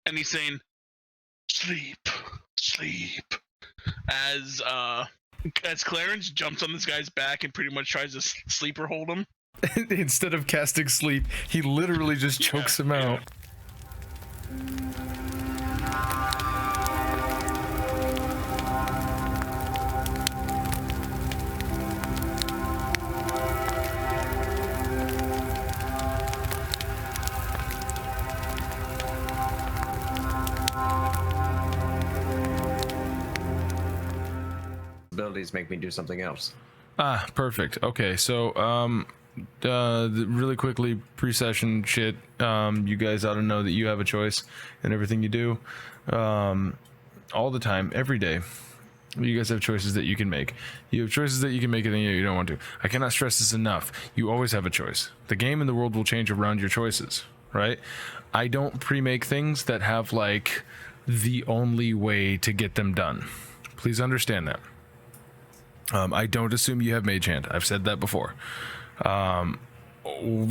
and he's saying, "Sleep, sleep," as Clarence jumps on this guy's back and pretty much tries to sleeper hold him. Instead of casting sleep, he literally just chokes him out. Abilities make me do something else. Ah, perfect. Okay, so really quickly, pre-session shit. You guys ought to know that you have a choice in everything you do, all the time, every day. You guys have choices that you can make. You have choices that you can make, and then you don't want to. I cannot stress this enough. You always have a choice. The game and the world will change around your choices, right? I don't pre-make things that have like the only way to get them done. Please understand that. I don't assume you have mage hand. I've said that before.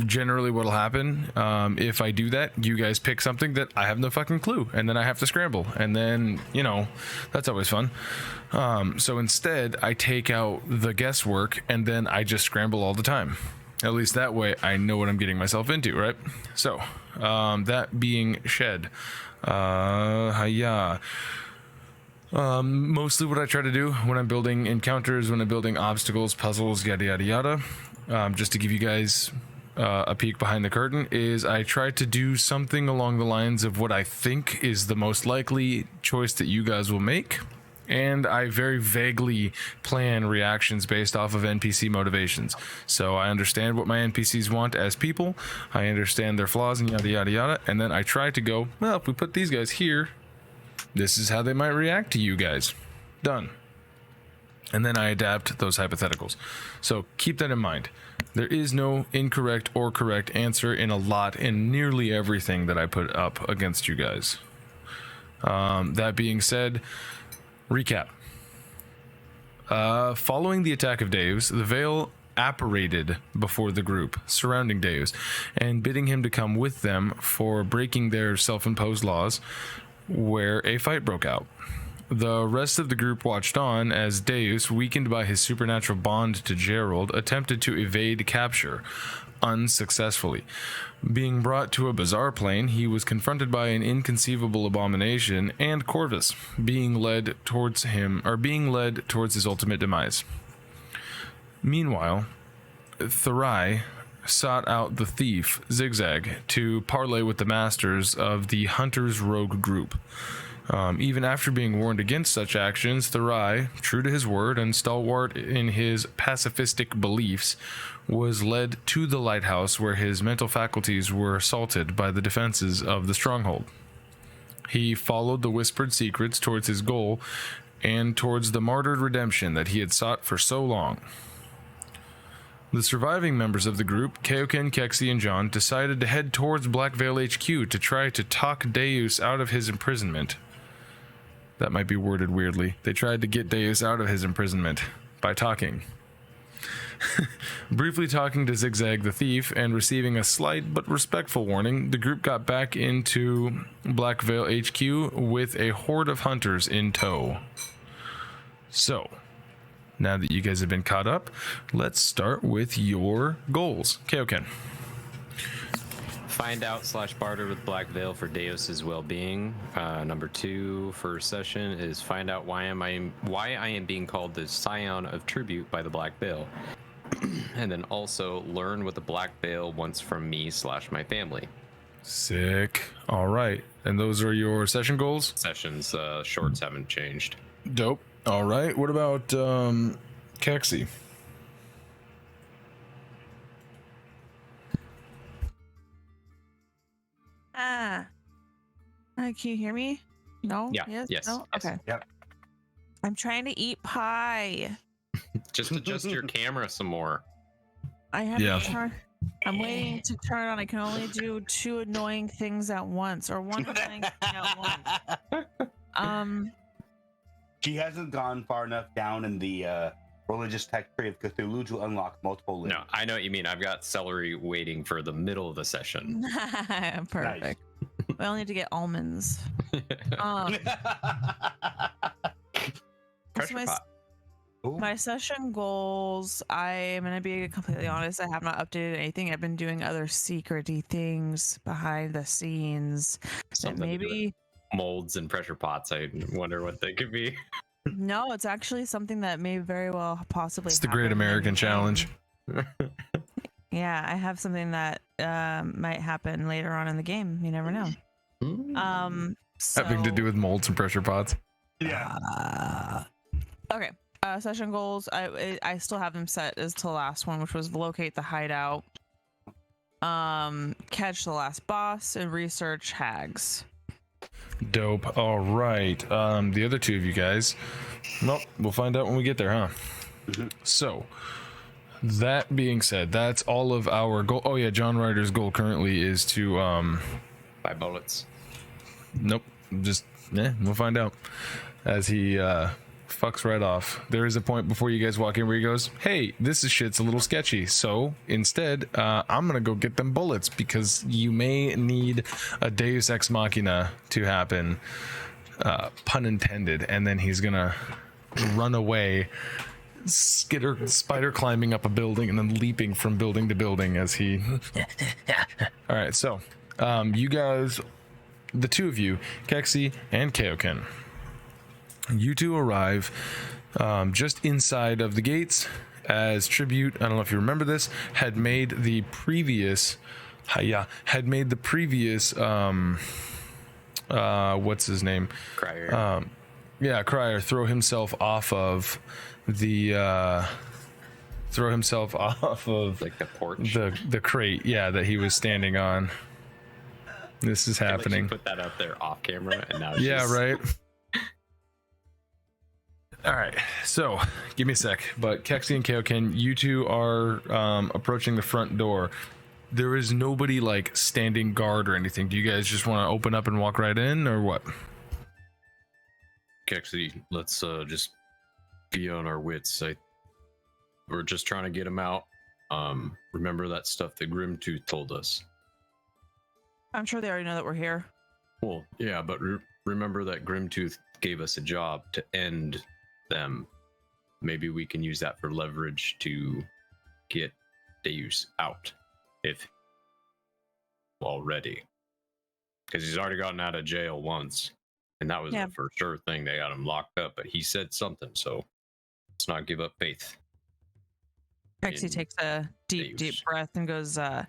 Generally what'll happen, if I do that, you guys pick something that I have no fucking clue, and then I have to scramble, and then, you know, that's always fun. So instead, I take out the guesswork, and then I just scramble all the time. At least that way, I know what I'm getting myself into, right? So, that being said, mostly what I try to do when I'm building encounters, when I'm building obstacles, puzzles, yada yada yada, just to give you guys a peek behind the curtain, is I try to do something along the lines of what I think is the most likely choice that you guys will make, and I very vaguely plan reactions based off of NPC motivations. So I understand what my NPCs want as people, I understand their flaws and yada yada yada, and then I try to go, well, if we put these guys here, this is how they might react to you guys. Done. And then I adapt those hypotheticals. So keep that in mind. There is no incorrect or correct answer in nearly everything that I put up against you guys. That being said, recap. Following the attack of Deus, the Veil apparated before the group surrounding Deus and bidding him to come with them for breaking their self-imposed laws, where a fight broke out. The rest of the group watched on as Deus, weakened by his supernatural bond to Gerald, attempted to evade capture, unsuccessfully. Being brought to a bizarre plane, he was confronted by an inconceivable abomination, and Corvus, being led towards his ultimate demise. Meanwhile, Therai sought out the thief, Zigzag, to parley with the masters of the Hunter's Rogue group. Even after being warned against such actions, Therai, true to his word and stalwart in his pacifistic beliefs, was led to the lighthouse where his mental faculties were assaulted by the defenses of the stronghold. He followed the whispered secrets towards his goal and towards the martyred redemption that he had sought for so long. The surviving members of the group, Kaioken, Keksi, and John, decided to head towards Black Veil HQ to try to talk Deus out of his imprisonment. That might be worded weirdly. They tried to get Deus out of his imprisonment by talking. Briefly talking to Zigzag the thief and receiving a slight but respectful warning, the group got back into Black Veil HQ with a horde of hunters in tow. So, now that you guys have been caught up, let's start with your goals. Kaioken. Find out / barter with Black Veil for Deus's well-being. Number 2 for session is find out why I am being called the Scion of Tribute by the Black Veil. And then also learn what the Black Veil wants from me / my family. Sick. All right. And those are your session goals? Sessions, shorts haven't changed. Dope. All right. What about Keksi? Can you hear me? No? Yeah. Yes? Yes. No? Yes. Okay. Yep. I'm trying to eat pie. Just adjust your camera some more. I have to turn. I'm waiting to turn on. I can only do 2 annoying things at once, or 1 annoying thing at once. She hasn't gone far enough down in the religious tech tree of Cthulhu to unlock multiple limbs. No, I know what you mean. I've got celery waiting for the middle of the session. Perfect. We all need to get almonds. So Pressure my, pot. my session goals, I am going to be completely honest. I have not updated anything. I've been doing other secret-y things behind the scenes. That Something to do with maybe... molds and pressure pots. I wonder what they could be. No, it's actually something that may very well possibly It's the happen Great in American the Challenge. game. Yeah, I have something that might happen later on in the game. You never know. Having to do with molds and pressure pots. Yeah. Okay. Session goals. I still have them set as to the last one, which was locate the hideout, catch the last boss, and research hags. Dope. All right. The other two of you guys, well, we'll find out when we get there, huh? So, that being said, that's all of our goal. Oh yeah, John Ryder's goal currently is to Buy bullets. Nope. Just we'll find out as he fucks right off. There is a point before you guys walk in where he goes, "Hey, this shit's a little sketchy. So instead, I'm gonna go get them bullets because you may need a Deus Ex Machina to happen." Pun intended. And then he's gonna run away, spider climbing up a building and then leaping from building to building as he. All right. So, you guys, the two of you, Keksi and Kaioken. You two arrive just inside of the gates as tribute. I don't know if you remember this. Had made the previous, what's his name? Crier. Crier. Throw himself off of the. Like the porch. The crate. Yeah, that he was standing on. This is happening. You put that up there off camera, and now. It's Yeah. just... Right. All right, so give me a sec. But Keksi and Kaioken, you two are approaching the front door. There is nobody like standing guard or anything. Do you guys just want to open up and walk right in, or what? Keksi, let's just be on our wits. We're just trying to get him out. Remember that stuff that Grimtooth told us? I'm sure they already know that we're here. Well, yeah, but remember that Grimtooth gave us a job to end them. Maybe we can use that for leverage to get Deus out, if already, because he's already gotten out of jail once, and that was the for sure thing. They got him locked up, but he said something, so let's not give up faith. Keksi takes a deep breath and goes, I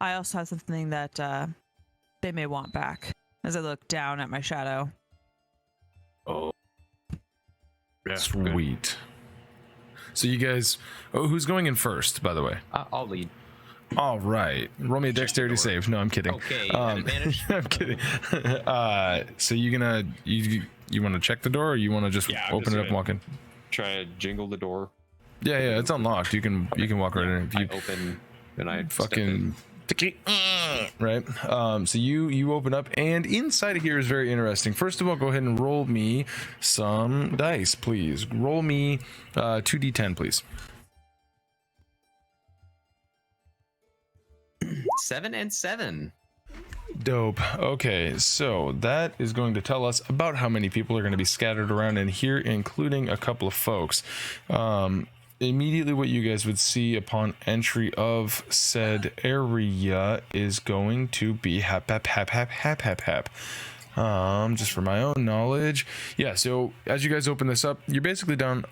also have something that they may want back, as I look down at my shadow. Oh. Yeah, sweet. Good. So you guys, who's going in first, by the way? I'll lead. All right. Roll me a dexterity save. No, I'm kidding. Okay, advantage. I'm kidding. So you want to check the door, or you want to just open it up and walk in? Try to jingle the door. Yeah, it's unlocked. You can walk right in. If you open and I fucking right. So you open up, and inside of here is very interesting. First of all, go ahead and roll me some dice, please. Roll me 2d10, please. 7 and 7. Dope. Okay, so that is going to tell us about how many people are going to be scattered around in here, including a couple of folks. Immediately what you guys would see upon entry of said area is going to be hap. Just for my own knowledge. Yeah, so as you guys open this up, you're basically down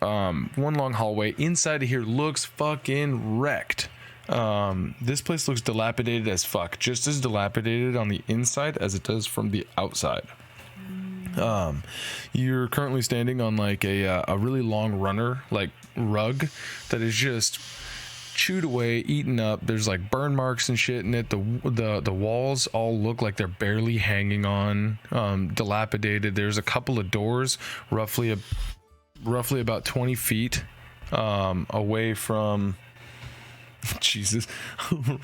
one long hallway. Inside of here looks fucking wrecked. This place looks dilapidated as fuck, just as dilapidated on the inside as it does from the outside. You're currently standing on like a really long runner, like rug that is just chewed away, eaten up. There's like burn marks and shit in it. The walls all look like they're barely hanging on, dilapidated. There's a couple of doors roughly about 20 feet away from Jesus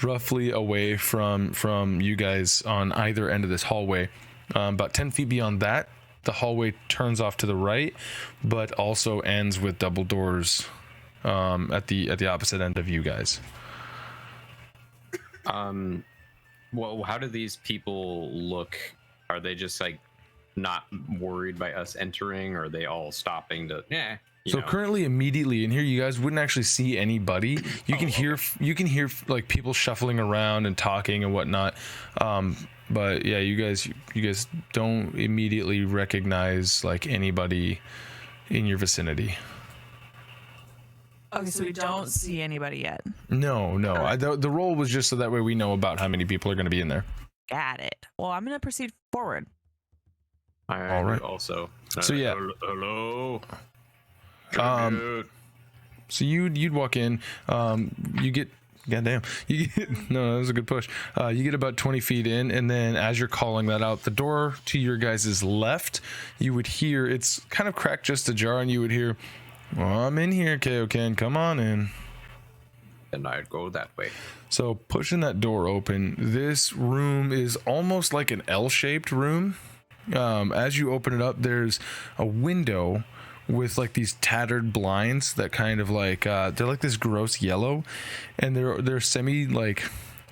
roughly away from you guys on either end of this hallway. About 10 feet beyond that, the hallway turns off to the right, but also ends with double doors at the opposite end of you guys. Well, how do these people look Are they just like not worried by us entering, or are they all stopping to? Yeah. So currently, immediately in here, you guys wouldn't actually see anybody. You can hear like people shuffling around and talking and whatnot. But yeah, you guys don't immediately recognize like anybody in your vicinity. Okay, so we don't see anybody yet. No. The roll was just so that way we know about how many people are going to be in there. Got it. Well, I'm gonna proceed forward. All right. Also. So yeah. Hello. So you'd walk in. You get. Goddamn. No, that was a good push. You get about 20 feet in, and then as you're calling that out, the door to your guys' left, you would hear it's kind of cracked just ajar, and you would hear, "Well, I'm in here, Kaioken. Come on in." And I'd go that way. So pushing that door open, this room is almost like an L-shaped room. As you open it up, there's a window with like these tattered blinds that kind of like they're like this gross yellow, and they're semi like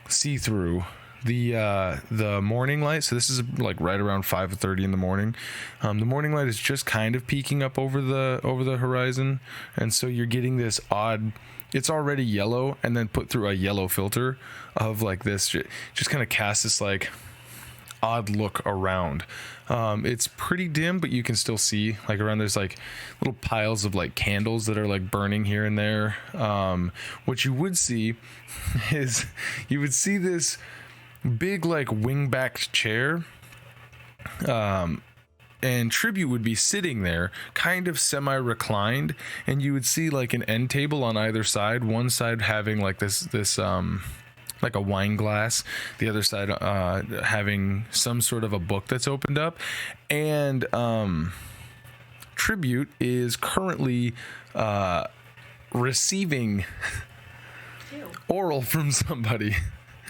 see-through. The morning light, so this is like right around 5:30 in the morning. The morning light is just kind of peeking up over the horizon, and so you're getting this odd. It's already yellow, and then put through a yellow filter of like this, just kind of casts this like odd look around. It's pretty dim, but you can still see like around. There's like little piles of like candles that are like burning here and there. What you would see is you would see this big like wing-backed chair, and Tribute would be sitting there kind of semi-reclined, and you would see like an end table on either side, one side having like this like a wine glass, the other side having some sort of a book that's opened up, and Tribute is currently receiving oral from somebody.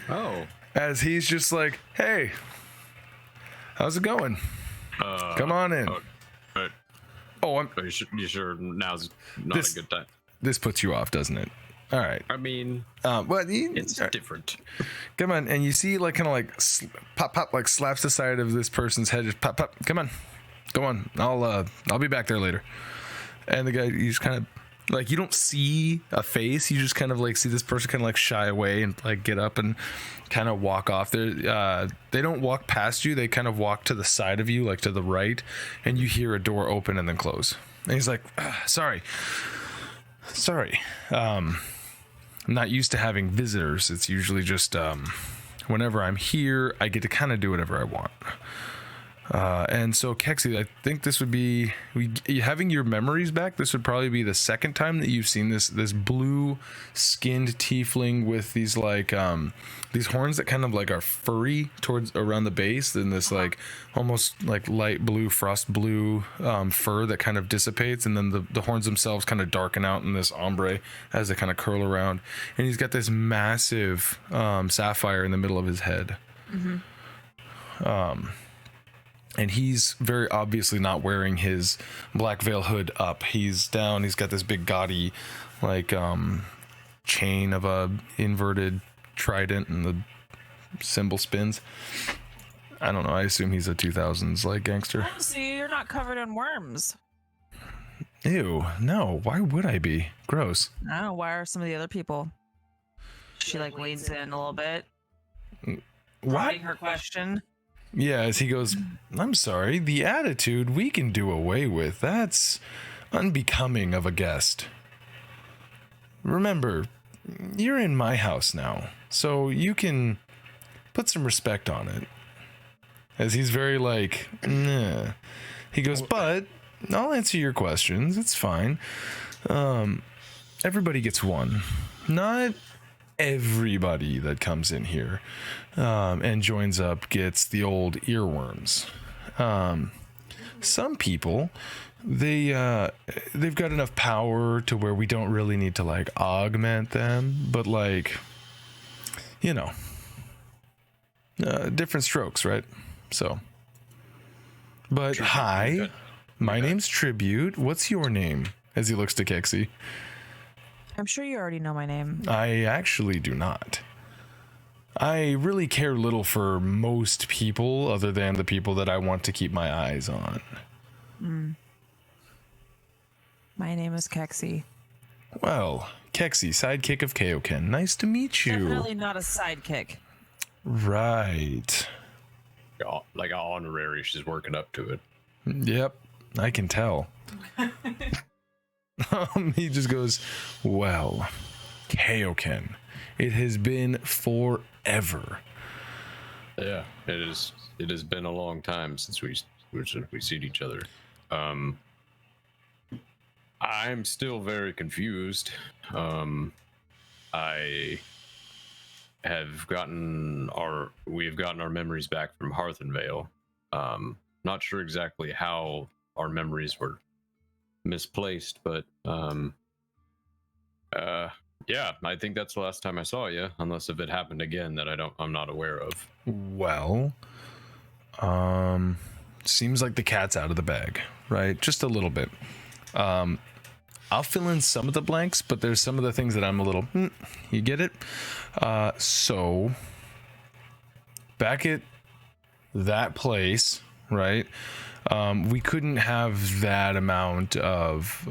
Oh. As he's just like, "Hey, how's it going? Come on in." You sure now's not a good time? This puts you off, doesn't it? All right. I mean, it's different. Come on, and you see like kind of like pop, like slaps the side of this person's head. Just pop. Come on, go on. I'll be back there later. And the guy, you just kind of like, you don't see a face. You just kind of like see this person kind of like shy away and like get up and kind of walk off. They don't walk past you. They kind of walk to the side of you, like to the right, and you hear a door open and then close. And he's like, sorry. I'm not used to having visitors. It's usually just whenever I'm here, I get to kind of do whatever I want. And so Keksi, I think this would be having your memories back. This would probably be the second time that you've seen this blue skinned tiefling with these like these horns that kind of like are furry towards around the base, and this like almost like light blue, frost blue fur that kind of dissipates, and then the horns themselves kind of darken out in this ombre as they kind of curl around, and he's got this massive sapphire in the middle of his head. And he's very obviously not wearing his black veil hood up. He's down. He's got this big gaudy, like, chain of a inverted trident, and the symbol spins. I don't know. I assume he's a 2000s like gangster. See, you're not covered in worms. Ew. No. Why would I be? Gross. I don't know. Why are some of the other people? She like leans in a little bit. What? Her question. Yeah, as he goes, "I'm sorry, the attitude we can do away with. That's unbecoming of a guest. Remember, you're in my house now, so you can put some respect on it." As he's very like, nah. He goes, "But I'll answer your questions. It's fine. Everybody gets one. Not everybody that comes in here and joins up gets the old earworms. Some people, they've got enough power to where we don't really need to like augment them, but like, you know, different strokes, right? So, but hi, my name's Tribute. What's your name?" As he looks to Keksi. I'm sure you already know my name. I actually do not. I really care little for most people other than the people that I want to keep my eyes on. My name is Keksi. Well, Keksi, sidekick of Kaioken. Nice to meet you. Definitely not a sidekick. Right. Like an honorary, she's working up to it. Yep, I can tell. He just goes, well, Kaioken. It has been forever. Yeah, it is. It has been a long time since we've seen each other. I'm still very confused. We have gotten our memories back from Hearthenvale. Not sure exactly how our memories were misplaced, but yeah, I think that's the last time I saw you, unless if it happened again that I'm not aware of. Well, seems like the cat's out of the bag, right? Just a little bit. I'll fill in some of the blanks, but there's some of the things that I'm a little, you get it? So, back at that place, right? We couldn't have that amount of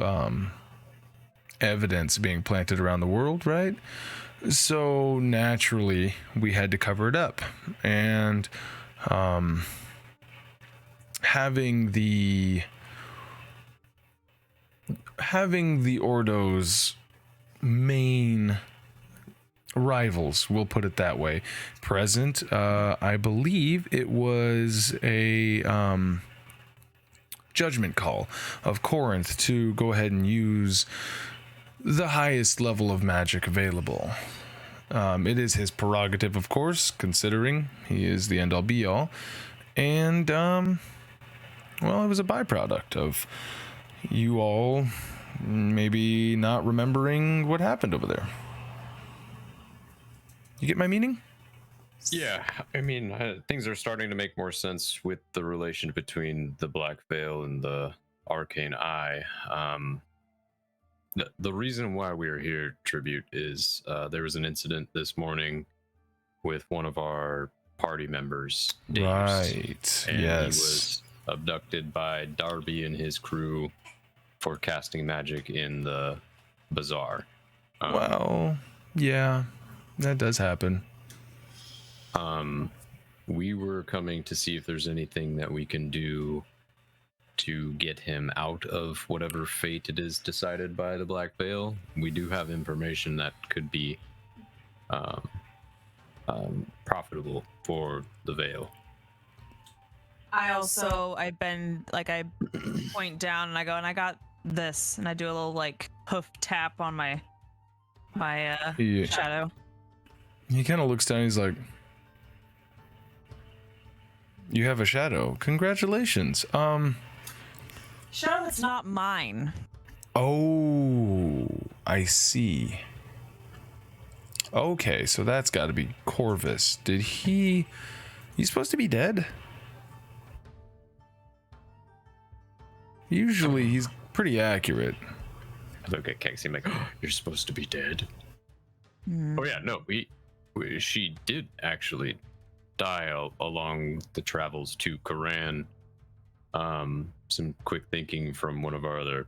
evidence being planted around the world, right? So naturally, we had to cover it up. And having the Ordo's main rivals, we'll put it that way, present, I believe it was a judgment call of Corinth to go ahead and use the highest level of magic available. It is his prerogative, of course, considering he is the end-all be-all. And, well, it was a byproduct of you all maybe not remembering what happened over there. You get my meaning? Yeah, I mean, things are starting to make more sense with the relation between the Black Veil and the Arcane Eye. The reason why we are here, Tribute, is there was an incident this morning with one of our party members, Deus, right, and yes. He was abducted by Darby and his crew for casting magic in the bazaar. Well, yeah, that does happen. We were coming to see if there's anything that we can do to get him out of whatever fate it is decided by the Black Veil. We do have information that could be profitable for the Veil. I point down and I go, and I got this, and I do a little like hoof tap on my Yeah. shadow. He kind of looks down, he's like, you have a shadow. Congratulations. Shadow that's not mine. Oh, I see. Okay, so that's got to be Corvus. He's supposed to be dead? Usually he's pretty accurate. I look at Keksi, I'm like, oh, you're supposed to be dead. Oh yeah, no, she did actually die along the travels to Koran. Some quick thinking from one of our other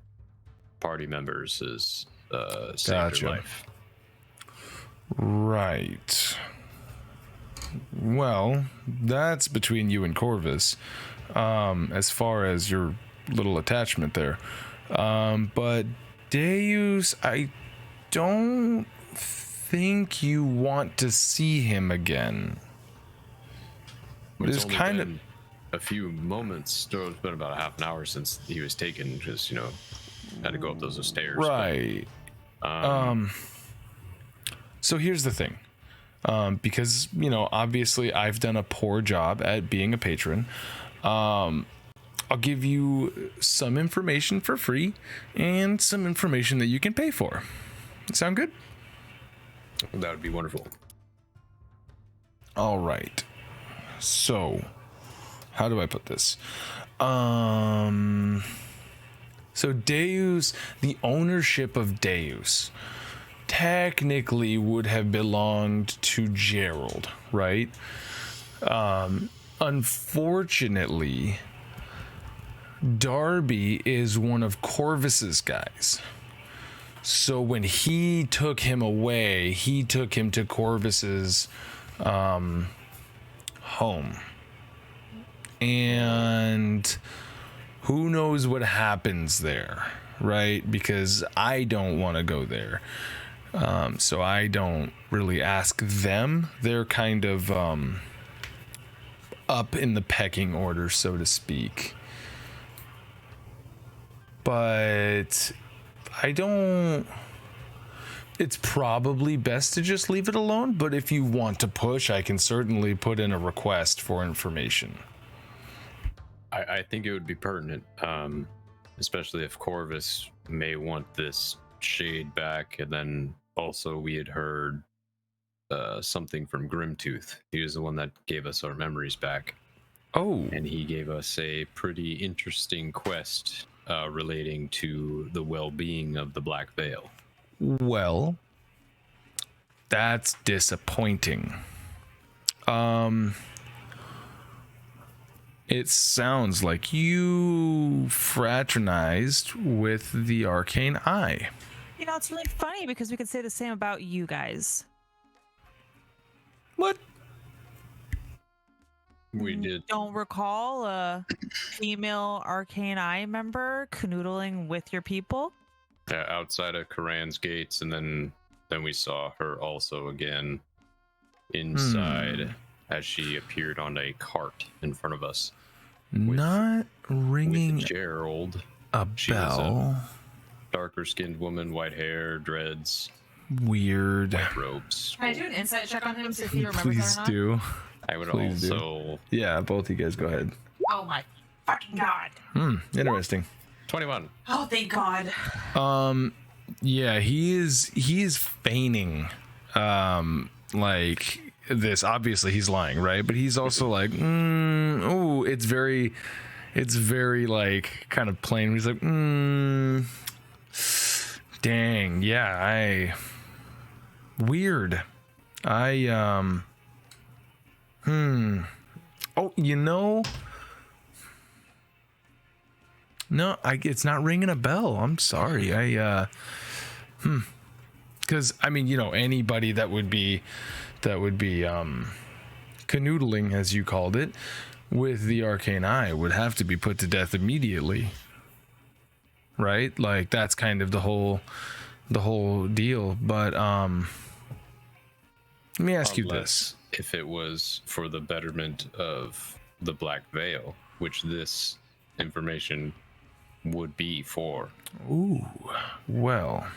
party members is saved her life. Right. Well, that's between you and Corvus, as far as your little attachment there. But Deus, I don't think you want to see him again. It's kind of a few moments. It's been about a half an hour since he was taken. Just had to go up those stairs. Right. So here's the thing. Because obviously I've done a poor job at being a patron. I'll give you some information for free and some information that you can pay for. Sound good? That would be wonderful. All right. So, how do I put this? So Deus, the ownership of Deus technically would have belonged to Gerald, right? Unfortunately, Darby is one of Corvus's guys. So when he took him away, he took him to Corvus's home. And who knows what happens there, right? Because I don't want to go there. So I don't really ask them. They're kind of up in the pecking order, so to speak. But I don't... It's probably best to just leave it alone, but if you want to push, I can certainly put in a request for information. I think it would be pertinent, especially if Corvus may want this shade back, and then also we had heard something from Grimtooth. He was the one that gave us our memories back. Oh. And he gave us a pretty interesting quest relating to the well-being of the Black Veil. Well, that's disappointing. It sounds like you fraternized with the Arcane Eye. You know, it's really funny because we could say the same about you guys. What? We did. Don't recall a female Arcane Eye member canoodling with your people? Outside of Karan's gates, and then we saw her also again inside as she appeared on a cart in front of us. Not ringing with Gerald. a She was bell. Darker skinned woman, white hair, dreads, Weird. white robes. Can I do an insight check on him to see if he remembers Please or not? do. I would Please also Yeah, both you guys go ahead. Oh my fucking god. Interesting. 21. Oh, thank God. Yeah, he is feigning like this. Obviously he's lying, right? But he's also like, oh, it's very like kind of plain. He's like, dang, yeah, weird. Oh, you know, no, it's not ringing a bell. I'm sorry. Because I mean, you know, anybody that would be canoodling, as you called it, with the Arcane Eye would have to be put to death immediately, right? Like that's kind of the whole deal. But let me ask you this: if it was for the betterment of the Black Veil, which this information would be for. Ooh, well,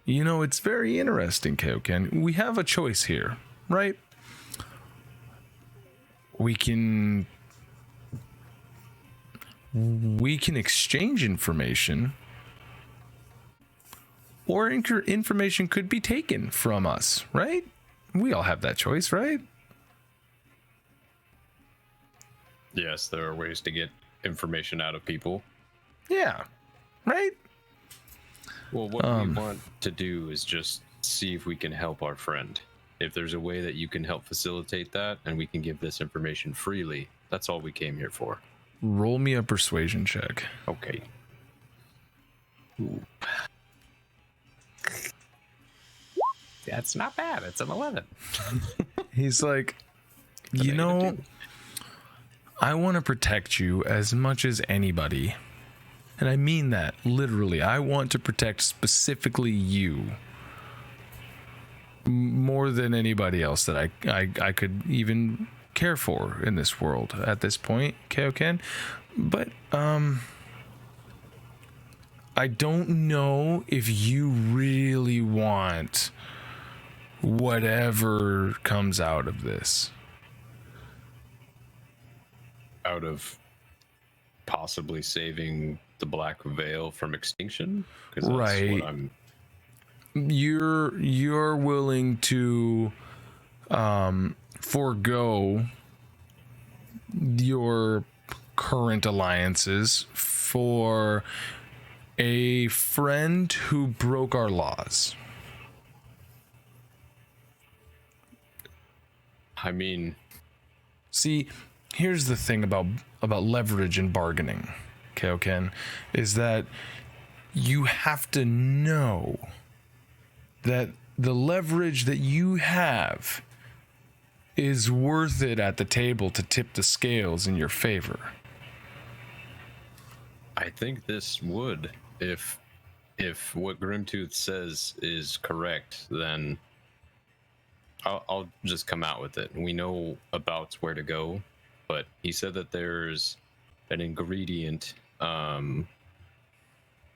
you know, it's very interesting, Kaioken. We have a choice here, right? We can exchange information, or information could be taken from us, right? We all have that choice, right? Yes, there are ways to get information out of people. Yeah, right? Well, what we want to do is just see if we can help our friend. If there's a way that you can help facilitate that and we can give this information freely, that's all we came here for. Roll me a persuasion check. Okay. Ooh. That's not bad. It's an 11. He's like, you know, I want to protect you as much as anybody. And I mean that literally. I want to protect specifically you more than anybody else that I could even care for in this world at this point, Kaioken. But I don't know if you really want whatever comes out of this. Out of possibly saving the Black Veil from extinction? Because that's Right. what I'm... You're willing to forego your current alliances for A friend who broke our laws. I mean, see, here's the thing about leverage and bargaining, Kaioken, is that you have to know that the leverage that you have is worth it at the table to tip the scales in your favor. I think this would, if what Grimtooth says is correct, then I'll just come out with it. We know about where to go, but he said that there's an ingredient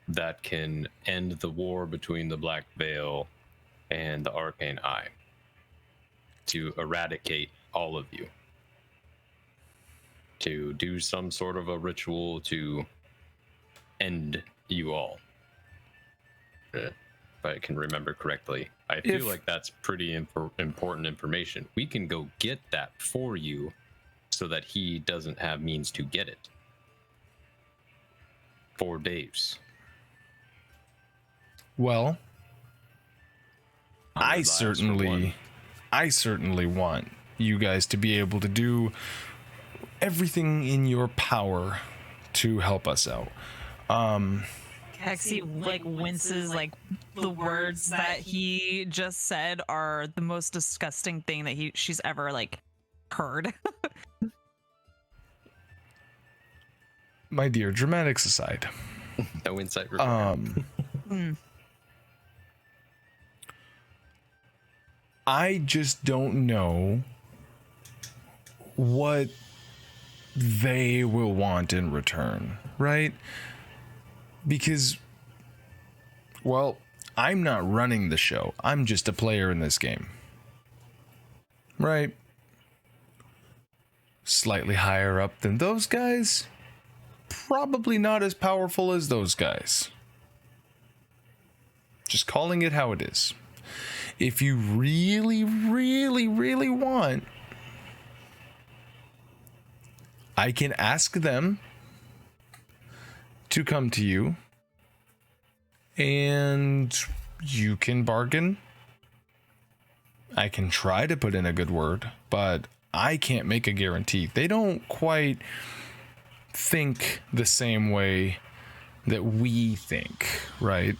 that can end the war between the Black Veil and the Arcane Eye to eradicate all of you. To do some sort of a ritual to end you all. If I can remember correctly. I feel like that's pretty important information. We can go get that for you so that he doesn't have means to get it. For Deus. Well, I 100 lives for one. certainly want you guys to be able to do everything in your power to help us out. Keksi like winces, like the words that he just said are the most disgusting thing that she's ever like heard. My dear, dramatics aside. No insight required. I just don't know what they will want in return, right? Because, well, I'm not running the show. I'm just a player in this game. Right? Slightly higher up than those guys. Probably not as powerful as those guys. Just calling it how it is. If you really, really, really want, I can ask them to come to you and you can bargain. I can try to put in a good word, but I can't make a guarantee. They don't quite think the same way that we think, right?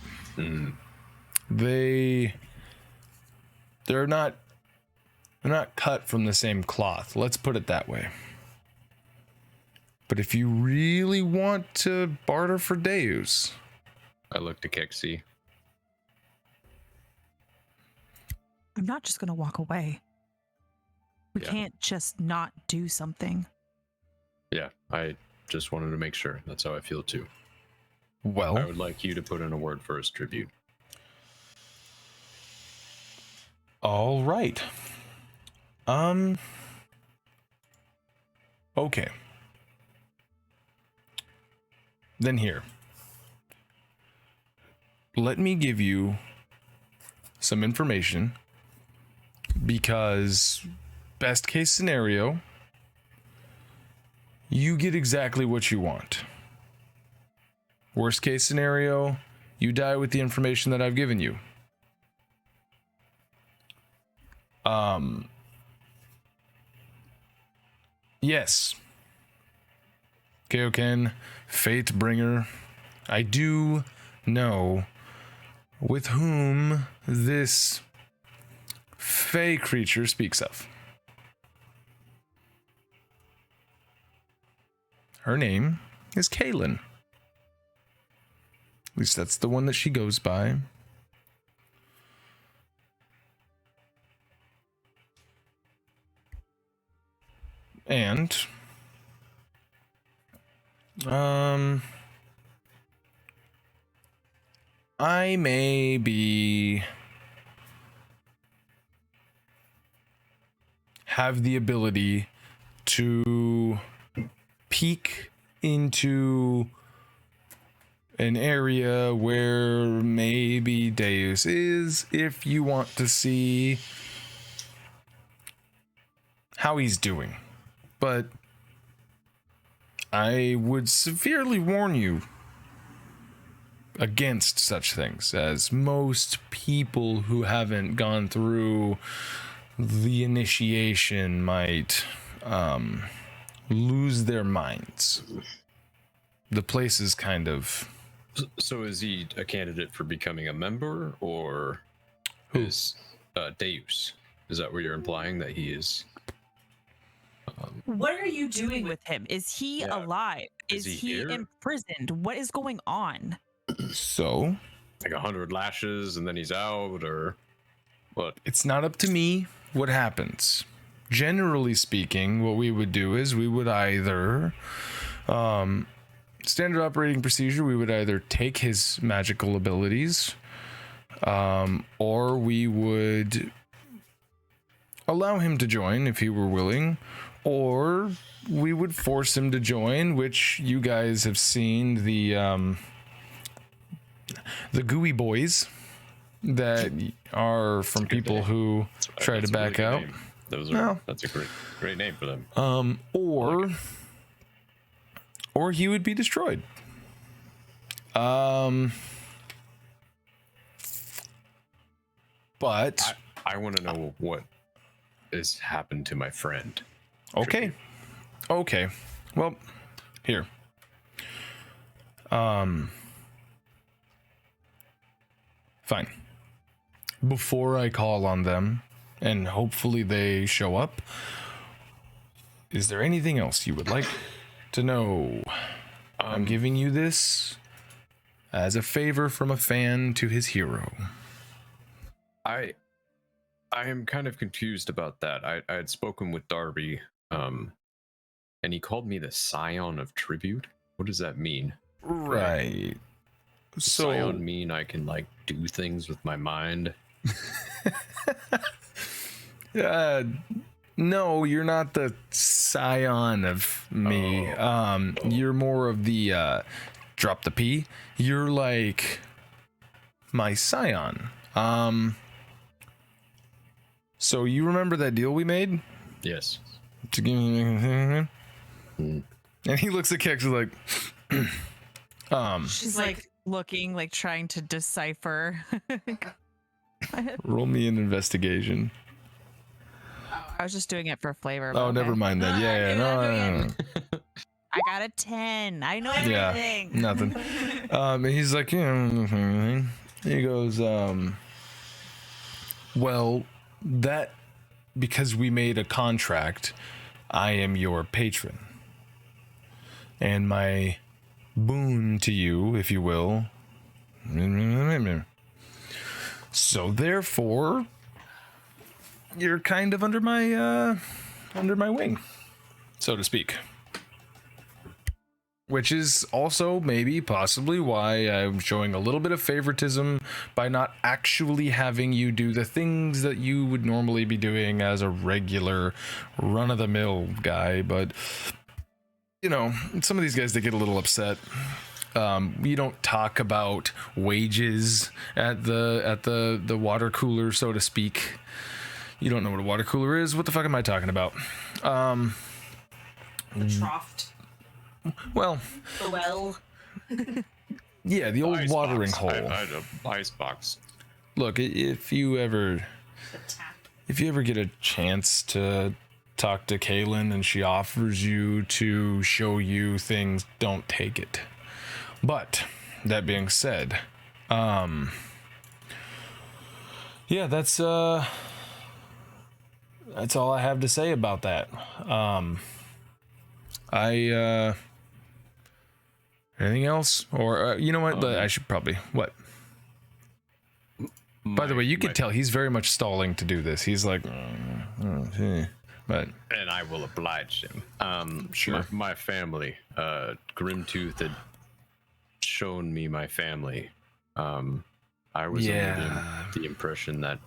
They're not cut from the same cloth. Let's put it that way. But if you really want to barter for Deus, I look to Keksi. I'm not just gonna walk away. We can't just not do something. Yeah, I just wanted to make sure. That's how I feel too. well, I would like you to put in a word for his tribute. all right. Okay. Then here. Let me give you some information, because best case scenario, you get exactly what you want. Worst case scenario, you die with the information that I've given you. Yes. Kaioken, Fate Bringer, I do know with whom this fey creature speaks of. Her name is Kaylin. At least that's the one that she goes by. And I may have the ability to peek into an area where maybe Deus is, if you want to see how he's doing. But I would severely warn you against such things, as most people who haven't gone through the initiation might lose their minds. The place is kind of... So is he a candidate for becoming a member, or Who? is Deus? Is that what you're implying, that he is? What are you doing with him? Is he Yeah. alive? Is Is he he here? imprisoned? What is going on? So, Like 100 lashes and then he's out, or what? it's not up to me what happens. Generally speaking, what we would do is we would either... standard operating procedure, we would either take his magical abilities, or we would allow him to join if he were willing, or we would force him to join, which you guys have seen the gooey boys that are from people name. who try to That's a back really out. good name. That's a great name for them. Or he would be destroyed. But I want to know what has happened to my friend. okay. Well, here. Fine. Before I call on them, and hopefully they show up, is there anything else you would like to know? I'm giving you this as a favor from a fan to his hero. I am kind of confused about that. I had spoken with Darby, and he called me the Scion of Tribute. What does that mean? Right. Does So Scion mean I can like do things with my mind? no, you're not the scion of me. You're more of the drop the P. You're like my scion. So you remember that deal we made? Yes. To give me, and he looks at Keksi like, She's like looking, like trying to decipher. roll me an investigation. I was just doing it for flavor. Oh, but never okay. mind that. Yeah, no. I got a 10. I know Yeah, everything. nothing. And he's like, yeah. He goes, well, that, because we made a contract, I am your patron. And my boon to you, if you will. So therefore, you're kind of under my wing, so to speak. Which is also maybe possibly why I'm showing a little bit of favoritism by not actually having you do the things that you would normally be doing as a regular run-of-the-mill guy. But, you know, some of these guys, they get a little upset. We don't talk about wages at the water cooler, so to speak. You don't know what a water cooler is? What the fuck am I talking about? The trough. Well, The well. yeah, the old Ice watering box. hole. I had an ice box. Look, if you ever The tap. get a chance to talk to Kaylin and she offers you to show you things, don't take it. But that being said, yeah, that's all I have to say about that. Anything else? Or you know what? I should probably what? By the way, you can tell he's very much stalling to do this. He's like, but And I will oblige him. Sure. My family, Grimtooth had shown me my family. I was under the impression that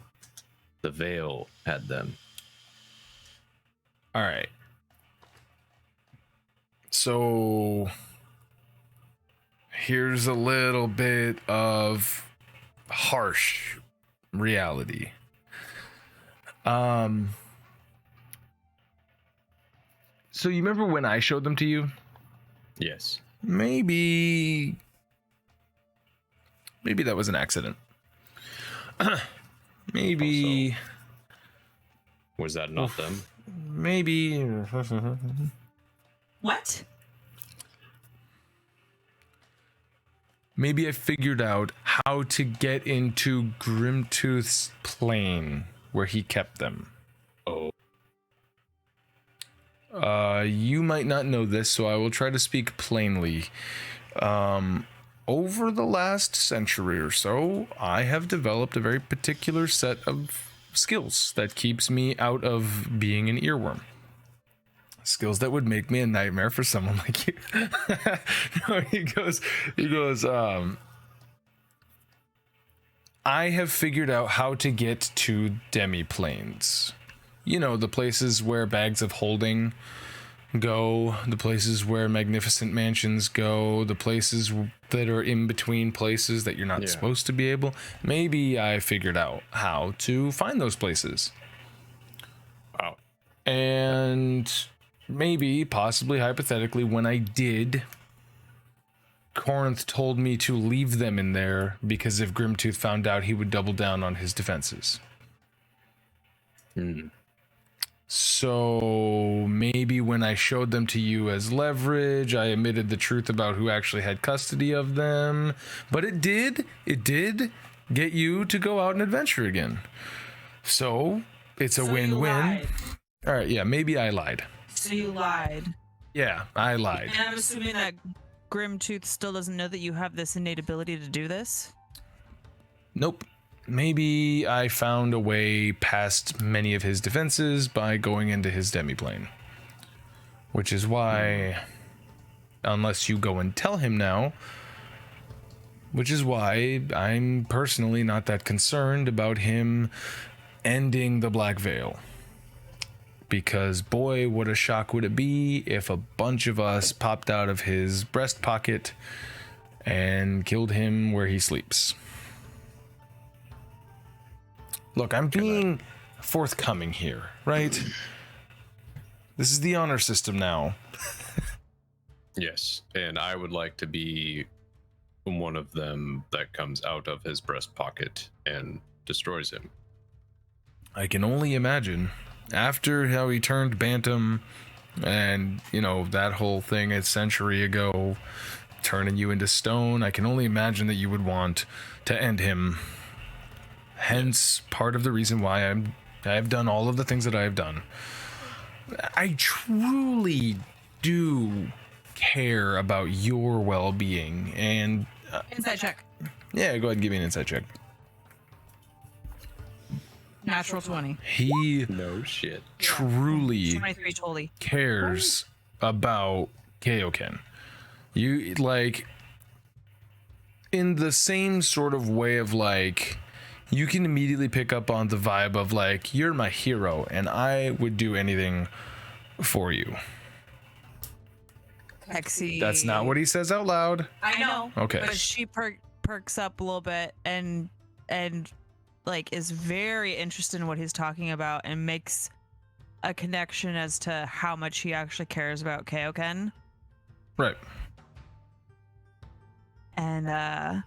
the Veil had them. all right. So here's a little bit of harsh reality. So you remember when I showed them to you? Yes. Maybe Maybe that was an accident. Maybe. Also, was that not them? Maybe. What? Maybe I figured out how to get into Grimtooth's plane where he kept them. Oh. You might not know this, so I will try to speak plainly. Over the last century or so, I have developed a very particular set of skills that keeps me out of being an earworm. Skills that would make me a nightmare for someone like you. No, he goes, I have figured out how to get to demi-planes. You know, the places where bags of holding go, the places where magnificent mansions go, the places that are in between places that you're not supposed to be able. Maybe I figured out how to find those places. Wow. And maybe, possibly, hypothetically, when I did, Corinth told me to leave them in there because if Grimtooth found out, he would double down on his defenses. So maybe when I showed them to you as leverage, I admitted the truth about who actually had custody of them. But it did get you to go out and adventure again. So it's a win-win. All right, yeah, maybe I lied. So you lied. Yeah, I lied. And I'm assuming that Grimtooth still doesn't know that you have this innate ability to do this? Nope. Maybe I found a way past many of his defenses by going into his demiplane. Which is why, unless you go and tell him now, which is why I'm personally not that concerned about him ending the Black Veil. Because boy, what a shock would it be if a bunch of us popped out of his breast pocket and killed him where he sleeps. Look, I'm being forthcoming here, right? This is the honor system now. Yes, and I would like to be one of them that comes out of his breast pocket and destroys him. I can only imagine. After how he turned Bantam and, you know, that whole thing a century ago, turning you into stone, I can only imagine that you would want to end him. Hence, part of the reason why I have done all of the things that I have done. I truly do care about your well-being, and... Insight check. Yeah, go ahead and give me an insight check. Natural 20. He No shit. truly 23 totally. cares about Kaioken. You, like, in the same sort of way of, like, you can immediately pick up on the vibe of, like, you're my hero, and I would do anything for you. Keksi. That's not what he says out loud. I know. Okay. But she perks up a little bit and like is very interested in what he's talking about and makes a connection as to how much he actually cares about Kaioken. Right. And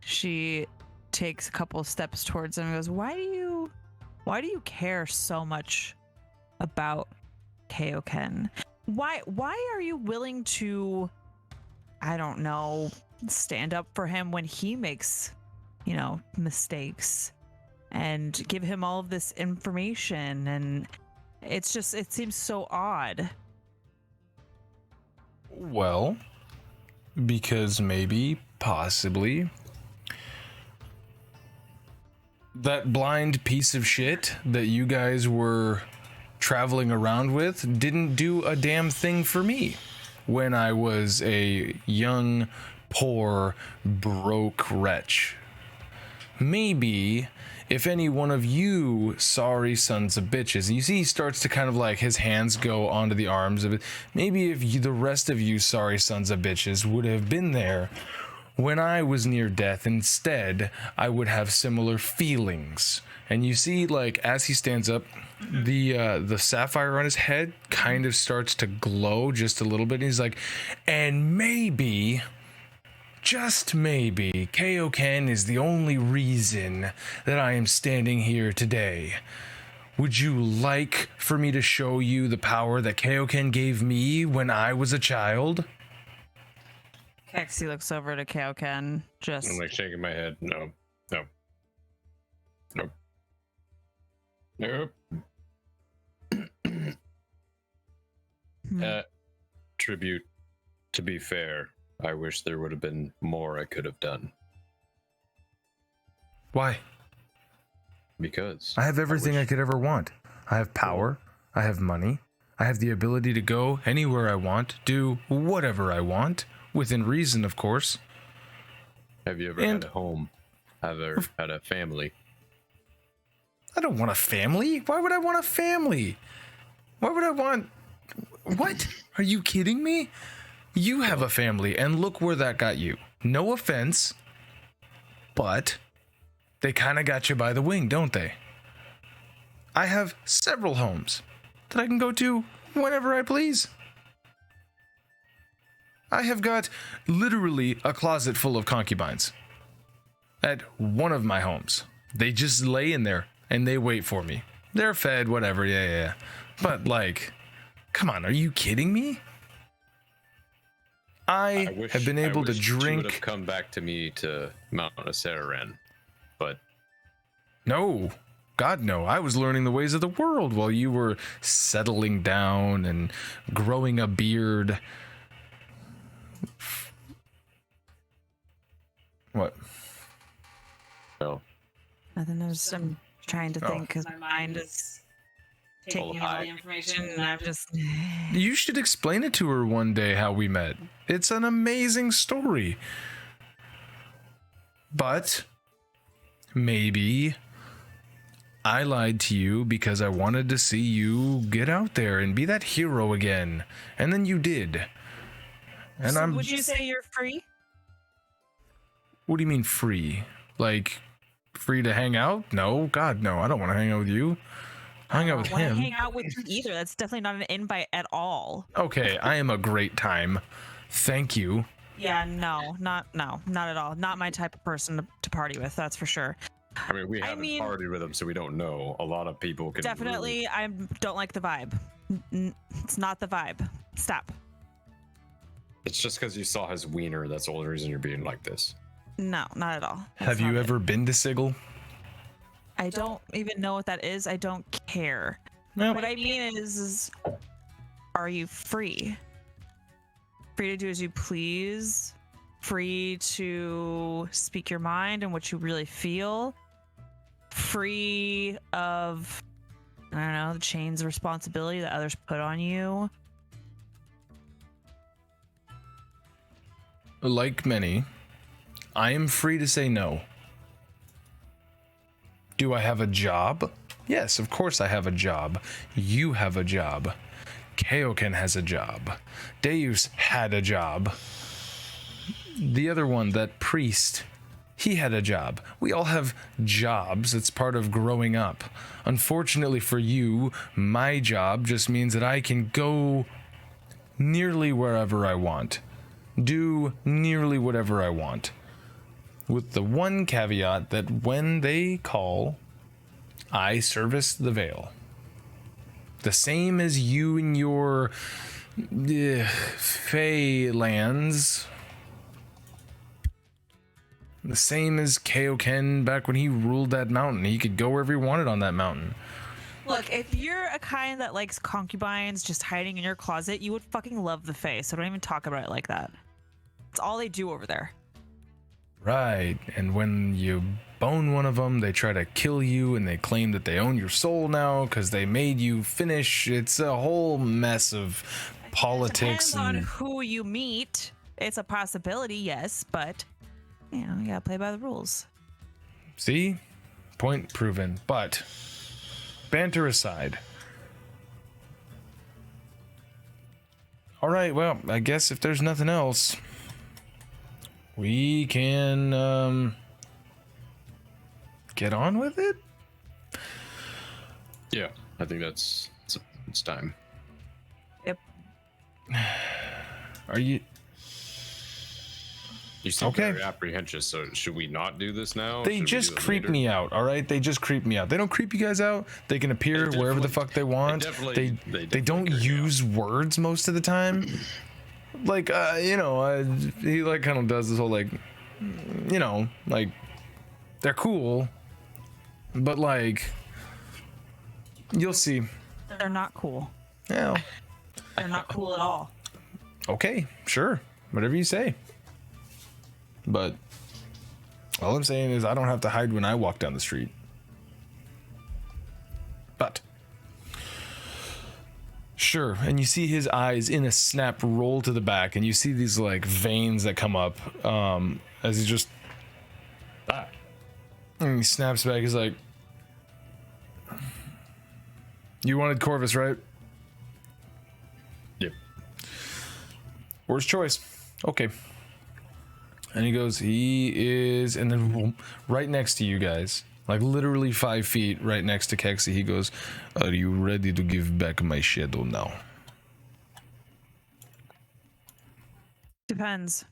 she takes a couple of steps towards him and goes, why do you care so much about Kaioken? Why are you willing to, I don't know, stand up for him when he makes, you know, mistakes and give him all of this information? And it's just, it seems so odd. Well, because maybe, possibly, that blind piece of shit that you guys were traveling around with didn't do a damn thing for me when I was a young, poor, broke wretch. Maybe if any one of you sorry sons of bitches, and you see he starts to kind of like his hands go onto the arms of it, maybe if you, the rest of you sorry sons of bitches would have been there when I was near death instead, I would have similar feelings. And you see, like, as he stands up, the sapphire on his head kind of starts to glow just a little bit. And he's like, and maybe just maybe, Kaioken is the only reason that I am standing here today. Would you like for me to show you the power that Kaioken gave me when I was a child? Keksi looks over to Kaioken, just I'm like shaking my head. No. Tribute. To be fair, I wish there would have been more I could have done. Why? Because I have everything I could ever want. I have power. I have money. I have the ability to go anywhere I want, do whatever I want, within reason, of course. Have you ever had a home? Ever had a family? I don't want a family. Why would I want a family? Why would I want... What? Are you kidding me? You have a family, and look where that got you. No offense, but they kind of got you by the wing, don't they? I have several homes that I can go to whenever I please. I have got literally a closet full of concubines at one of my homes. They just lay in there and they wait for me. They're fed, whatever, yeah. But like, come on, are you kidding me? I have been able to drink. You would have come back to me to Mount Aceraran, but no, God no. I was learning the ways of the world while you were settling down and growing a beard. What? No. nothing. I'm trying to think because my mind is taking in all the information, and I'm just. You should explain it to her one day how we met. It's an amazing story. But maybe I lied to you because I wanted to see you get out there and be that hero again. And then you did. And So would you say you're free? What do you mean free? Like free to hang out? No, God no. I don't want to hang out with you. Hang out with I don't him. want to hang out with you either. That's definitely not an invite at all. Okay, I am a great time. Thank you. Yeah, not at all. Not my type of person to party with. That's for sure. I mean, we haven't partied with them, so we don't know. A lot of people can Definitely, I don't like the vibe. It's not the vibe. Stop. It's just because you saw his wiener. That's the only reason you're being like this. No, not at all. Have you ever been to Sigil? I don't even know what that is. I don't care. Well, What I mean is, are you free? Free to do as you please? Free to speak your mind and what you really feel? Free of, I don't know, the chains of responsibility that others put on you? like many, I am free to say no. Do I have a job? Yes, of course I have a job. You have a job. Kaioken has a job. Deus had a job. The other one, that priest, he had a job. We all have jobs. It's part of growing up. Unfortunately for you, my job just means that I can go nearly wherever I want. Do nearly whatever I want. With the one caveat that when they call, I service the veil. The same as you and your Fey lands. The same as Kaioken back when he ruled that mountain. He could go wherever he wanted on that mountain. Look, if you're a kind that likes concubines just hiding in your closet, you would fucking love the Fae, so don't even talk about it like that. It's all they do over there. Right, and when you bone one of them, they try to kill you, and they claim that they own your soul now because they made you finish. It's a whole mess of politics. Depends on who you meet. It's a possibility, yes, but you know, you gotta play by the rules. See? Point proven. But banter aside. All right, well, I guess if there's nothing else, we can get on with it? Yeah, I think it's time. Yep. Are you... You seem Okay. very apprehensive, so should we not do this now? They Should we just do it creep later? me out, all right? They just creep me out. They don't creep you guys out. They can appear They wherever the definitely- fuck they want. definitely- they They definitely don't creep me out. use words most of the time. Like, he like kind of does this whole like, like they're cool, but like you'll see. They're not cool. Yeah. They're not cool at all. Okay, sure, whatever you say. But all I'm saying is I don't have to hide when I walk down the street. But sure, and you see his eyes in a snap roll to the back, and you see these like veins that come up as he just and he snaps back. He's like, "You wanted Corvus, right?" Yep. Worst choice. Okay. And he goes, he is, and then boom, right next to you guys, like literally 5 feet right next to Keksi, he goes, "Are you ready to give back my shadow now?" Depends.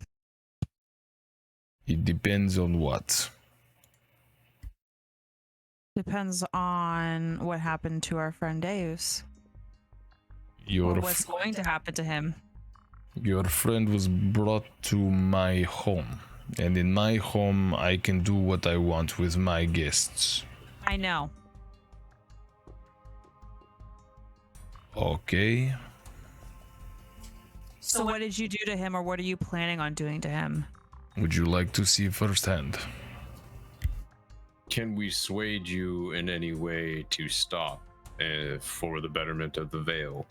It depends on what. Depends on what happened to our friend Deus. Your Or what's going to happen to him. your friend was brought to my home, and in my home I can do what I want with my guests. I know. Okay. So what did you do to him, or what are you planning on doing to him? Would you like to see firsthand? Can we sway you in any way to stop for the betterment of the Veil?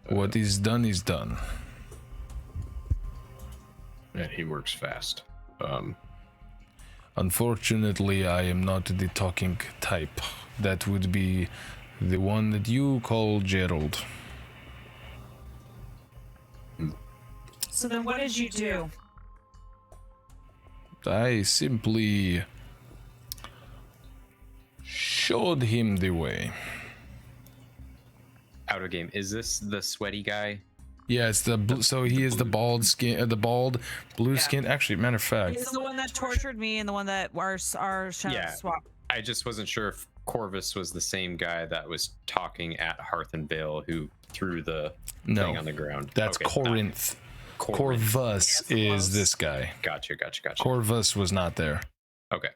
What is done is done. And he works fast. Unfortunately, I am not the talking type. That would be the one that you call Gerald. So then what did you do? I simply showed him the way. Out of game. Is this the sweaty guy? Yeah, it's so he is the bald skin, the bald blue Yeah. skin. Actually, matter of fact, He's the one that tortured me and the one that our shadow Yeah. swap. I just wasn't sure if Corvus was the same guy that was talking at Hearth and Vale who threw the thing no, on the ground. that's Okay, Corinth. Corinth. Corvus Yeah, is close. this guy. Gotcha. Corvus was not there. Okay.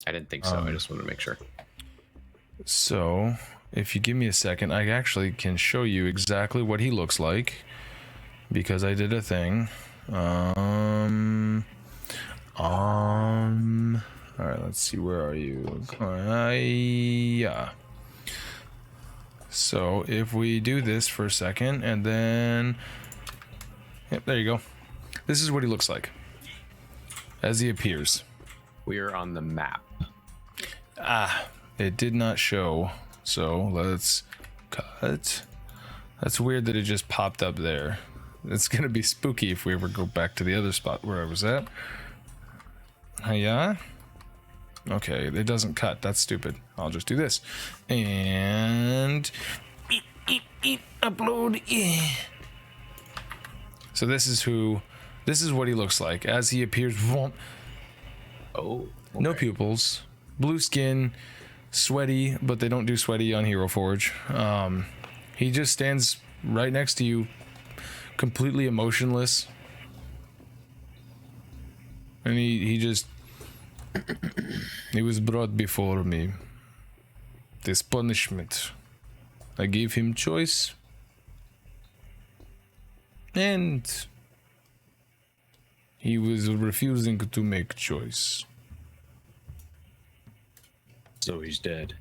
I didn't think so. I Um, just wanted to make sure. So, if you give me a second, I actually can show you exactly what he looks like because I did a thing. All right, let's see. Where are you? Yeah. So, if we do this for a second and then, yep, there you go. This is what he looks like as he appears. We are on the map. It did not show, so let's cut. That's weird that it just popped up there. It's gonna be spooky if we ever go back to the other spot where I was at. Yeah? Okay, it doesn't cut. That's stupid. I'll just do this. And upload. So this is what he looks like as he appears. Oh. No pupils, blue skin, sweaty, but they don't do sweaty on Hero Forge. He just stands right next to you, completely emotionless. And he just he was brought before me. This punishment. I gave him choice. And he was refusing to make choice. So he's dead.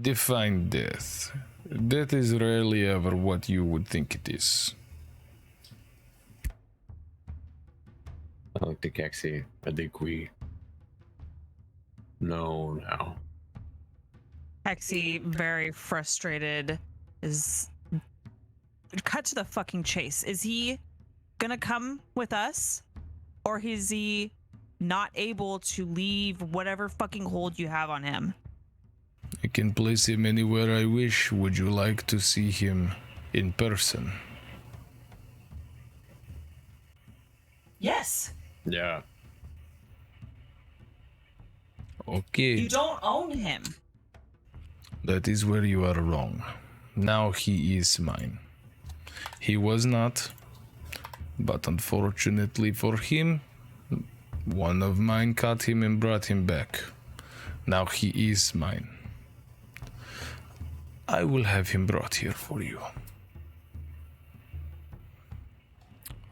Define death. Death is rarely ever what you would think it is. I like the Keksi. I think we know now. Keksi, very frustrated, is cut to the fucking chase. Is he gonna come with us? Or is he not able to leave whatever fucking hold you have on him? I can place him anywhere I wish. Would you like to see him in person. Yes. Yeah. Okay. You don't own him. That is where you are wrong. Now he is mine. He was not, but unfortunately for him, one of mine caught him and brought him back. Now he is mine. I will have him brought here for you.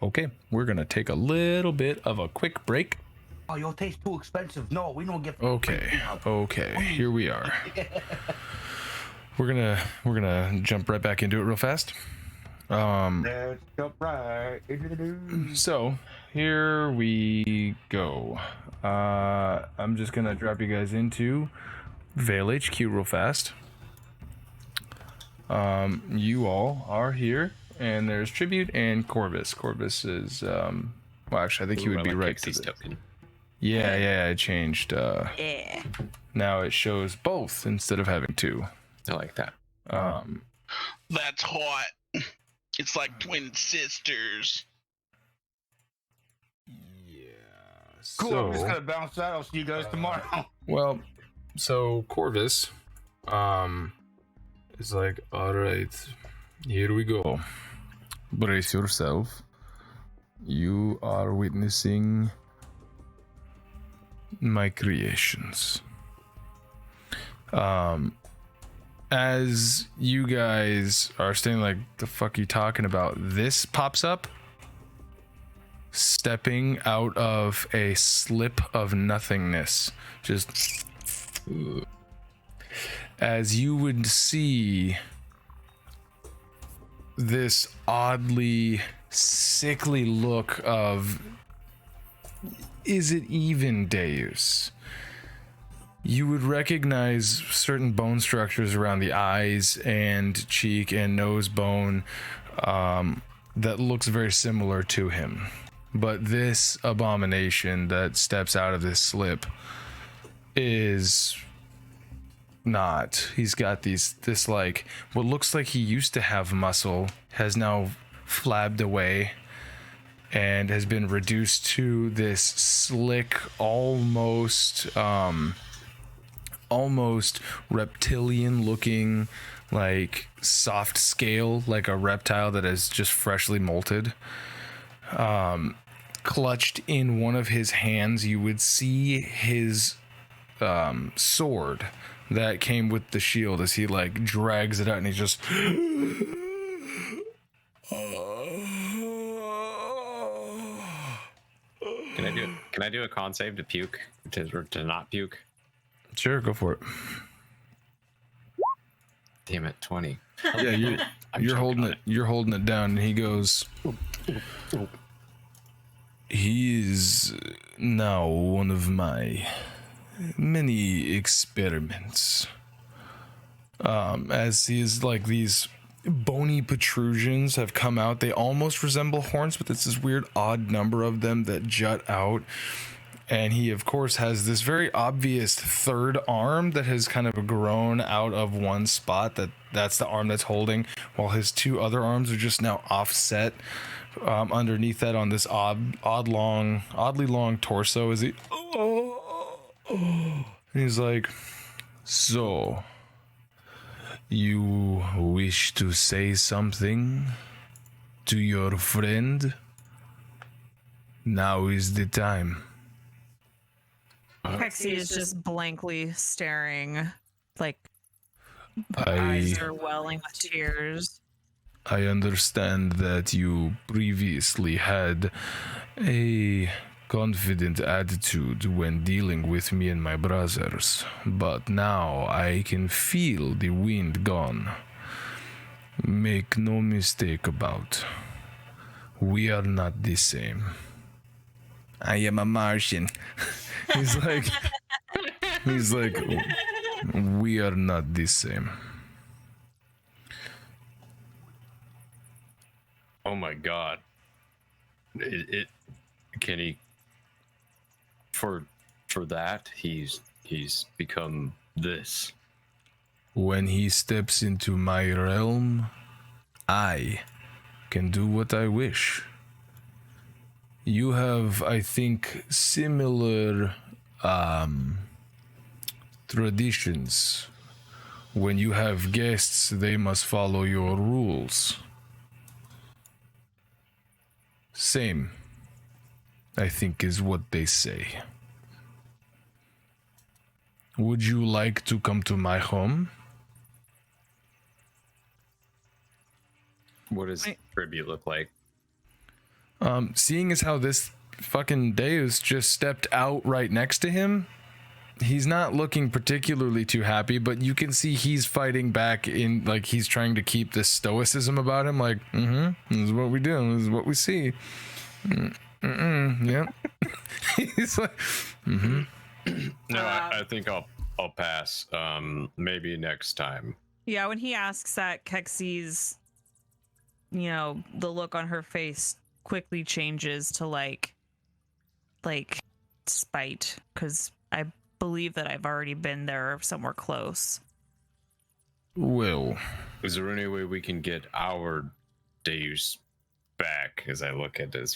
Okay, we're gonna take a little bit of a quick break. Oh, your taste too expensive. No, we don't get. Okay, here we are. We're gonna jump right back into it real fast. Let's jump right into the news. So here we go. I'm just gonna drop you guys into Veil HQ real fast. You all are here, and there's Tribute and Corvus. Corvus is well, actually, I think he would be right to Keksi's the... token. Yeah, it changed. Yeah. Now it shows both instead of having two. I like that. That's hot. It's like twin sisters. Cool. I'm just gonna bounce out. I'll see you guys tomorrow. Well, so Corvus, is like, all right, here we go. Brace yourself. You are witnessing my creations. As you guys are staying like, the fuck are you talking about? This pops up, stepping out of a slip of nothingness. Just as you would see this oddly sickly look of, is it even Deus? You would recognize certain bone structures around the eyes and cheek and nose bone that looks very similar to him. But this abomination that steps out of this slip is not. He's got this like, what looks like he used to have muscle has now flabbed away and has been reduced to this slick, almost reptilian looking, like soft scale, like a reptile that is just freshly molted. Clutched in one of his hands, you would see his sword that came with the shield as he like drags it out, and he's just Can I do a con save to puke? To not puke? Sure, go for it. Damn it, 20. Yeah, you're holding it. You're holding it down, and he goes. He is now one of my many experiments. As he is like, these bony protrusions have come out. They almost resemble horns, but it's this weird odd number of them that jut out. And he, of course, has this very obvious third arm that has kind of grown out of one spot. That's the arm that's holding, while his two other arms are just now offset underneath that on this oddly long torso. As he, and he's like, so you wish to say something to your friend? Now is the time. Keksi is just blankly staring, like I eyes are welling with tears. I understand that you previously had a confident attitude when dealing with me and my brothers, but now I can feel the wind gone. Make no mistake about, we are not the same. I am a Martian. He's like, we are not the same. Oh my god. It can he for that he's become this. When he steps into my realm, I can do what I wish. You have, I think, similar traditions. When you have guests, they must follow your rules. Same, I think, is what they say. Would you like to come to my home? What does tribute look like? Seeing as how this fucking Deus just stepped out right next to him, he's not looking particularly too happy, but you can see he's fighting back in, like, he's trying to keep this stoicism about him, like, this is what we do, this is what we see. Yep. He's like, No, I think I'll pass. Maybe next time. Yeah, when he asks that, Keksi's, the look on her face quickly changes to like spite, because I believe that I've already been there somewhere close. well, Is there any way we can get our Deus back? As I look at his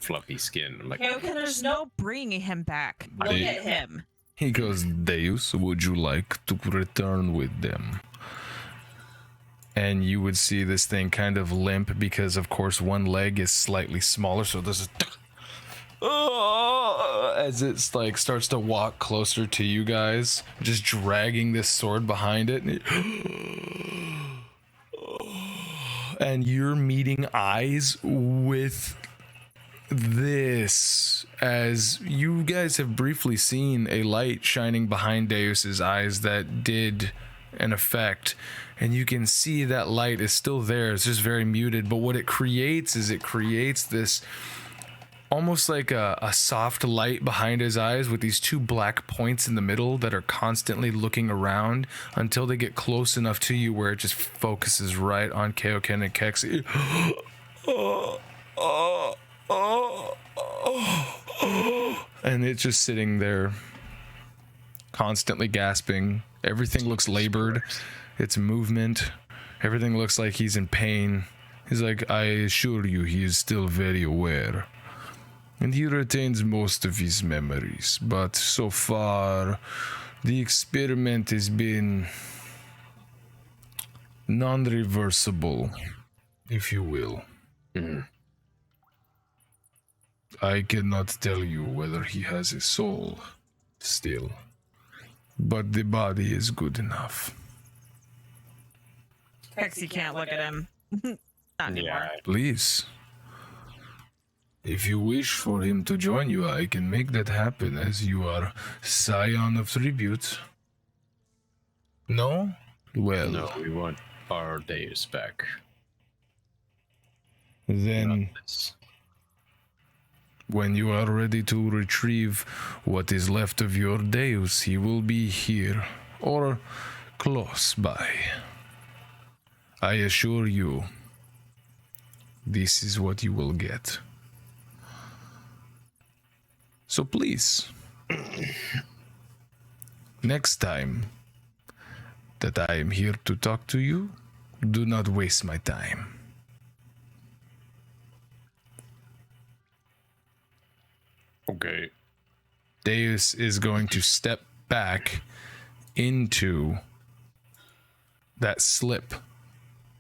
fluffy skin, I'm like, Kaioken, there's no. Bringing him back. Look They- at him. he goes, Deus, would you like to return with them? And you would see this thing kind of limp because, of course, one leg is slightly smaller, so there's as it's like starts to walk closer to you guys, just dragging this sword behind it, and you're meeting eyes with this, as you guys have briefly seen a light shining behind Deus's eyes that did an effect, and you can see that light is still there. It's just very muted, but what it creates is this almost like a soft light behind his eyes with these two black points in the middle that are constantly looking around until they get close enough to you where it just focuses right on Kaioken and Keksi. And it's just sitting there constantly gasping. Everything looks labored. Its movement, everything looks like he's in pain. He's like, I assure you, he is still very aware. And he retains most of his memories. But so far, the experiment has been non-reversible, if you will. I cannot tell you whether he has a soul still, but the body is good enough. Keksi can't look at him. Not anymore. yeah, Please. If you wish for him to join you, I can make that happen, as you are scion of tribute. No? Well, no, we want our Deus back. then when you are ready to retrieve what is left of your Deus, he will be here, or close by. I assure you, this is what you will get. So please, next time that I am here to talk to you, do not waste my time. Okay. Deus is going to step back into that slip.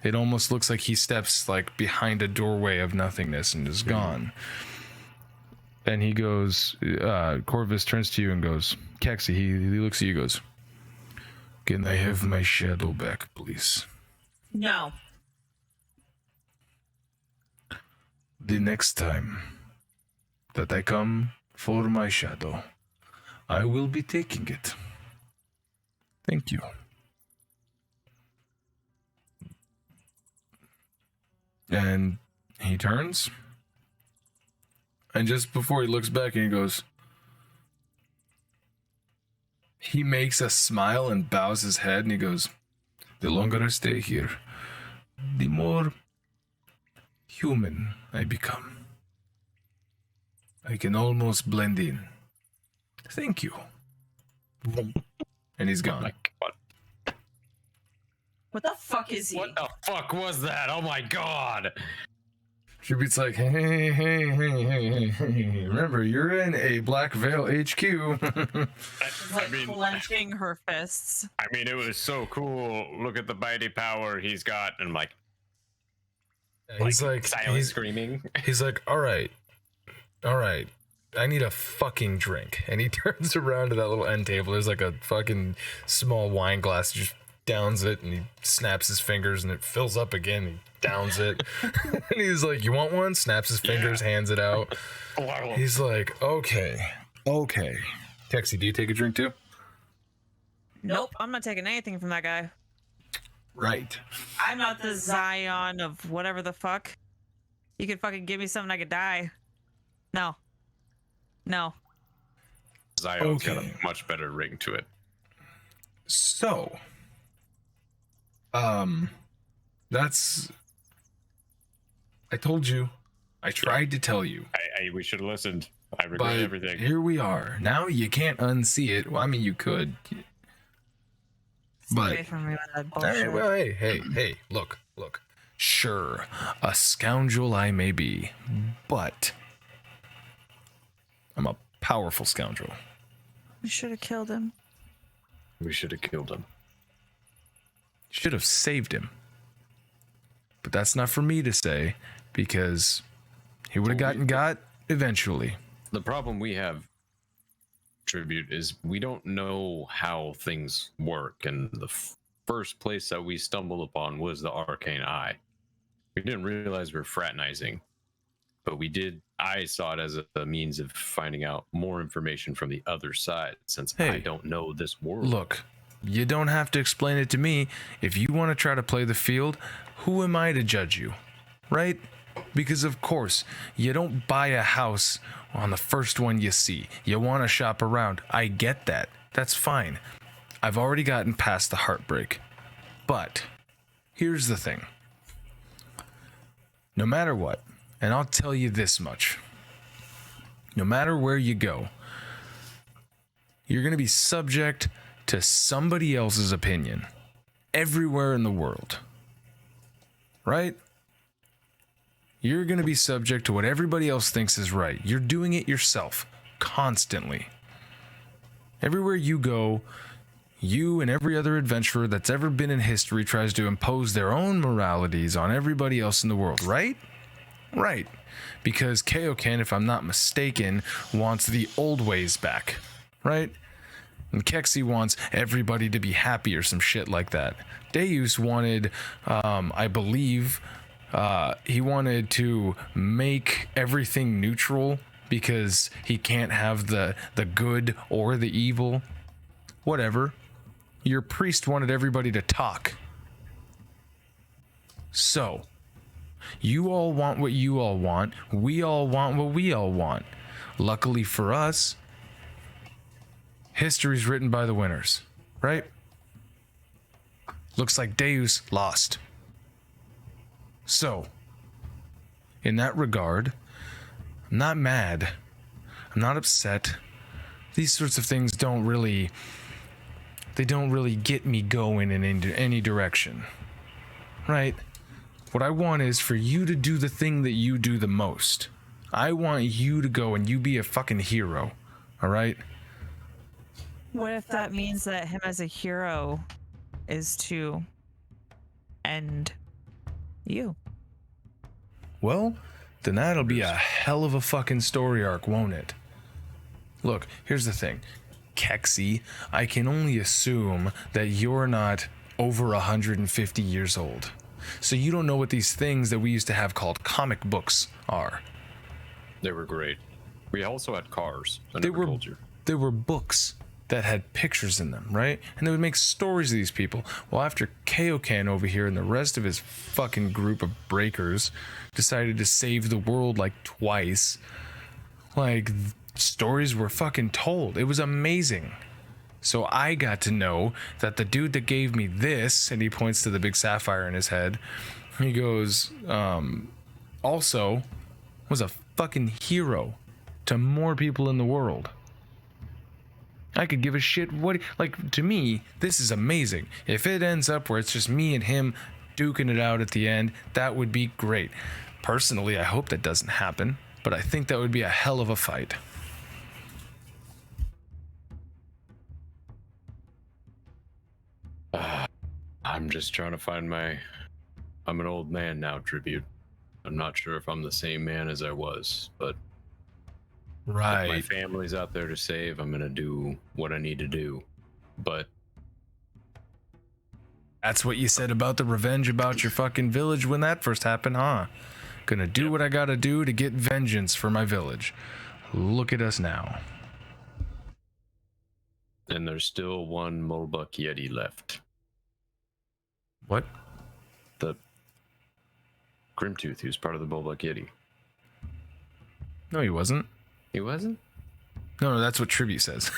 It almost looks like he steps like behind a doorway of nothingness and is gone. And he goes, Corvus turns to you and goes, Keksi, he looks at you and goes, can I have my shadow back, please? No. The next time that I come for my shadow, I will be taking it. Thank you. And he turns. And just before he looks back and he goes, he makes a smile and bows his head and he goes, the longer I stay here, the more human I become. I can almost blend in. Thank you. And he's gone. Like, what? What the fuck is he? What the fuck was that? Oh my god! Tributes like, hey, remember, you're in a Black Veil HQ. Like clenching her fists. I mean, it was so cool. Look at the mighty power he's got. And I'm like, He's like, silent screaming. He's like, all right, I need a fucking drink. And he turns around to that little end table. There's like a fucking small wine glass. He just downs it, and he snaps his fingers, and it fills up again. He downs it. And he's like, you want one? Snaps his fingers, hands it out. He's like, okay. Keksi, do you take a drink too? Nope, I'm not taking anything from that guy. Right. I'm not the Zion of whatever the fuck. You could fucking give me something I could die. No. Zion's got a much better ring to it. So, that's... I told you. I tried to tell you. We should have listened. I regret everything. Here we are. Now you can't unsee it. Well, I mean, you could. Stay But away from me with that all bullshit. right, well, hey, look. Sure, a scoundrel I may be, but I'm a powerful scoundrel. We should have killed him. We should have killed him. Should have saved him. But that's not for me to say, because he would have got eventually. The problem we have, Tribute, is we don't know how things work, and the first place that we stumbled upon was the Arcane Eye. We didn't realize we were fraternizing, but I saw it as a means of finding out more information from the other side, since I don't know this world. Look, you don't have to explain it to me. If you want to try to play the field, who am I to judge you, right? Because of course, you don't buy a house on the first one you see. You want to shop around. I get that. That's fine. I've already gotten past the heartbreak. But here's the thing. No matter what, and I'll tell you this much. No matter where you go, you're going to be subject to somebody else's opinion everywhere in the world. Right? You're going to be subject to what everybody else thinks is right. You're doing it yourself, constantly. Everywhere you go, you and every other adventurer that's ever been in history tries to impose their own moralities on everybody else in the world, right? Right. Because Kaioken, if I'm not mistaken, wants the old ways back, right? And Keksi wants everybody to be happy or some shit like that. Deus wanted, I believe... he wanted to make everything neutral because he can't have the good or the evil. Whatever. Your priest wanted everybody to talk. So, you all want what you all want. We all want what we all want. Luckily for us, history's written by the winners, right? Looks like Deus lost. So, in that regard, I'm not mad. I'm not upset. These sorts of things don't really get me going in any direction. Right? What I want is for you to do the thing that you do the most. I want you to go and you be a fucking hero. All right? What if that means that him as a hero is to end you? Well, then that'll be a hell of a fucking story arc, won't it? Look, here's the thing. Keksi, I can only assume that you're not over 150 years old. So you don't know what these things that we used to have called comic books are. They were great. We also had cars. I never told you. They were books that had pictures in them, right? And they would make stories of these people. Well, after Kaioken over here and the rest of his fucking group of breakers decided to save the world like twice, like, stories were fucking told. It was amazing. So I got to know that the dude that gave me this, and he points to the big sapphire in his head, he goes, also was a fucking hero to more people in the world. I could give a shit what, like, to me, this is amazing. If it ends up where it's just me and him duking it out at the end, that would be great. Personally, I hope that doesn't happen, but I think that would be a hell of a fight. I'm just trying to find I'm an old man now, Tribute. I'm not sure if I'm the same man as I was, but if my family's out there to save, I'm gonna do what I need to do. But that's what you said about the revenge about your fucking village when that first happened, huh? Gonna do what I gotta do to get vengeance for my village. Look at us now. And there's still one Mulbuck Yeti left. What? The Grimtooth, who's part of the Mulbuck Yeti. No, he wasn't. He wasn't? No, that's what Tribute says.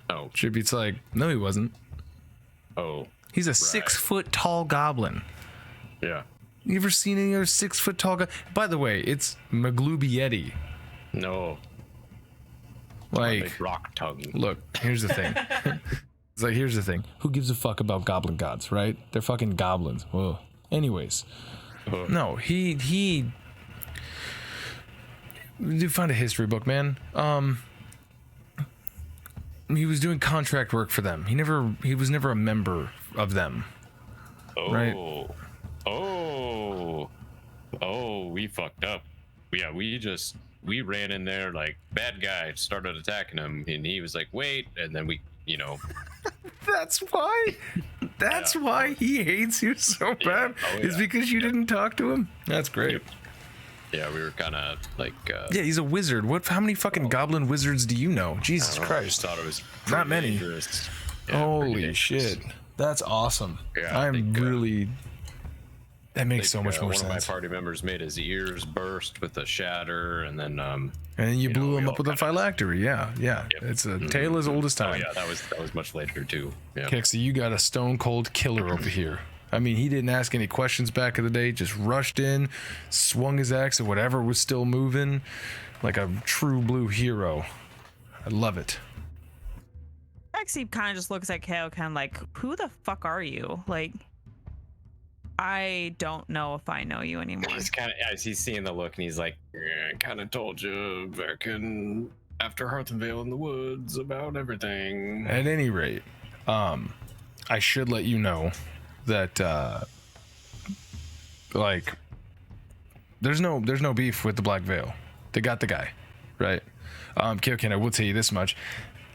Oh. Tribute's like, no, he wasn't. Oh. He's a 6 foot tall goblin. Yeah. You ever seen any other 6 foot tall guy? By the way, it's Maglooby Yeti. No. Like, rock tongue. Look, here's the thing. It's like, here's the thing. Who gives a fuck about goblin gods, right? They're fucking goblins. Whoa. Anyways. No, he you find a history book, man. He was doing contract work for them. He was never a member of them. Oh. Right? Oh, we fucked up. Yeah, we ran in there like bad guy, started attacking him, and he was like, wait, and then we, That's why. That's why he hates you so bad. Is because you didn't talk to him. That's great. Yeah, we were kind of like. Yeah, he's a wizard. How many fucking goblin wizards do you know? Jesus Christ! I just thought it was not many. Yeah, holy shit, that's awesome. Yeah, I'm really. That makes so much more sense. One of my party members made his ears burst with a shatter, and then and then you blew him up with a phylactery. Yeah. Yep. It's a tale as old as time. Oh yeah, that was much later too. Yeah. Keksi, you got a stone cold killer over here. I mean, he didn't ask any questions back in the day. Just rushed in, swung his axe at whatever was still moving, like a true blue hero. I love it. Keksi kind of just looks at Kaioken like, who the fuck are you? Like, I don't know if I know you anymore. He's kind of, as he's seeing the look, and he's like, I kind of told you back in after Hearth and Vale in the woods about everything. At any rate, I should let you know that like there's no beef with the Black Veil. They got the guy, right? Kaioken, I will tell you this much.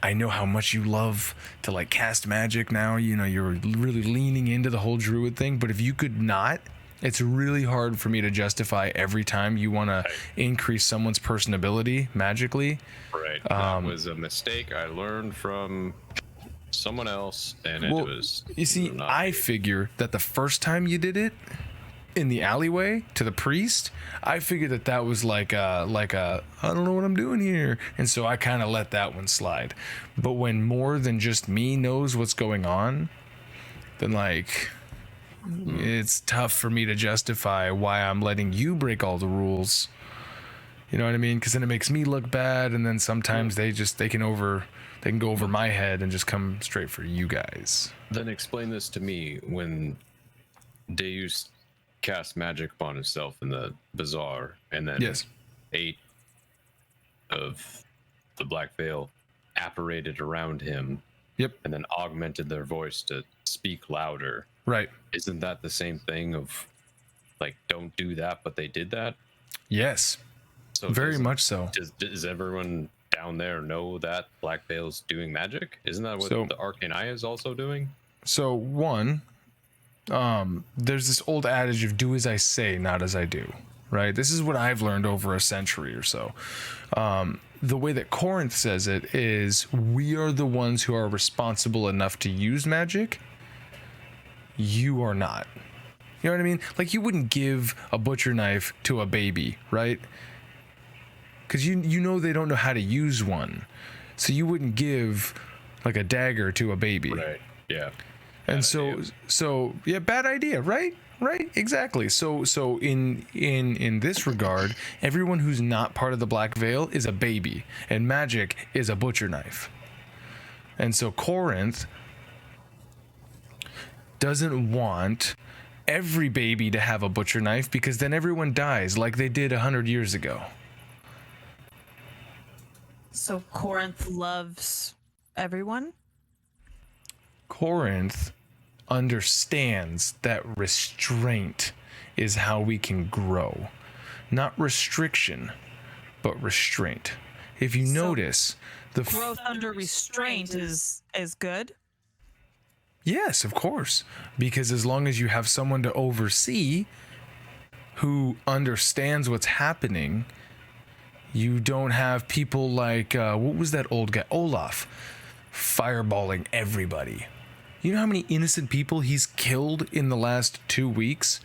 I know how much you love to like cast magic now. You're really leaning into the whole druid thing, but if you could not, it's really hard for me to justify every time you want to increase someone's personability magically. Right. That was a mistake I learned from someone else, and it was. You see, I figure that the first time you did it in the alleyway to the priest, I figured that was like a I don't know what I'm doing here, and so I kind of let that one slide. But when more than just me knows what's going on, then like it's tough for me to justify why I'm letting you break all the rules. You know what I mean? Because then it makes me look bad, and then sometimes they can go over my head and just come straight for you guys. Then explain this to me. When Deus cast magic upon himself in the bazaar, and then 8 of the Black Veil apparated around him. Yep. And then augmented their voice to speak louder. Right. Isn't that the same thing of like, don't do that, but they did that? Yes. So very much so. Does everyone down there know that Black Veil's doing magic? Isn't that what the Arcane Eye is also doing? So one, there's this old adage of do as I say, not as I do, right? This is what I've learned over a century or so. The way that Corinth says it is, we are the ones who are responsible enough to use magic. You are not. You know what I mean? Like, you wouldn't give a butcher knife to a baby, right? Because you know they don't know how to use one. So you wouldn't give like a dagger to a baby. Right. Yeah. And so yeah, bad idea, right? Right, exactly. So in this regard, everyone who's not part of the Black Veil is a baby, and magic is a butcher knife. And so Corinth doesn't want every baby to have a butcher knife because then everyone dies like they did 100 years ago. So Corinth loves everyone? Corinth understands that restraint is how we can grow. Not restriction, but restraint. If you notice, the Growth under restraint is good? Yes, of course. Because as long as you have someone to oversee who understands what's happening, you don't have people like, what was that old guy? Olaf, fireballing everybody. You know how many innocent people he's killed in the last 2 weeks?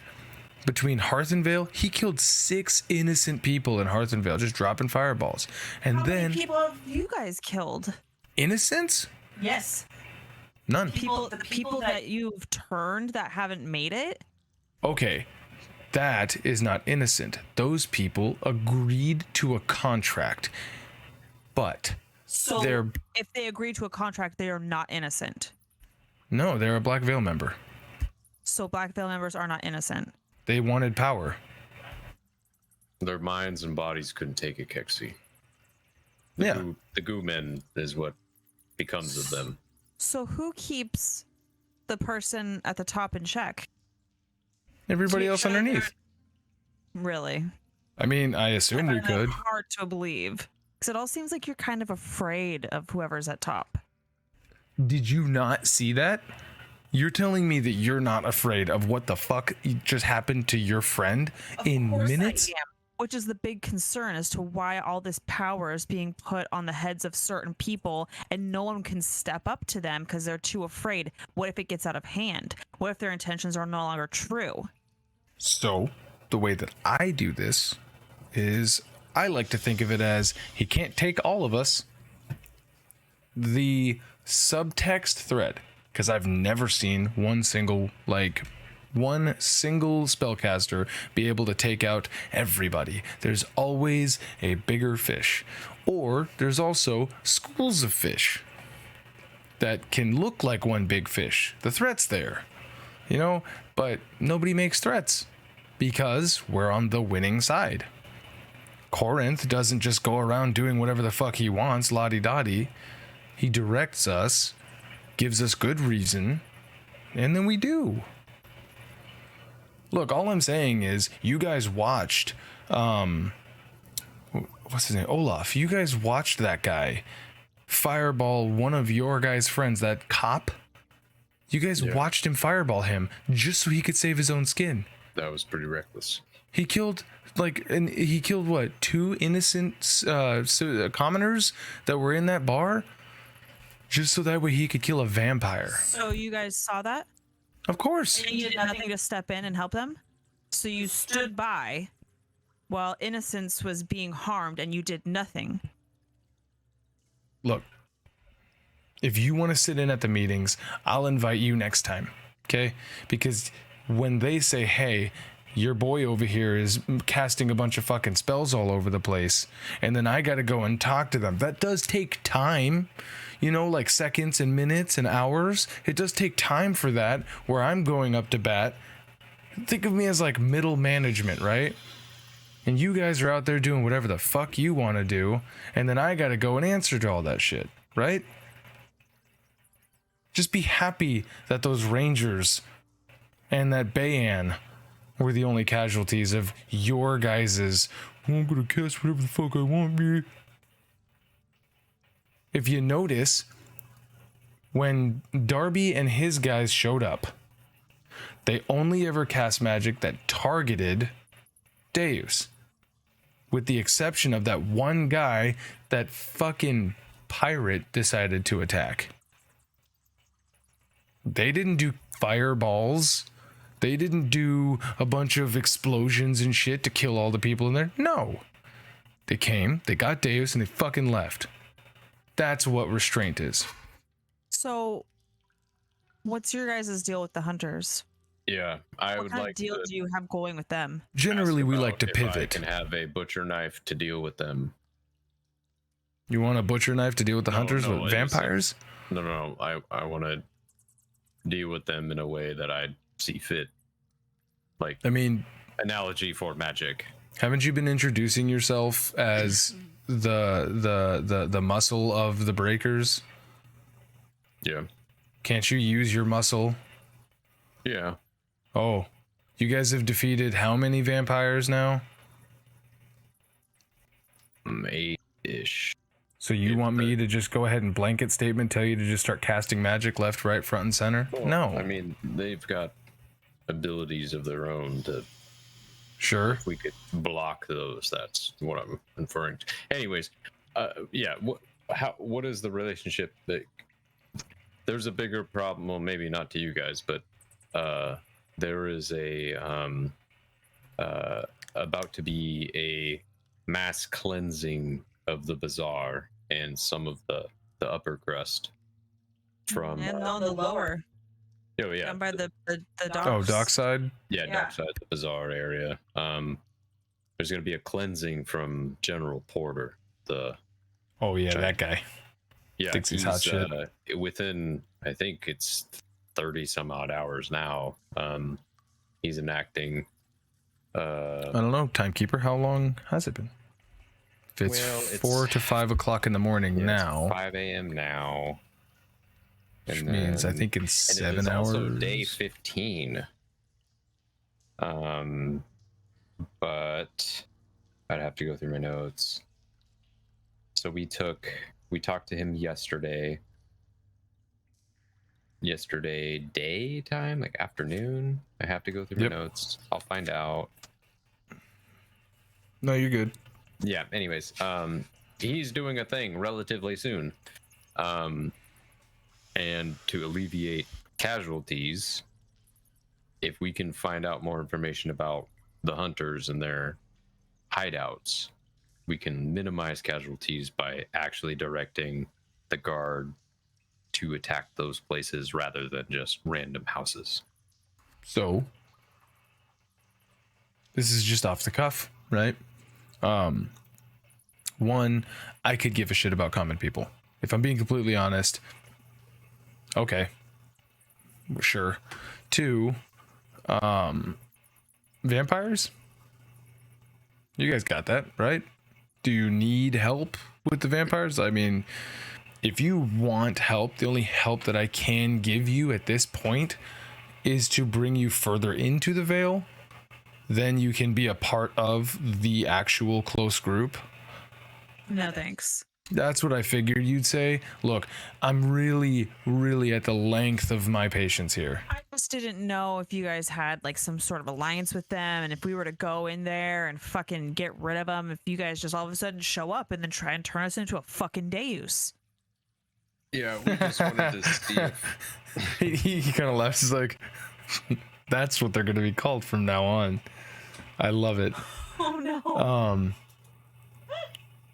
Between Hearth and Vale, he killed 6 innocent people in Hearth and Vale, just dropping fireballs. And How then... many people have you guys killed? Innocents? Yes. None. The people that you've turned that haven't made it? Okay, that is not innocent. Those people agreed to a contract, but So they're if they agree to a contract, they are not innocent. no, they're a Black Veil member. So Black Veil members are not innocent. They wanted power. Their minds and bodies couldn't take it, Keksi. Yeah. The goo men is what becomes of them. So who keeps the person at the top in check? Everybody else underneath. Really? I mean, I assume we I find that could. hard to believe. Because it all seems like you're kind of afraid of whoever's at top. Did you not see that? You're telling me that you're not afraid of what the fuck just happened to your friend in minutes? Which is the big concern as to why all this power is being put on the heads of certain people and no one can step up to them because they're too afraid. What if it gets out of hand? What if their intentions are no longer true? So, the way that I do this is I like to think of it as he can't take all of us. The subtext thread, because I've never seen one single spellcaster be able to take out everybody. There's always a bigger fish. Or there's also schools of fish that can look like one big fish. The threat's there, you know, but nobody makes threats because we're on the winning side. Corinth doesn't just go around doing whatever the fuck he wants, la-di-da-di. He directs us, gives us good reason, and then we do. Look, all I'm saying is you guys watched, what's his name? Olaf. You guys watched that guy fireball one of your guys' friends, that cop. You guys watched him fireball him just so he could save his own skin. That was pretty reckless. He killed what, 2 innocent commoners that were in that bar just so that way he could kill a vampire. So you guys saw that? Of course. And you did nothing to step in and help them? So you stood by while innocence was being harmed and you did nothing. Look, if you want to sit in at the meetings, I'll invite you next time, okay? Because when they say, hey, your boy over here is casting a bunch of fucking spells all over the place, and then I got to go and talk to them, that does take time. You know, like seconds and minutes and hours. It does take time for that, where I'm going up to bat. Think of me as like middle management, right? And you guys are out there doing whatever the fuck you want to do, and then I gotta go and answer to all that shit, right? Just be happy that those Rangers and that Bayan were the only casualties of your guys's, I'm gonna cast whatever the fuck I want, me. If you notice, when Darby and his guys showed up, they only ever cast magic that targeted Deus. With the exception of that one guy that fucking pirate decided to attack. They didn't do fireballs. They didn't do a bunch of explosions and shit to kill all the people in there. No. They came, they got Deus, and they fucking left. That's what restraint is. So, what's your guys' deal with the hunters? Yeah, I What would kind like of deal to do you have going with them? Generally, ask we about like to if I pivot. can have a butcher knife to deal with them. You want a butcher knife to deal with the hunters no, with vampires? No. I want to deal with them in a way that I see fit. Like, I mean, analogy for magic. haven't you been introducing yourself as the muscle of the breakers? Yeah. Can't you use your muscle? Yeah. Oh, you guys have defeated how many vampires now? 8-ish. So you want me to just go ahead and blanket statement tell you to just start casting magic left, right, front, and center? Well, No. I mean, they've got abilities of their own to. Sure. If we could block those, that's what I'm inferring to. Anyways, yeah. What is the relationship that? There's a bigger problem. Well, maybe not to you guys, but there is a about to be a mass cleansing of the bazaar and some of the upper crust from. And on the lower. Oh yeah. Down by the docks. Oh, dockside? Yeah, dockside, the bazaar area. There's going to be a cleansing from General Porter. Oh yeah, that guy. Yeah, Thinks he's hot shit. Within, I think it's 30 some odd hours now. He's enacting. I don't know, timekeeper. How long has it been? If it's 4 to 5 o'clock in the morning now. 5 a.m. now. Which means I think in 7 hours. Also day 15. But I'd have to go through my notes. So we talked to him yesterday daytime, like afternoon. I have to go through my notes. I'll find out. No, you're good. Yeah, anyways, he's doing a thing relatively soon. And to alleviate casualties, if we can find out more information about the hunters and their hideouts, we can minimize casualties by actually directing the guard to attack those places rather than just random houses. So, this is just off the cuff, right? One, I could give a shit about common people. If I'm being completely honest, okay, sure. Two, vampires? You guys got that, right? Do you need help with the vampires? I mean, if you want help, the only help that I can give you at this point is to bring you further into the Vale. Then you can be a part of the actual close group. No thanks. That's what I figured you'd say. Look, I'm really, really at the length of my patience here. I just didn't know if you guys had like some sort of alliance with them, and if we were to go in there and fucking get rid of them, if you guys just all of a sudden show up and then try and turn us into a fucking Deus. Yeah, we just wanted to see if... he kind of laughs. He's like, that's what they're going to be called from now on. I love it. Oh no.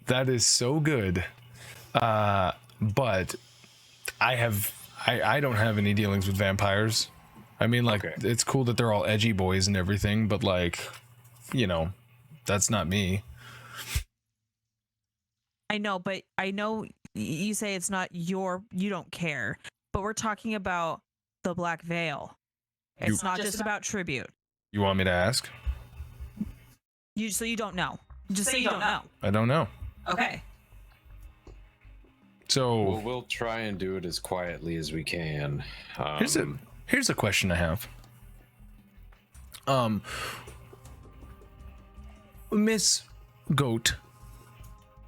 That is so good. But I don't have any dealings with vampires. I mean, like, Okay. It's cool that they're all edgy boys and everything, but like, you know, that's not me. I know, but I know you say it's not you don't care, but we're talking about the Black Veil. It's not just about tribute. You want me to ask? So you don't know. Just say you don't know. I don't know. Okay. So Well, we'll try and do it as quietly as we can. here's a question I have. Miss Goat,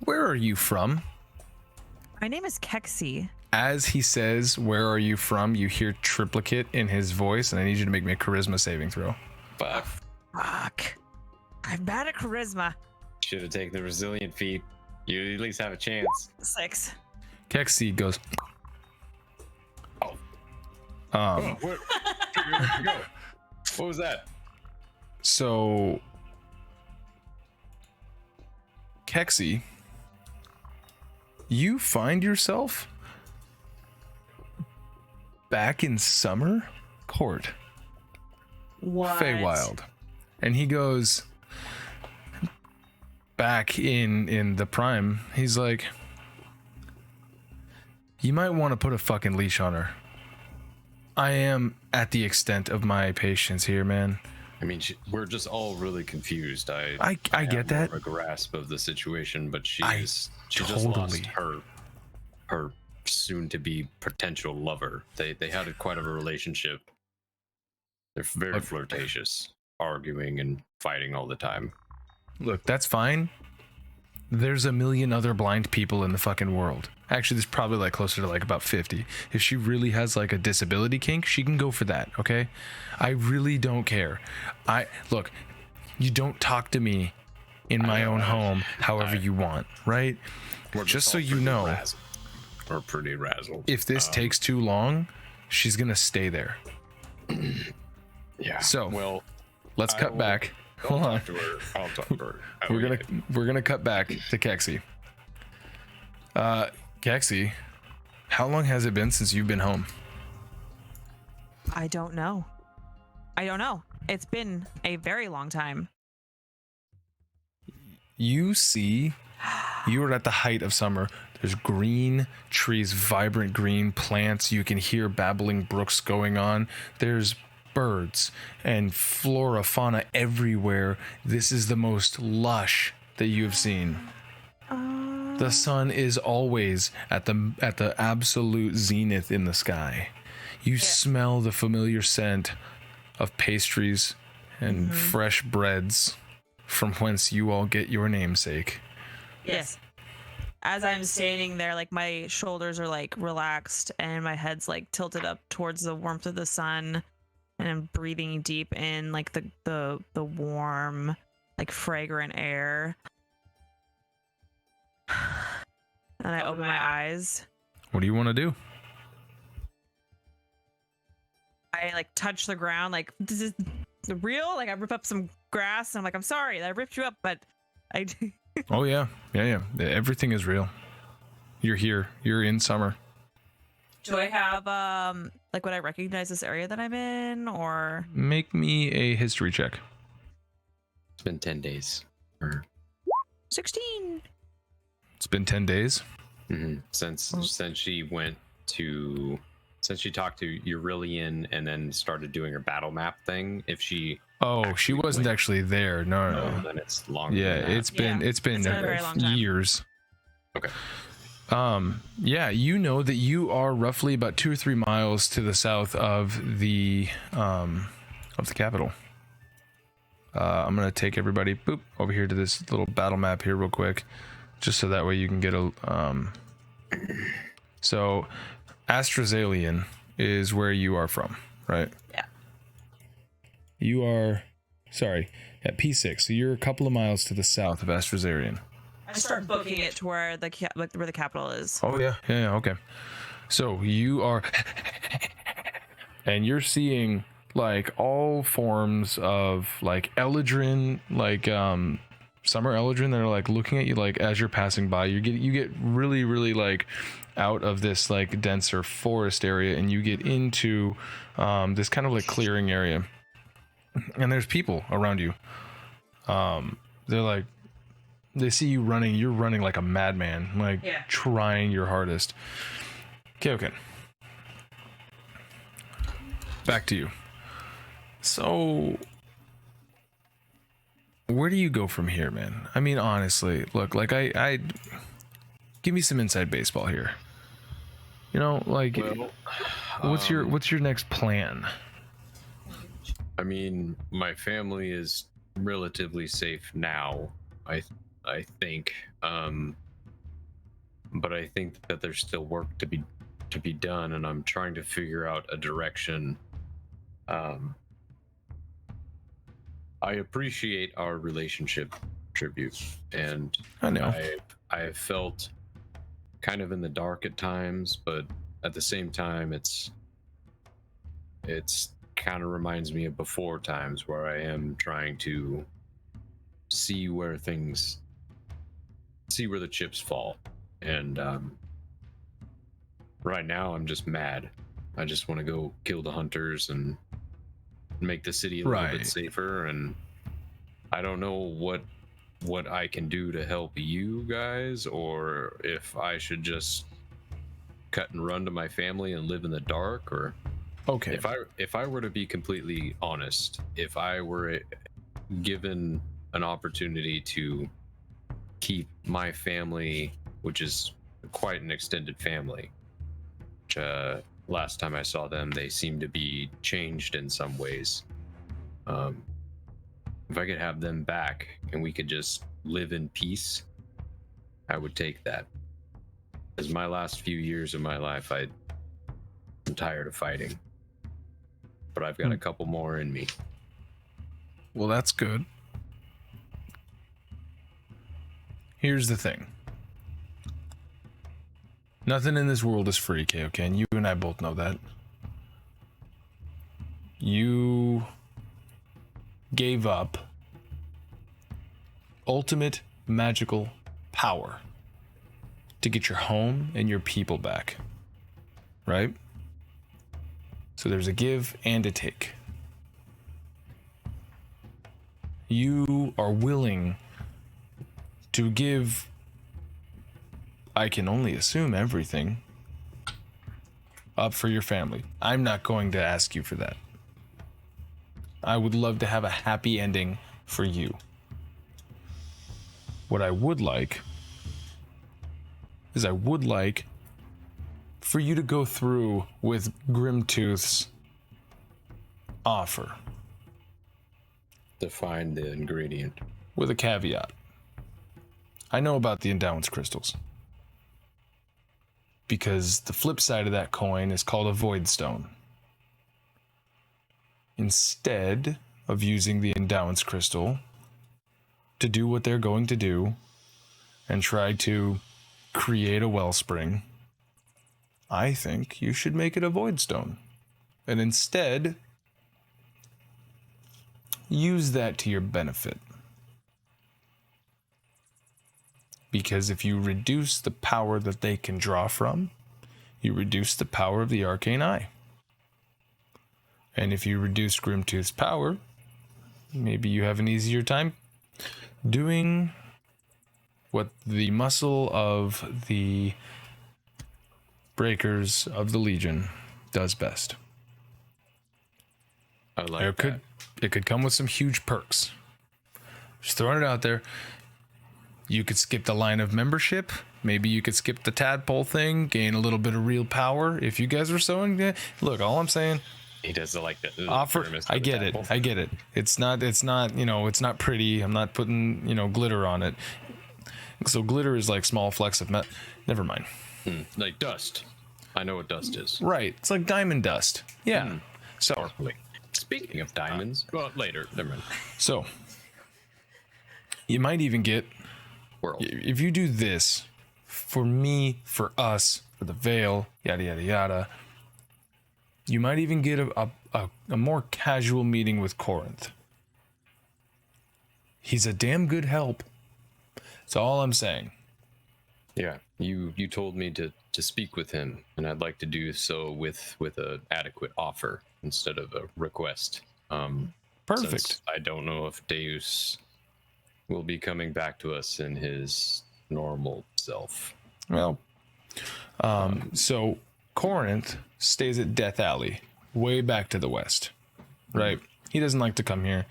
where are you from? My name is Keksi. As he says, "Where are you from?" you hear triplicate in his voice, and I need you to make me a charisma saving throw. But Fuck. I'm bad at charisma. should have taken the resilient feat. You at least have a chance. 6. Keksi goes. Where go? What was that? So, Keksi, you find yourself back in Summer Court, What? Feywild, and he goes back in the Prime. He's like, you might want to put a fucking leash on her. I am at the extent of my patience here, man. I mean, we're just all really confused. I get have that. more of a grasp of the situation, but she just totally lost her soon-to-be potential lover. They had quite of a relationship. They're very flirtatious, arguing and fighting all the time. Look, that's fine. There's a million other blind people in the fucking world. Actually, there's probably like closer to like about 50. If she really has like a disability kink, she can go for that, okay? I really don't care. Look, you don't talk to me in my own home however you want, right? Just so you know. We're pretty razzled. If this takes too long, she's gonna stay there. Yeah. So, well, let's cut back. Hold on. I'll talk to her. We're gonna cut back to Keksi. Keksi, how long has it been since you've been home? I don't know. It's been a very long time. You are at the height of summer. There's green trees, vibrant green plants. You can hear babbling brooks going on. There's birds and flora, fauna everywhere. This is the most lush that you have seen. The sun is always at the absolute zenith in the sky. You smell the familiar scent of pastries and fresh breads from whence you all get your namesake. Yes. As I'm standing there, like my shoulders are like relaxed and my head's like tilted up towards the warmth of the sun, and I'm breathing deep in like the warm, like fragrant air. And I open my eyes. What do you want to do? I like touch the ground, like, this is real? Like I rip up some grass and I'm like, I'm sorry that I ripped you up, but I Oh yeah. Everything is real. You're here. You're in summer. Do I have like, would I recognize this area that I'm in, or Make me a history check. It's been 10 days. 16? It's been 10 days. Mm-hmm. Since she talked to Eurylian and then started doing her battle map thing. If she she wasn't actually there. No. Then it's longer. Yeah, than that. it's been been a very long time. years. Okay. Yeah, you know that you are roughly about 2 or 3 miles to the south of the capital. I'm gonna take everybody over here to this little battle map here real quick, just so that way you can get a So Astrazalian is where you are from, right? Yeah. You are at P6, so you're a couple of miles to the south of Astrazalian. I start booking it to where the capital is. Oh yeah, okay. So you are, and you're seeing like all forms of like Eldrin, like summer Eldrin that are like looking at you like as you're passing by. You get really, really like out of this like denser forest area, and you get into this kind of like clearing area, and there's people around you. They're like, they see you running. You're running like a madman, like trying your hardest. Kaioken, back to you. So, where do you go from here, man? I mean, honestly, look, like I give me some inside baseball here. You know, like, what's your next plan? I mean, my family is relatively safe now. I think, but I think that there's still work to be done, and I'm trying to figure out a direction. I appreciate our relationship, Tribute, and I know I have felt kind of in the dark at times, but at the same time, it's kind of reminds me of before times where I am trying to see where the chips fall, and right now I'm just mad. I just want to go kill the hunters and make the city a little bit safer, and I don't know what I can do to help you guys, or if I should just cut and run to my family and live in the dark, or Okay. if I were to be completely honest, if I were given an opportunity to keep my family, which is quite an extended family, which last time I saw them, they seemed to be changed in some ways. If I could have them back and we could just live in peace, I would take that. As my last few years of my life, I'm tired of fighting. But I've got a couple more in me. Well, that's good. Here's the thing. Nothing in this world is free, Kaioken. You and I both know that. You gave up ultimate magical power to get your home and your people back. Right? So there's a give and a take. You are willing to give, I can only assume, everything up for your family. I'm not going to ask you for that. I would love to have a happy ending for you. What I would like is for you to go through with Grimtooth's offer. Define the ingredient. With a caveat. I know about the endowance crystals. Because the flip side of that coin is called a void stone. Instead of using the endowance crystal to do what they're going to do and try to create a wellspring, I think you should make it a void stone. And instead, use that to your benefit. Because if you reduce the power that they can draw from, you reduce the power of the Arcane Eye. And if you reduce Grimtooth's power, maybe you have an easier time doing what the muscle of the Breakers of the Legion does best. I like that. It could come with some huge perks. Just throwing it out there. You could skip the line of membership. Maybe you could skip the tadpole thing, gain a little bit of real power. If you guys are so look, all I'm saying, he doesn't like the offer. I get it. It's not, it's not pretty. I'm not putting, glitter on it. So glitter is like small flecks of never mind. Like dust. I know what dust is. Right. It's like diamond dust. Yeah. So, speaking of diamonds, well, later. Never mind. So, you might even get, World. if you do this, for me, for us, for the Veil, yada, yada, yada, you might even get a more casual meeting with Corinth. He's a damn good help. That's all I'm saying. Yeah, you told me to speak with him, and I'd like to do so with a adequate offer instead of a request. Perfect. Since I don't know if Deus will be coming back to us in his normal self. Well, so Corinth stays at Death Alley, way back to the west, right? He doesn't like to come here.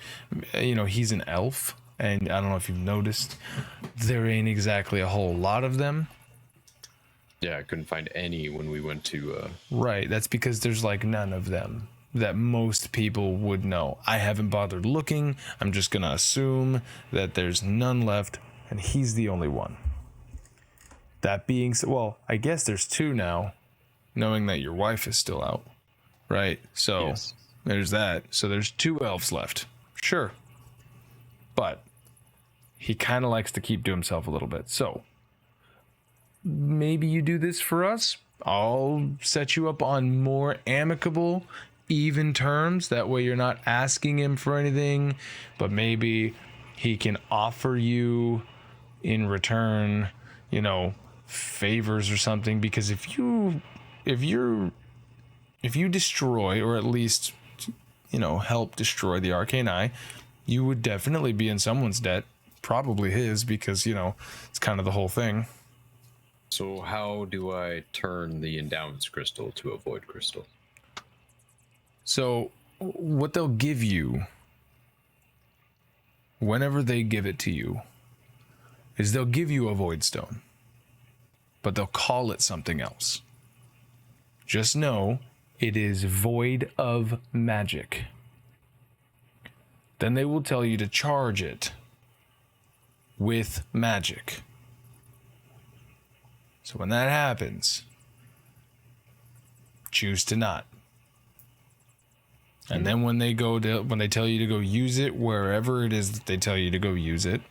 He's an elf, and I don't know if you've noticed, there ain't exactly a whole lot of them. Yeah, I couldn't find any when we went to... Right, that's because there's like none of them that most people would know. I haven't bothered looking. I'm just gonna assume that there's none left, and he's the only one. That being so, well, I guess there's two now, knowing that your wife is still out, right? So Yes. There's that. So there's two elves left. Sure. But he kind of likes to keep to himself a little bit. So maybe you do this for us. I'll set you up on more amicable, even terms. That way you're not asking him for anything, but maybe he can offer you in return, favors or something. Because if you destroy, or at least help destroy the Arcane Eye, you would definitely be in someone's debt, probably his, because it's kind of the whole thing. So how do I turn the endowments crystal to a void crystal? So what they'll give you, whenever they give it to you, is they'll give you a void stone, but they'll call it something else. Just know it is void of magic. Then they will tell you to charge it with magic. So when that happens, choose to not. And then when they tell you to go use it wherever it is that they tell you to go use it,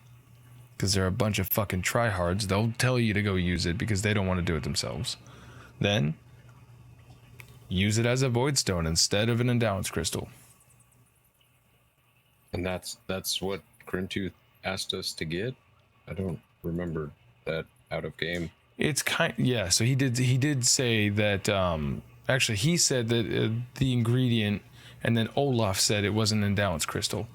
because they're a bunch of fucking tryhards, they'll tell you to go use it because they don't want to do it themselves. Then use it as a void stone instead of an endowance crystal. And that's what Grimtooth asked us to get. I don't remember that out of game. It's yeah. So he did say that. Actually, he said that the ingredient, and then Olaf said it was an endowance crystal,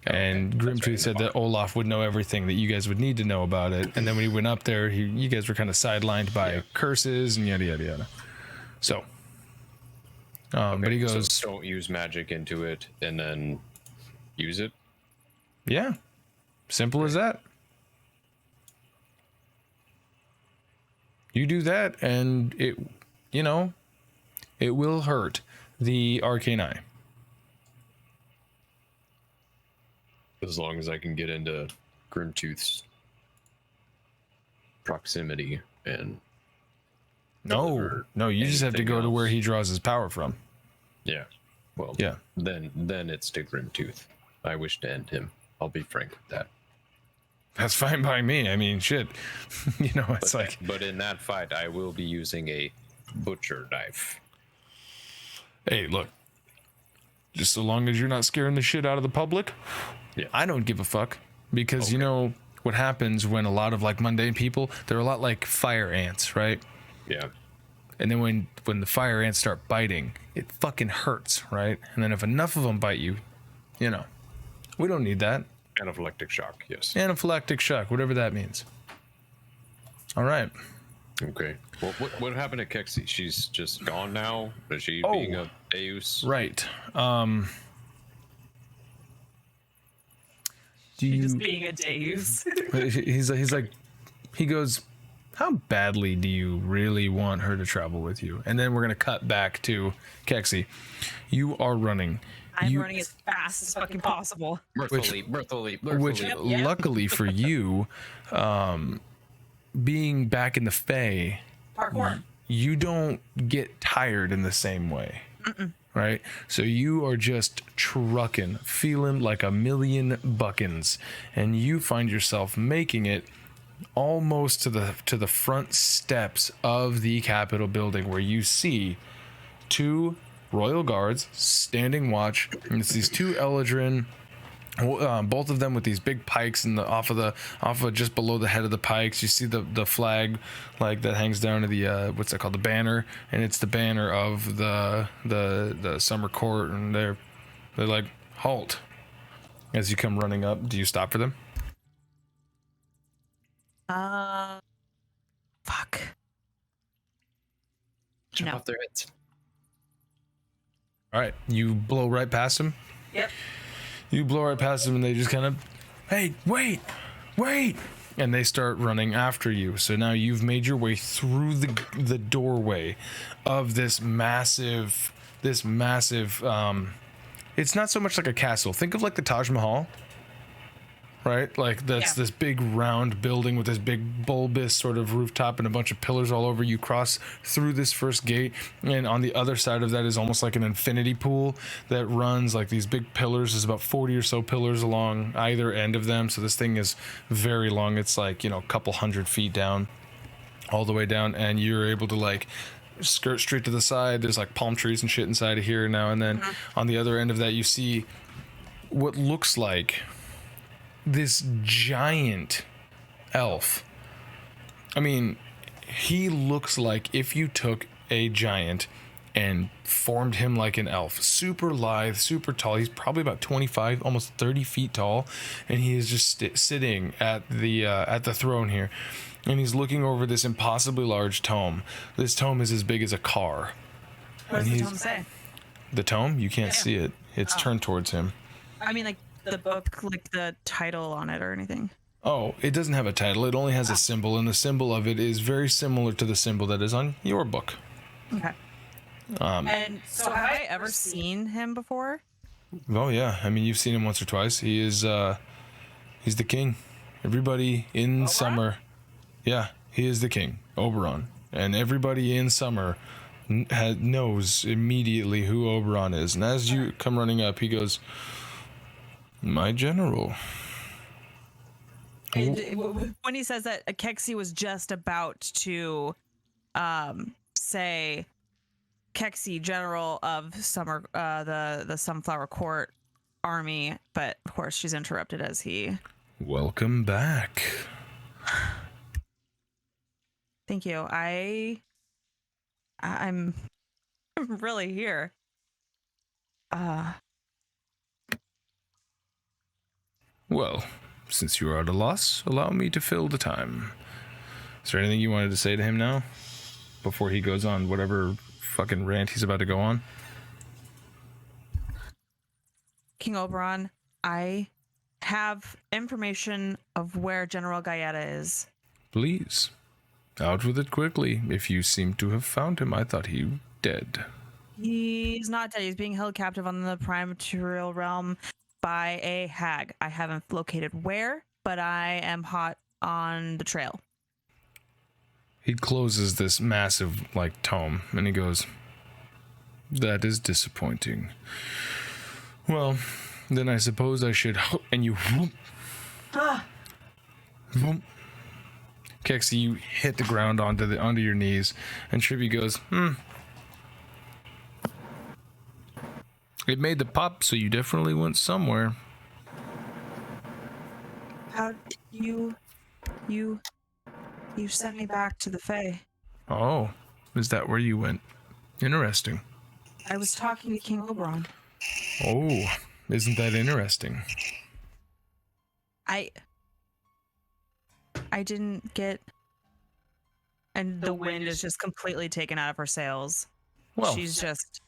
and Grimtooth said that Olaf would know everything that you guys would need to know about it. And then when he went up there, you guys were kind of sidelined by curses and yada yada yada. So, but he goes, so don't use magic into it, and then use it. Yeah, simple as that. You do that, and it will hurt the Arcane Eye. As long as I can get into Grimtooth's proximity and No, you just have to go to where he draws his power from. Yeah. Well, yeah. Then it's to Grimtooth. I wish to end him. I'll be frank with that. That's fine by me. I mean, shit. But in that fight, I will be using a butcher knife. Hey, look. Just so long as you're not scaring the shit out of the public, yeah. I don't give a fuck. Because you know what happens when a lot of like mundane people, they're a lot like fire ants, right? Yeah. And then when the fire ants start biting, it fucking hurts, right? And then if enough of them bite you, we don't need that. Anaphylactic shock, yes. Anaphylactic shock, whatever that means. All right. Okay. Well, what happened to Keksi? She's just gone now? Is she being a Deus? Right. Just being a Deus. He goes, how badly do you really want her to travel with you? And then we're going to cut back Keksi. You are running. I'm running as fast as fucking possible. Which Yep. luckily for you, being back in the Fae, Parkour. you don't get tired in the same way. Right? So you are just trucking, feeling like a million buckins, and you find yourself making it almost to the front steps of the Capitol building, where you see two royal guards standing watch, and it's these two Eladrin, both of them with these big pikes off of just below the head of the pikes. You see the flag like that hangs down to the what's that called, the banner, and it's the banner of the summer court, and they're like, halt. As you come running up, do you stop for them? Fuck. Chop No. off their heads. All right, you blow right past them. Yep. You blow right past them, and they just kind of, hey, wait, and they start running after you. So now you've made your way through the doorway of this massive. It's not so much like a castle. Think of like the Taj Mahal. Right? Like that's this big round building with this big bulbous sort of rooftop and a bunch of pillars all over. You cross through this first gate, and on the other side of that is almost like an infinity pool that runs like these big pillars. There's about 40 or so pillars along either end of them. So this thing is very long. It's like, a couple 100 feet down, all the way down, and you're able to like skirt straight to the side. There's like palm trees and shit inside of here now, and then on the other end of that you see what looks like this giant elf. I mean, he looks like if you took a giant and formed him like an elf. Super lithe, super tall. He's probably about 25, almost 30 feet tall, and he is just sitting at the throne here, and he's looking over this impossibly large tome. This tome is as big as a car. What does the tome say? The tome? You can't see it. It's turned towards him. I mean, like the book, like the title on it or anything. Oh, it doesn't have a title. It only has a symbol, and the symbol of it is very similar to the symbol that is on your book. Okay. And so have I ever seen him before? Oh yeah, I mean, you've seen him once or twice. He is he's the king. Everybody in Oberon? summer, yeah, he is the king, Oberon, and everybody in summer knows immediately who Oberon is. And as you come running up, he goes, "My general." And when he says that, Keksi was just about to say, Keksi, general of summer, the Sunflower Court army, but of course she's interrupted as he. Welcome back. Thank you. I'm really here. Well, since you are at a loss, allow me to fill the time. Is there anything you wanted to say to him now, before he goes on whatever fucking rant he's about to go on? King Oberon, I have information of where General Gaeta is. Please, out with it quickly. If you seem to have found him, I thought he dead. He's not dead. He's being held captive on the prime material realm by a hag. I haven't located where, but I am hot on the trail. He closes this massive, tome, and he goes, "That is disappointing. Well, then I suppose I should..." And you... Keksi, you hit the ground onto your knees, and Trippy goes, It made the pop, so you definitely went somewhere. How you sent me back to the Fae. Oh, is that where you went? Interesting. I was talking to King Oberon. Oh, isn't that interesting? I didn't get... And the wind is just completely taken out of her sails. Well, She's just...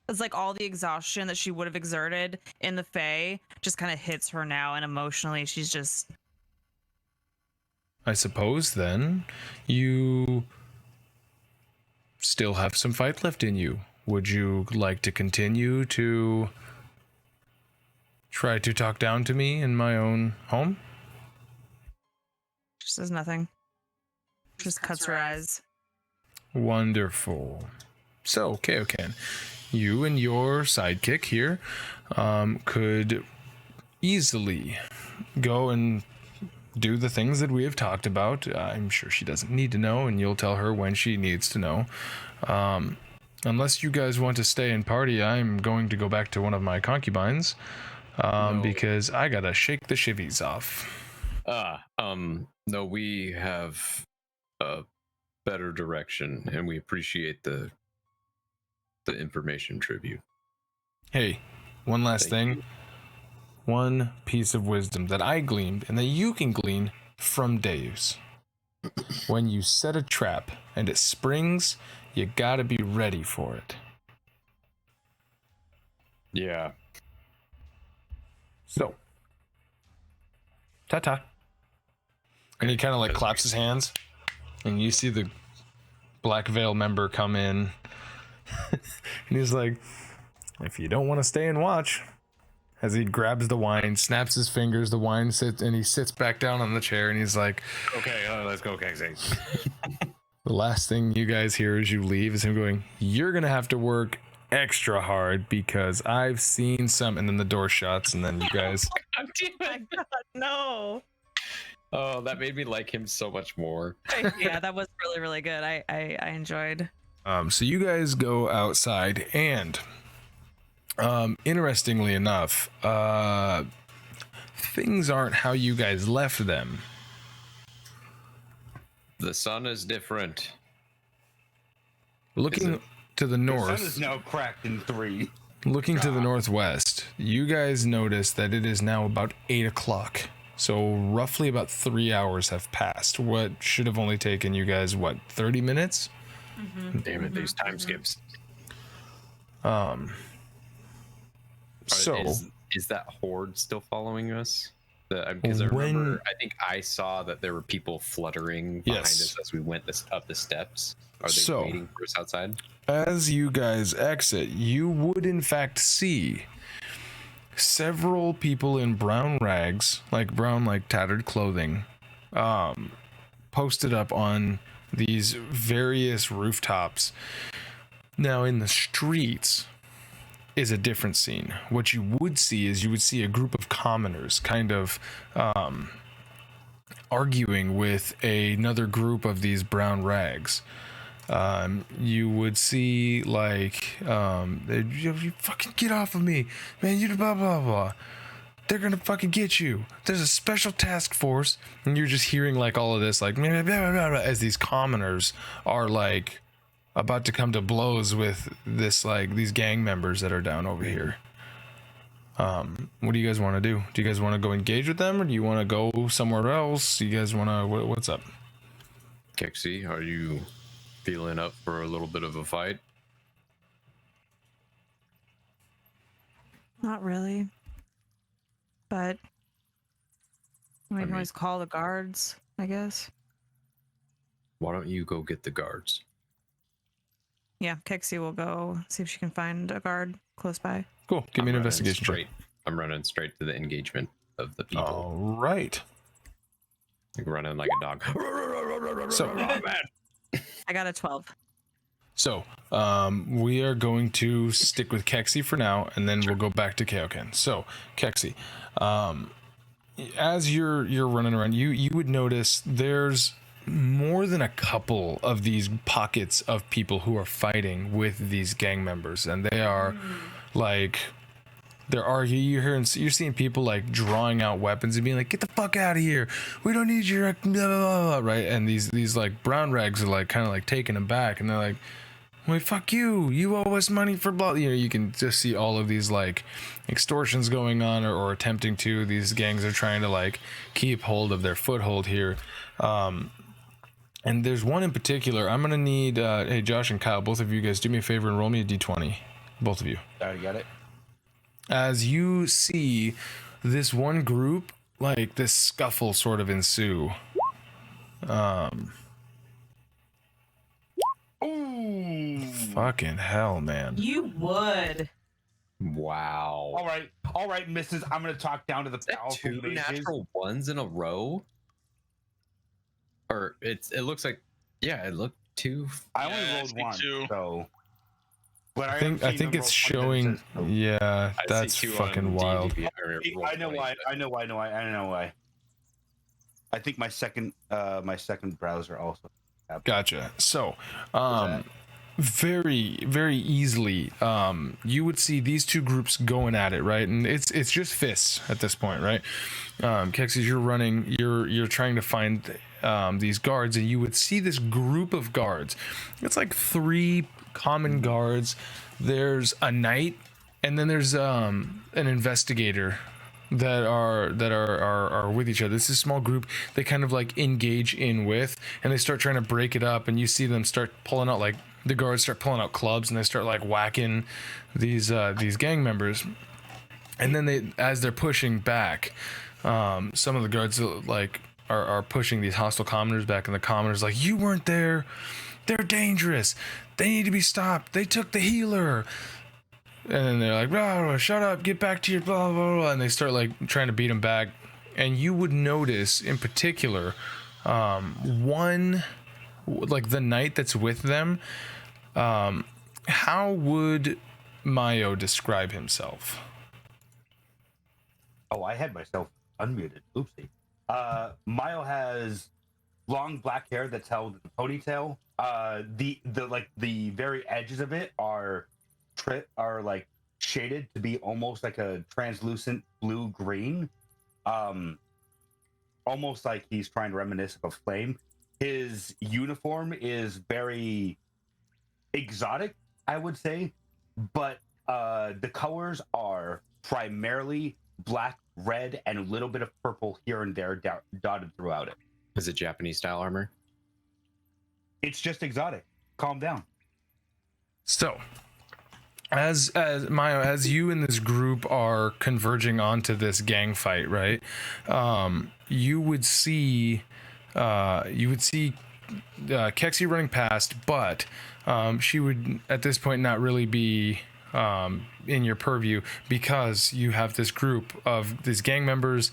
It's like all the exhaustion that she would have exerted in the Fae just kind of hits her now, and emotionally she's just... I suppose then you still have some fight left in you. Would you like to continue to try to talk down to me in my own home? She says nothing. Just cuts her eyes. Wonderful. So, Kaioken, you and your sidekick here could easily go and do the things that we have talked about. I'm sure she doesn't need to know, and you'll tell her when she needs to know. Unless you guys want to stay and party, I'm going to go back to one of my concubines because I gotta shake the shivvies off. No, we have a better direction, and we appreciate the information tribute. Hey, one last thing. You. One piece of wisdom that I gleaned and that you can glean from Deus. When you set a trap and it springs, you gotta be ready for it. Yeah. So, ta-ta. And he kind of claps his hands, and you see the Black Veil member come in. And he's like, "If you don't want to stay and watch," as he grabs the wine, snaps his fingers, the wine sits, and he sits back down on the chair, and he's like, "Okay, let's go, Keksi." The last thing you guys hear as you leave is him going, "You're gonna have to work extra hard because I've seen some," and then the door shuts, and then you guys... Oh my God, no. Oh, that made me like him so much more. Yeah, that was really, really good. I enjoyed. So you guys go outside, and interestingly enough, things aren't how you guys left them. The sun is different. Looking to the The north, sun is now cracked in 3. looking to the northwest, you guys notice that it is now about 8 o'clock. So roughly about 3 hours have passed. What should have only taken you guys, 30 minutes? Damn it, these time skips. So is that horde still following us? Because I remember, I think I saw that there were people fluttering behind us as we went up the steps. Are they waiting for us outside? As you guys exit, you would in fact see several people in brown rags, like tattered clothing, posted up on these various rooftops. Now in the streets is a different scene. What you would see is a group of commoners kind of arguing with another group of these brown rags. You would see you fucking get off of me, man, you blah blah blah. They're gonna fucking get you. There's a special task force, and you're just hearing all of this blah, blah, blah, blah, as these commoners are about to come to blows with this these gang members that are down over here. What do you guys want to do? Do you guys want to go engage with them, or do you want to go somewhere else? You guys want to what's up? Keksi, are you feeling up for a little bit of a fight? Not really. But we can always call the guards, I guess. Why don't you go get the guards? Yeah, Keksi will go see if she can find a guard close by. Cool. Give me an investigation check. I'm running straight to the engagement of the people. All right. Like running like a dog. So, I got a 12. So, we are going to stick with Keksi for now, and then we'll go back to Kaioken. So, Keksi, as you're running around, you would notice there's more than a couple of these pockets of people who are fighting with these gang members, and they are you're seeing people drawing out weapons and being like, get the fuck out of here, we don't need your blah, blah, blah, right? And these brown rags are kind of taking them back, and they're like, wait, fuck you owe us money for blah. You can just see all of these extortions going on, or attempting to. These gangs are trying to keep hold of their foothold here. And there's one in particular. I'm gonna need hey, Josh and Kyle, both of you guys, do me a favor and roll me a d20, both of you. I already got it. As you see this one group, this scuffle sort of ensue. Ooh. Fucking hell, man. You would. Wow. All right, missus. I'm gonna talk down to the powerful two mages. natural ones in a row. Or it looks like, yeah, it looked two. I only rolled one, too. so. But I think it's showing. Yeah, that's fucking wild. I know why. I think my second browser also. Gotcha. So, very, very easily, you would see these two groups going at it, right? And it's just fists at this point, right? Keksi, you're trying to find these guards, and you would see this group of guards. It's 3 common guards. There's a knight, and then there's an investigator that are with each other. This is a small group they kind of engage in with, and they start trying to break it up, and you see them start pulling out the guards start pulling out clubs, and they start whacking these gang members. And then as they're pushing back, some of the guards are pushing these hostile commoners back, and the commoners you weren't there, they're dangerous, they need to be stopped, they took the healer. And then they're like, blah, blah, shut up, get back to your blah, blah, blah. And they start trying to beat them back. And you would notice in particular, one, the knight that's with them, how would Mayo describe himself? Oh, I had myself unmuted. Oopsie. Mayo has long black hair that's held in a ponytail. The very edges of it are shaded to be almost like a translucent blue-green, almost like he's trying to reminisce of a flame. His uniform is very exotic, I would say, but the colors are primarily black, red, and a little bit of purple here and there dotted throughout it. Is it Japanese style armor? It's just exotic. Calm down. So, as Mayo, as you and this group are converging onto this gang fight, right? You would see Keksi running past, but she would at this point not really be in your purview because you have this group of these gang members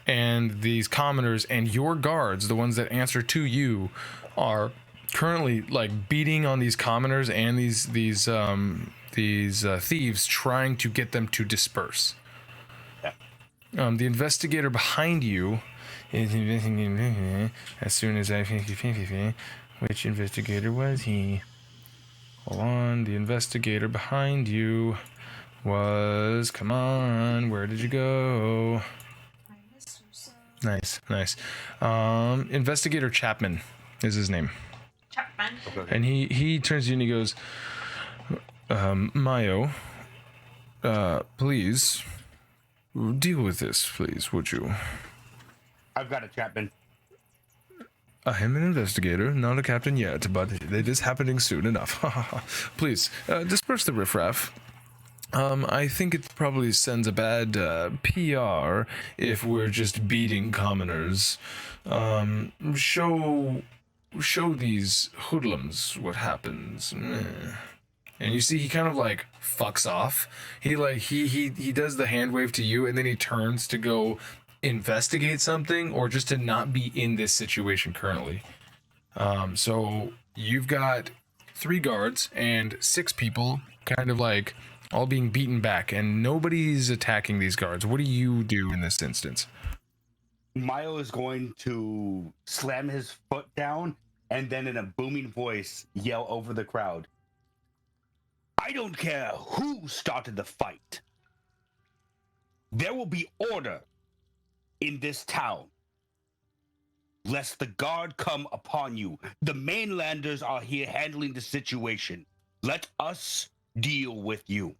and these commoners, and your guards, the ones that answer to you, are currently like beating on these commoners and these thieves, trying to get them to disperse. Yeah. The investigator behind you is investigating. As soon as I which investigator was he? Hold on. The investigator behind you was. Come on. Where did you go? Nice. Investigator Chapman is his name. Chapman. Okay. And he turns to you and he goes, Mayo, please deal with this, please, would you? I've got it, Chapman. I am an investigator, not a captain yet, but it is happening soon enough. Please, disperse the riffraff. I think it probably sends a bad PR if we're just beating commoners. Show these hoodlums what happens. And you see he kind of like fucks off. He does the hand wave to you, and then he turns to go investigate something or just to not be in this situation currently. So you've got 3 guards and 6 people kind of like all being beaten back, and nobody's attacking these guards. What do you do in this instance? Milo is going to slam his foot down and then in a booming voice yell over the crowd, I don't care who started the fight. There will be order in this town, lest the guard come upon you. The mainlanders are here handling the situation. Let us deal with you.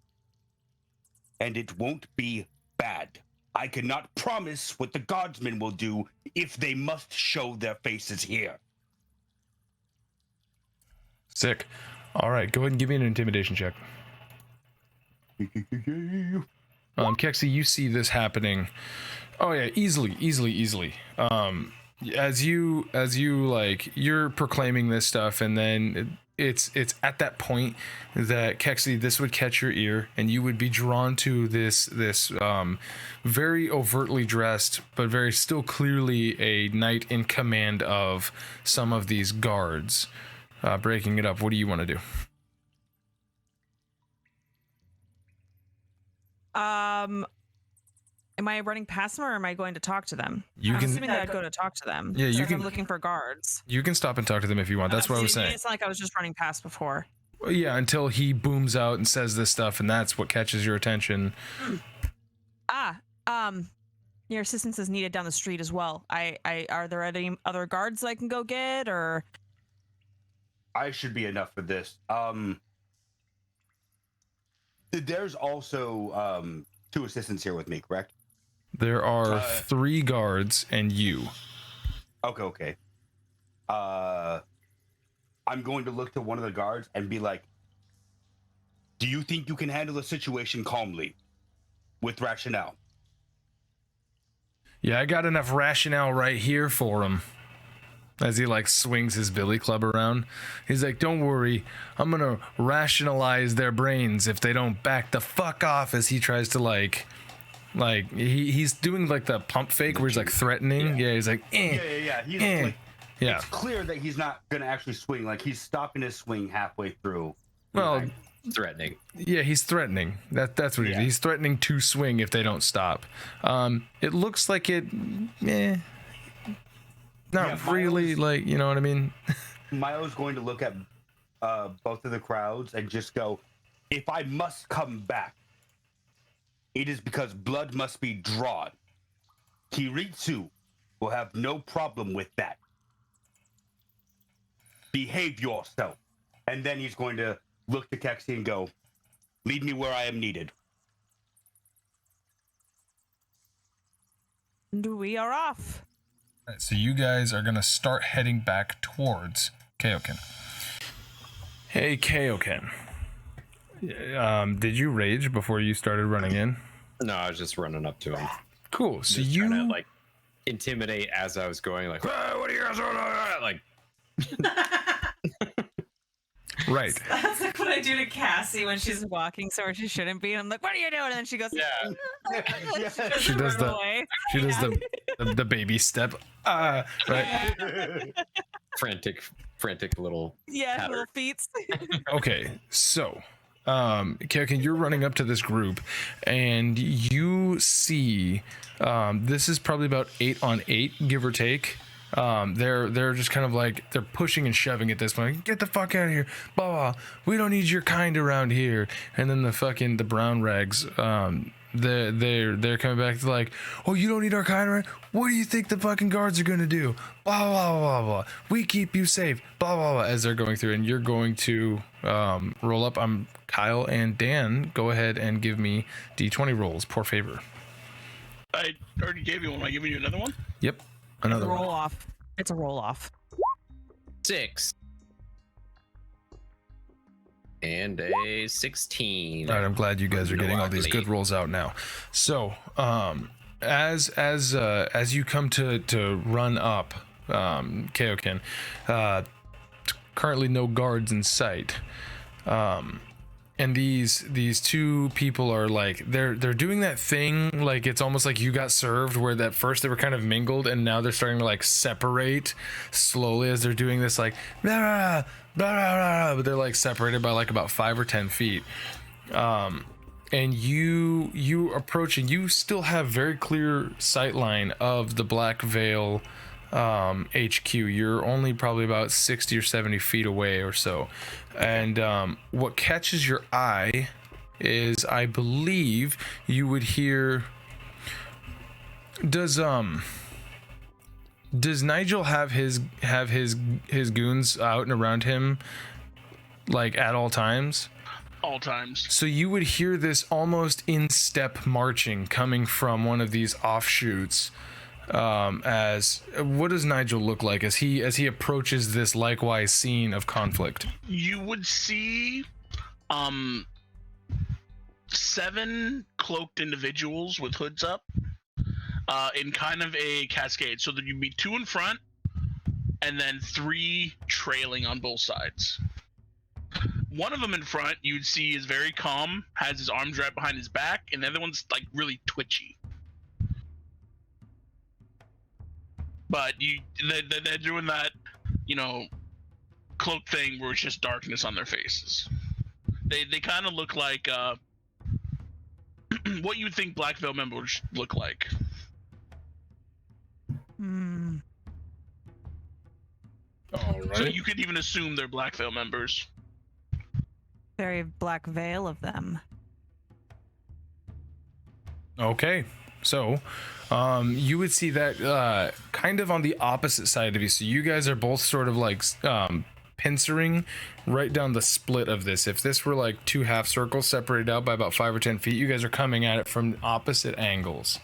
And it won't be bad. I cannot promise what the guardsmen will do if they must show their faces here. Sick. All right, go ahead and give me an intimidation check. Keksi, you see this happening. Oh yeah, easily. As you like, you're proclaiming this stuff, and then it's at that point that Keksi, this would catch your ear, and you would be drawn to this very overtly dressed, but very still clearly a knight in command of some of these guards, breaking it up. What do you want to do? Am I running past them, or am I going to talk to them? You I'm can. assuming that I'd go to talk to them. Yeah, you if can. I'm looking for guards. You can stop and talk to them if you want. That's what I was saying. It's not like I was just running past before. Well, yeah, until he booms out and says this stuff, and that's what catches your attention. Your assistance is needed down the street as well. Are there any other guards that I can go get, or? I should be enough for this. There's also 2 assistants here with me, correct? There are 3 guards and you. Okay. I'm going to look to one of the guards and be like, do you think you can handle the situation calmly with rationale? Yeah, I got enough rationale right here for him. As he like swings his billy club around, he's like, don't worry, I'm gonna rationalize their brains if they don't back the fuck off, as he tries to like he's doing like the pump fake where he's like threatening. Yeah, he's like, Yeah. He's like, yeah. It's clear that he's not gonna actually swing. Like, he's stopping his swing halfway through. Well, Threatening. yeah, he's threatening. That's what he's threatening to swing if they don't stop. It looks like it. Not really, like, you know what I mean? Milo's going to look at both of the crowds and just go, if I must come back, it is because blood must be drawn. Kiritsu will have no problem with that. Behave yourself. And then he's going to look to Keksi and go, lead me where I am needed. We are off. Alright, so you guys are gonna start heading back towards Kaioken. Hey, Kaioken. Did you rage before you started running in? No, I was just running up to him. Cool. So Just you trying to, like, intimidate as I was going, like, "Ah, what are you guys doing?" Like, right. That's like what I do to Cassie when she's walking somewhere she shouldn't be. And I'm like, what are you doing? And then she goes, yeah. She does run the away. she does the baby step. Right. frantic little Yeah, patter. little feet. Okay, so Kaioken, you're running up to this group, and you see this is probably about 8 on 8, give or take. They're just kind of like they're pushing and shoving at this point. Get the fuck out of here, blah blah. We don't need your kind around here. And then the brown rags, they're coming back to like, oh, you don't need our kind around. What do you think the fucking guards are gonna do? Blah blah blah blah. We keep you safe. Blah blah blah. As they're going through, and you're going to roll up. I'm Kyle and Dan. Go ahead and give me D20 rolls, por favor. I already gave you one. Am I giving you another one? Yep. Another roll one. off. It's a roll off. 6 and a 16. All right, I'm glad you guys are getting all these Lovely. good rolls out now. So, as you come to run up, Kaioken, currently no guards in sight. And these two people are like they're doing that thing, like it's almost like you got served, where at first they were kind of mingled and now they're starting to like separate slowly as they're doing this, like blah, blah, blah, blah, but they're like separated by like about 5 or 10 feet. And you approach, and you still have very clear sight line of the Black Veil HQ. You're only probably about 60 or 70 feet away or so. And what catches your eye is, I believe you would hear, does Nigel have his goons out and around him like at all times? All times. So you would hear this almost in step marching coming from one of these offshoots. As what does Nigel look like as he approaches this likewise scene of conflict? You would see 7 cloaked individuals with hoods up in kind of a cascade, so that you'd be 2 in front and then 3 trailing on both sides. One of them in front you'd see is very calm, has his arms wrapped behind his back, and the other one's like really twitchy. But they're doing that, cloak thing where it's just darkness on their faces. They kind of look like what you would think Black Veil members look like. All right. So you could even assume they're Black Veil members. Very Black Veil of them. Okay, so you would see that kind of on the opposite side of you. So you guys are both sort of like pincering right down the split of this. If this were like 2 half circles separated out by about 5 or 10 feet, you guys are coming at it from opposite angles.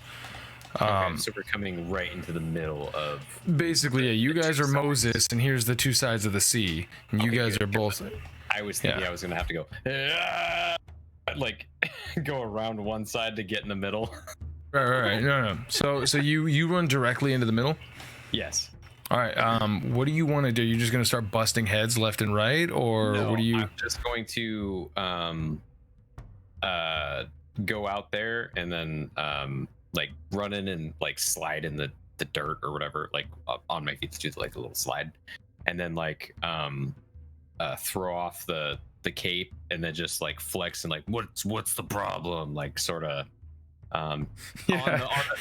Okay, so we're coming right into the middle of. Basically, yeah, you guys are Moses, and here's the 2 sides of the sea, and you guys are both. I was thinking I was gonna have to go, like, go around one side to get in the middle. Right. No. So you run directly into the middle. Yes. All right. What do you want to do? You just gonna start busting heads left and right, or No, what do you? I'm just going to go out there and then like run in and like slide in the dirt or whatever, like on my feet to do like a little slide, and then like throw off the cape and then just like flex and like what's the problem, like sort of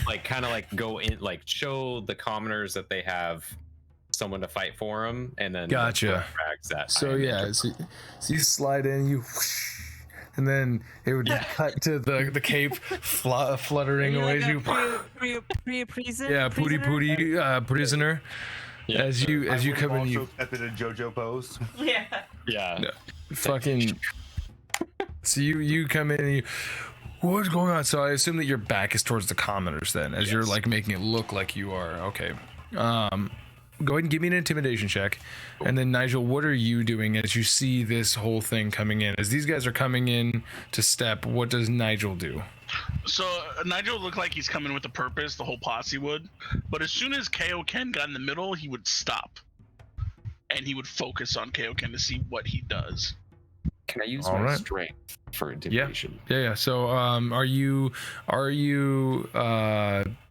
like kind of like go in, like show the commoners that they have someone to fight for them, and then Gotcha. That So yeah, so you slide in, you whoosh, and then it would cut to the cape fluttering away. Prisoner. Yeah, As you come in, you also kept it in JoJo pose. yeah. fucking. So you come in and you. What's going on? So I assume that your back is towards the commoners then, as you're like making it look like you are. Okay. Go ahead and give me an intimidation check. And then Nigel, what are you doing as you see this whole thing coming in? As these guys are coming in to step, what does Nigel do? So Nigel looked like he's coming with a purpose, the whole posse would. But as soon as Kaioken got in the middle, he would stop. And he would focus on Kaioken to see what he does. Can I use All my right. strength for intimidation? Yeah. So are you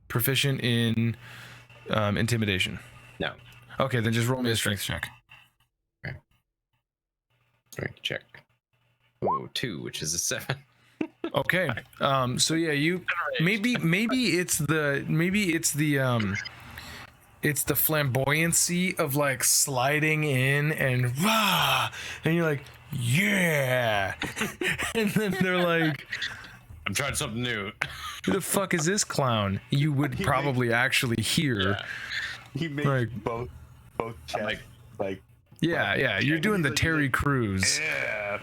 proficient in intimidation? No. Okay, then just roll me a strength check. Strength check. Oh, 2, which is a 7. Okay. So yeah, you maybe it's the flamboyancy of like sliding in and rah, and you're like, yeah. And then they're like, I'm trying something new. who the fuck is this clown? You would probably actually hear. Yeah. He makes Like- both chests like Yeah, you're doing the Terry Crews. yeah.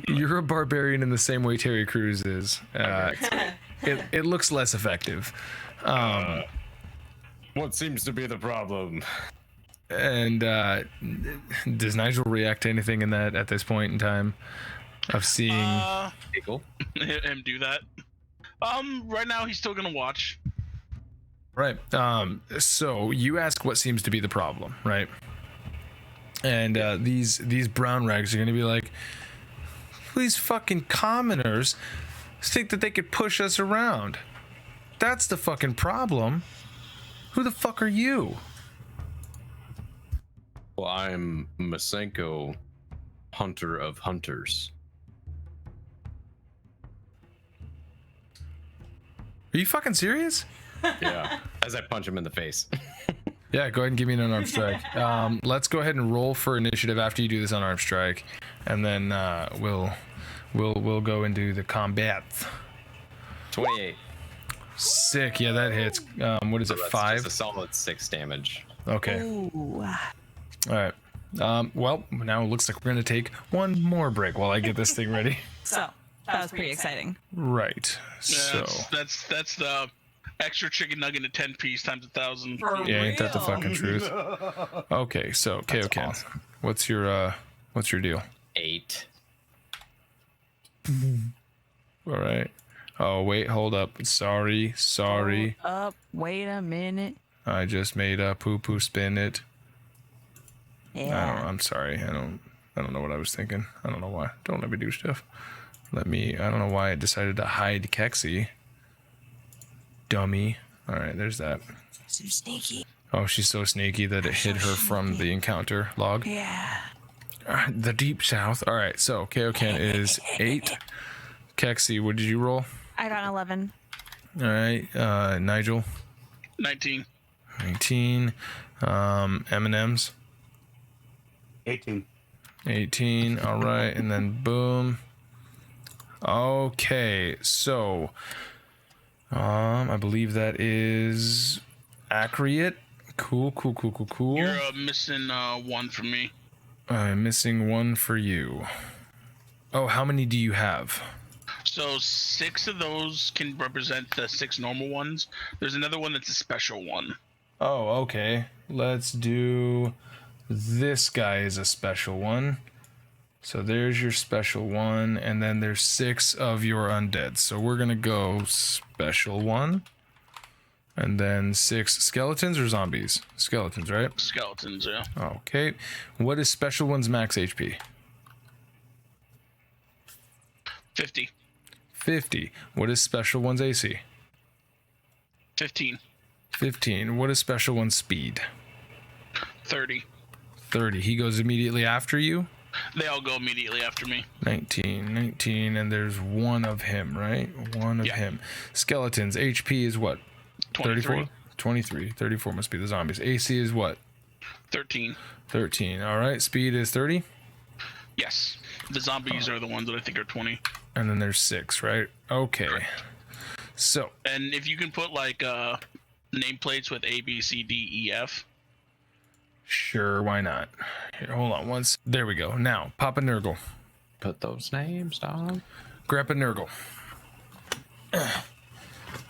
You're a barbarian in the same way Terry Crews is. Okay. It looks less effective. What seems to be the problem? And does Nigel react to anything in that at this point in time of seeing? Eagle. Him do that. Right now he's still gonna watch. Right. So you ask what seems to be the problem, right? And these brown rags are gonna be like, these fucking commoners think that they could push us around. That's the fucking problem. Who the fuck are you? Well, I'm Masenko, hunter of hunters. Are you fucking serious? Yeah. As I punch him in the face. Yeah, go ahead and give me an unarmed strike. Let's go ahead and roll for initiative after you do this unarmed strike, and then we'll go and do the combat. 28. Sick. Yeah, that hits. What is it? That's 5. just a solid 6 damage. Okay. Ooh. All right. Well, now it looks like we're gonna take one more break while I get this thing ready. So that was pretty exciting. Right. Yeah, So. that's the extra chicken nugget at 10 piece times 1,000. Yeah, ain't that the fucking truth? Okay, so Kaioken, awesome. what's your deal? 8. All right. Oh wait, hold up. Sorry. Hold up. Wait a minute. I just made a poo spin it. Yeah. I'm sorry. I don't know what I was thinking. I don't know why. Don't let me do stuff. I don't know why I decided to hide Keksi. Dummy. All right, there's that. So sneaky. Oh, she's so sneaky that it hid her from the encounter log. Yeah. The deep south. All right, so Kaioken is 8. Keksi, what did you roll? I got an 11. All right, Nigel, 19. 19. M&M's, 18. 18. All right, and then boom. Okay, so I believe that is accurate. Cool. You're missing 1 from me. I'm missing 1 for you. Oh, how many do you have? So 6 of those can represent the 6 normal ones. There's another one that's a special one. Oh, okay. Let's do this guy is a special one. So there's your special one, and then there's 6 of your undead. So we're gonna go special one, and then 6 skeletons or zombies? Skeletons, right? Skeletons, yeah. Okay. What is special one's max HP? 50. 50. What is special one's AC? 15. 15. What is special one's speed? 30. 30. He goes immediately after you? They all go immediately after me. 19, and there's 1 of him, right? 1 of him. Skeletons, HP is what? 23. 34? 23. 34 must be the zombies. AC is what? 13. 13. All right. Speed is 30. Yes. The zombies are the ones that I think are 20. And then there's 6, right? Okay. So, And if you can put like nameplates with A, B, C, D, E, F. sure, why not? Here, hold on once. There we go. Now, Papa Nurgle. Put those names down. Grandpa Nurgle.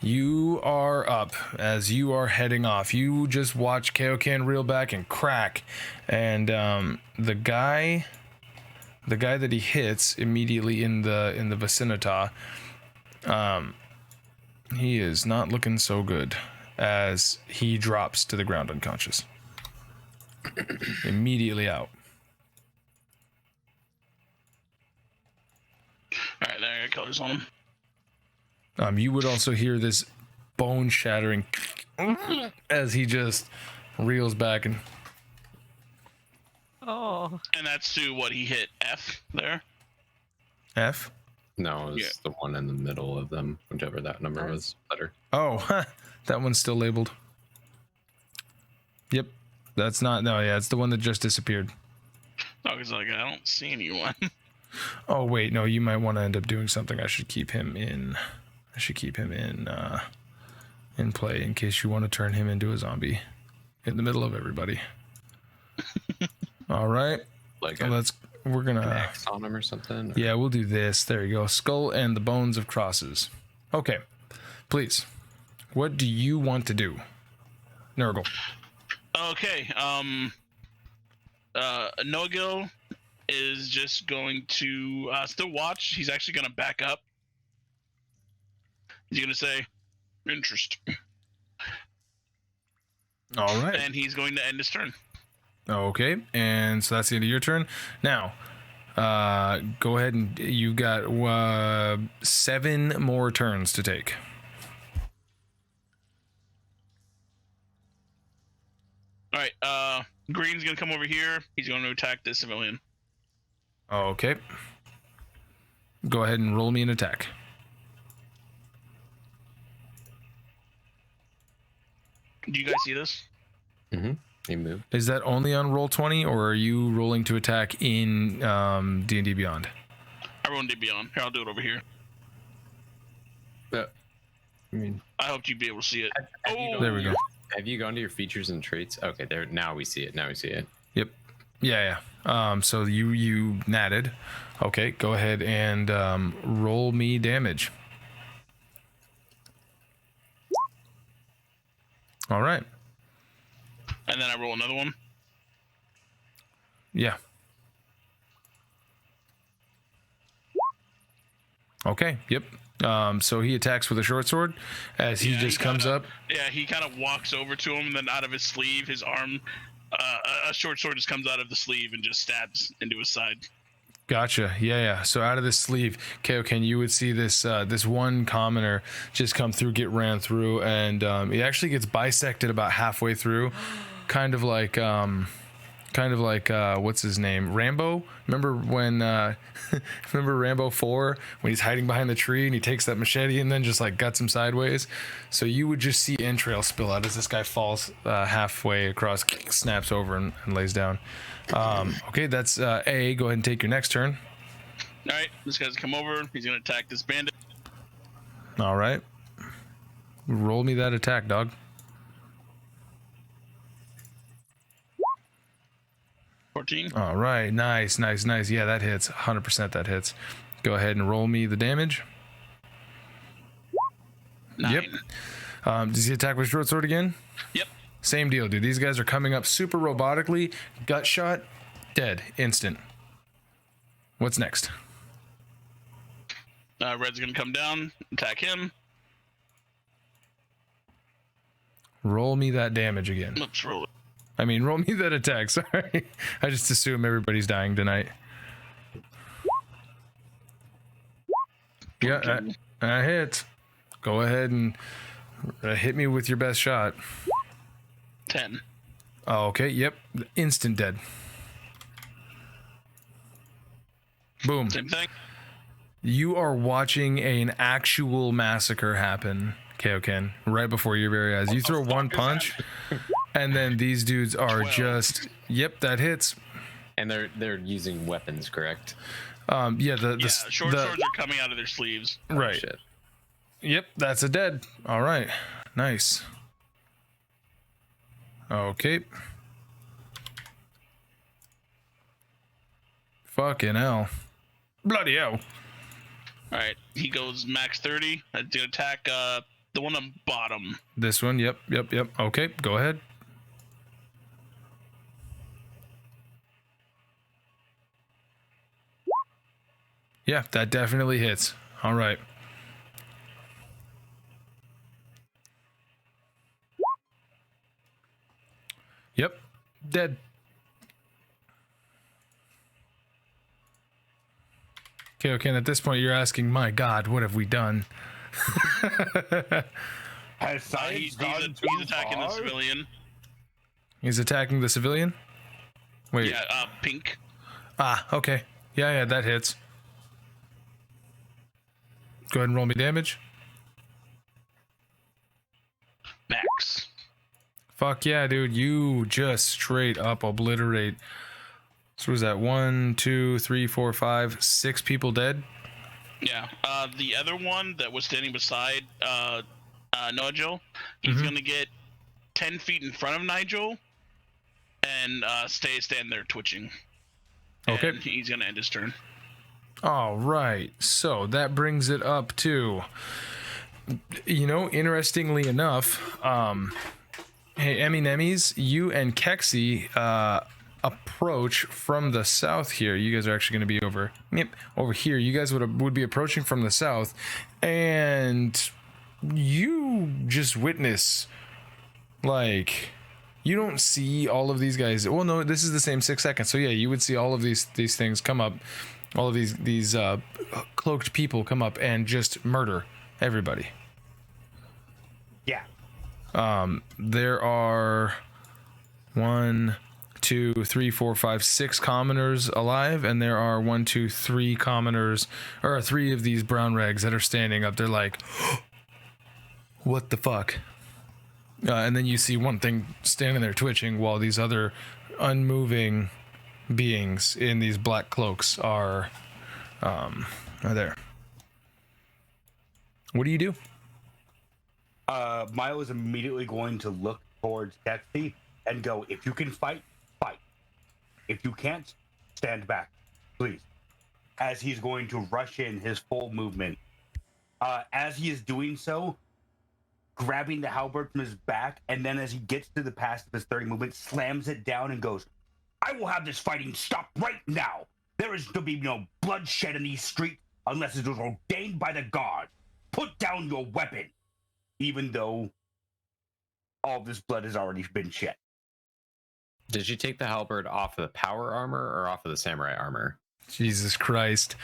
You are up as you are heading off. You just watch Kaioken reel back and crack, and the guy that he hits immediately in the vicinity, he is not looking so good as he drops to the ground unconscious. Immediately out. All right, there I got colors on him. You would also hear this bone shattering as he just reels back and. Oh. And that's to what he hit F there. F? No, it's the one in the middle of them, whichever that number was better. Oh, that one's still labeled. Yep. That's not. No, yeah, it's the one that just disappeared. Oh, because like I don't see anyone. Oh, wait. No, you might want to end up doing something. I should keep him in. In play in case you want to turn him into a zombie in the middle of everybody. All right. Like we're gonna an X on him or something. Or? Yeah, we'll do this. There you go. Skull and the bones of crosses. Okay. Please. What do you want to do? Nurgle. Okay. Nogil is just going to still watch. He's actually going to back up. He's going to say, interest. All right. And he's going to end his turn. Okay. And so that's the end of your turn. Now, go ahead and you got 7 more turns to take. All right. Green's going to come over here. He's going to attack this civilian. Okay. Go ahead and roll me an attack. Do you guys see this? Mm-hmm. He moved. Is that only on roll 20, or are you rolling to attack in D&D Beyond? I rolled D Beyond. Here, I'll do it over here. I mean, I hoped you'd be able to see it. There we go. Have you gone to your features and traits? Okay, there. Now we see it. Yep. Yeah. So you natted. Okay, go ahead and roll me damage. All right. And then I roll another one. Yeah. Okay. Yep. So he attacks with a short sword as he just comes up. Yeah, he kind of walks over to him, and then out of his sleeve, his arm, a short sword just comes out of the sleeve and just stabs into his side. Gotcha. Yeah. So out of this sleeve, Kaioken, you would see this this one commoner just come through, get ran through, and it actually gets bisected about halfway through, kind of like what's his name, Rambo. Remember when remember Rambo 4 when he's hiding behind the tree and he takes that machete and then just like guts him sideways. So you would just see entrails spill out as this guy falls halfway across, snaps over and lays down. Okay, that's A. Go ahead and take your next turn. All right, this guy's come over. He's gonna attack this bandit. All right, roll me that attack, dog. All right, nice. Yeah, that hits. 100% that hits. Go ahead and roll me the damage. 9. Yep. Does he attack with short sword again? Yep. Same deal, dude. These guys are coming up super robotically. Gut shot, dead, instant. What's next? Red's gonna come down, attack him. Roll me that damage again. Let's roll it. I mean, roll me that attack. Sorry. I just assume everybody's dying tonight. Yeah, that hits. Go ahead and hit me with your best shot. 10. Oh, okay, yep. Instant dead. Boom. Same thing. You are watching an actual massacre happen, Kaioken, right before your very eyes. You throw one punch, and then these dudes are 12. just... Yep, that hits. And they're using weapons, correct? Short swords are coming out of their sleeves. Right. Oh, shit. Yep, that's a dead. All right. Nice. Okay. Fucking hell. Bloody hell. All right, he goes max 30. To attack the one on bottom. This one, yep. Okay, go ahead. Yeah, that definitely hits. All right. Yep, dead. Okay, at this point, you're asking, my God, what have we done? Has science He's gone too attacking far? the civilian. He's attacking the civilian? Wait. Yeah, pink. Ah, okay. Yeah, that hits. Go ahead and roll me damage. Max. Fuck yeah, dude. You just straight up obliterate. So was that 1, 2, 3, 4, 5, 6 people dead? Yeah. The other one that was standing beside Nigel, he's gonna get 10 feet in front of Nigel and stand there twitching. Okay. And he's gonna end his turn. All right. So that brings it up to, interestingly enough, hey, Nemis, you and Keksi approach from the south here. You guys are actually going to be over here. You guys would be approaching from the south, and you just witness, like, you don't see all of these guys. Well, no, this is the same 6 seconds. So yeah, you would see all of these things come up. All of these cloaked people come up and just murder everybody. Yeah. There are 1, 2, 3, 4, 5, 6 commoners alive, and there are 1, 2, 3 commoners, or 3 of these brown rags that are standing up. They're like, what the fuck? And then you see one thing standing there twitching while these other unmoving beings in these black cloaks are there. What do you do? Milo is immediately going to look towards Keksi and go, if you can fight, fight. If you can't, stand back, please. As he's going to rush in his full movement. As he is doing so, grabbing the halberd from his back, and then as he gets to the pass of his 30 movement, slams it down and goes, I will have this fighting stop right now. There is to be no bloodshed in these streets unless it is ordained by the god. Put down your weapon. Even though all this blood has already been shed. Did you take the halberd off of the power armor or off of the samurai armor? Jesus Christ.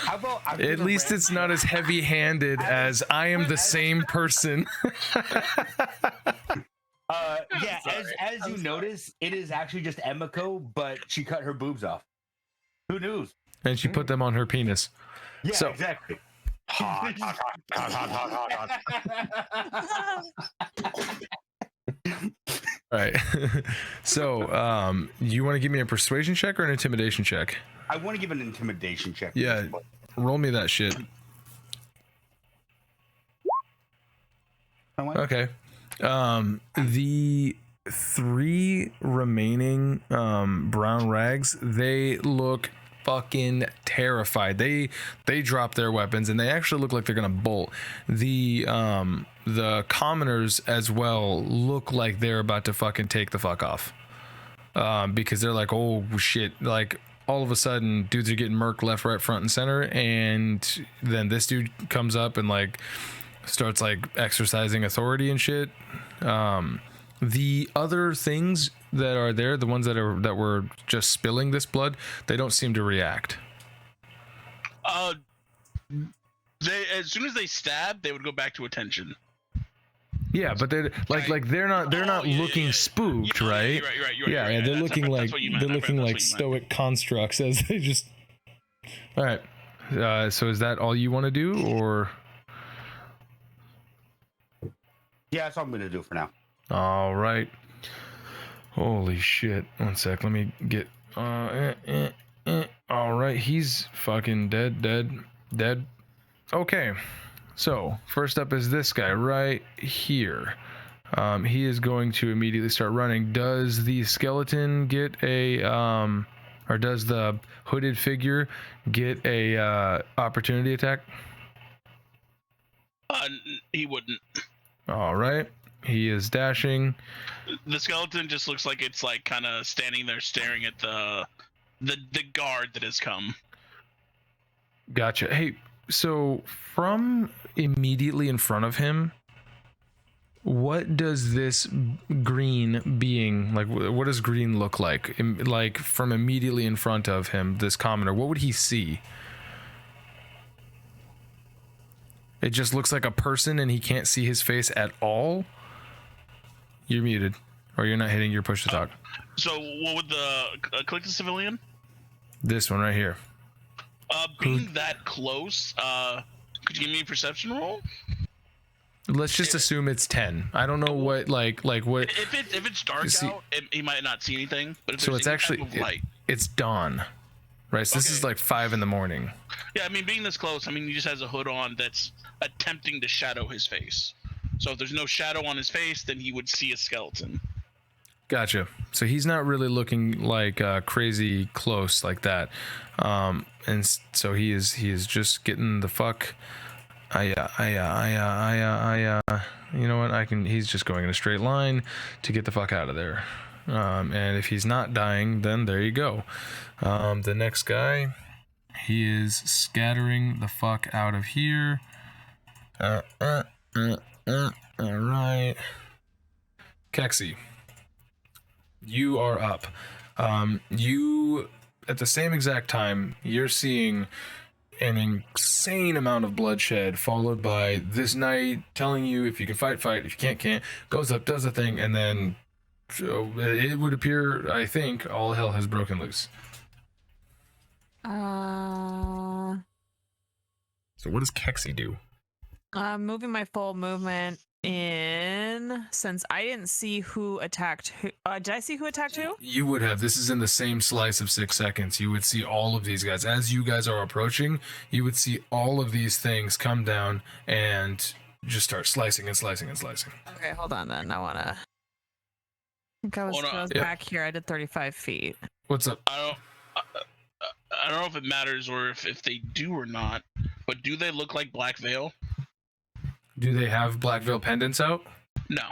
How about At least it's not as heavy-handed as I am the same person. Yeah, as you notice, it is actually just Emiko, but she cut her boobs off. Who knew? And she put them on her penis. Yeah, So- exactly. Hot, hot, hot, hot, hot, hot, hot. All right. So, you want to give me a persuasion check or an intimidation check? I want to give an intimidation check. Yeah, roll me that shit. Okay. The 3 remaining brown rags, they look fucking terrified. They drop their weapons and they actually look like they're gonna bolt. The commoners as well look like they're about to fucking take the fuck off. Because they're like, oh shit, like all of a sudden dudes are getting murked left, right, front, and center, and then this dude comes up and like starts like exercising authority and shit. The other things that are there, the ones that were just spilling this blood, they don't seem to react. They, as soon as they stab, they would go back to attention. Yeah, but they're they're not looking spooked, right? You're right. They're looking like meant. stoic constructs as they just. All right. So is that all you want to do, or? Yeah, that's all I'm gonna do for now. All right. Holy shit. One sec. Let me get. All right. He's fucking dead. Okay. So first up is this guy right here. He is going to immediately start running. Does the skeleton get a Or does the hooded figure get a opportunity attack? He wouldn't. All right. He is dashing. The skeleton just looks like it's like kind of standing there staring at the guard that has come. Gotcha. Hey, so from immediately in front of him, what does this green being, like, what does green look like? Like, from immediately in front of him, this commoner, what would he see? It just looks like a person and he can't see his face at all? You're muted. Or you're not hitting your push to talk. So what would the click the civilian? This one right here. Being that close, could you give me a perception roll? Let's just assume it's 10. I don't know what like what. If it's dark out, he might not see anything. But if So there's it's any actually type of light. it's dawn, right? So this is like 5 in the morning. Yeah, I mean, being this close, I mean, he just has a hood on that's attempting to shadow his face. So if there's no shadow on his face, then he would see a skeleton. Gotcha. So he's not really looking like crazy close like that, and so he is just getting the fuck. You know what? He's just going in a straight line to get the fuck out of there. And if he's not dying, then there you go. The next guy, he is scattering the fuck out of here. All right. Keksi, you are up. You, at the same exact time, you're seeing an insane amount of bloodshed, followed by this knight telling you if you can fight, fight. If you can't. Goes up, does a thing, and then so it would appear, I think, all hell has broken loose. So what does Keksi do? Moving my full movement in, since I didn't see who attacked who. Did I see who attacked who? You would have. This is in the same slice of 6 seconds. You would see all of these guys. As you guys are approaching, you would see all of these things come down and just start slicing and slicing and slicing. Okay, hold on then. I think I was back here. I did 35 feet. What's up? I don't know if it matters or if they do or not, but do they look like Black Veil? Do they have Black Veil pendants out? No.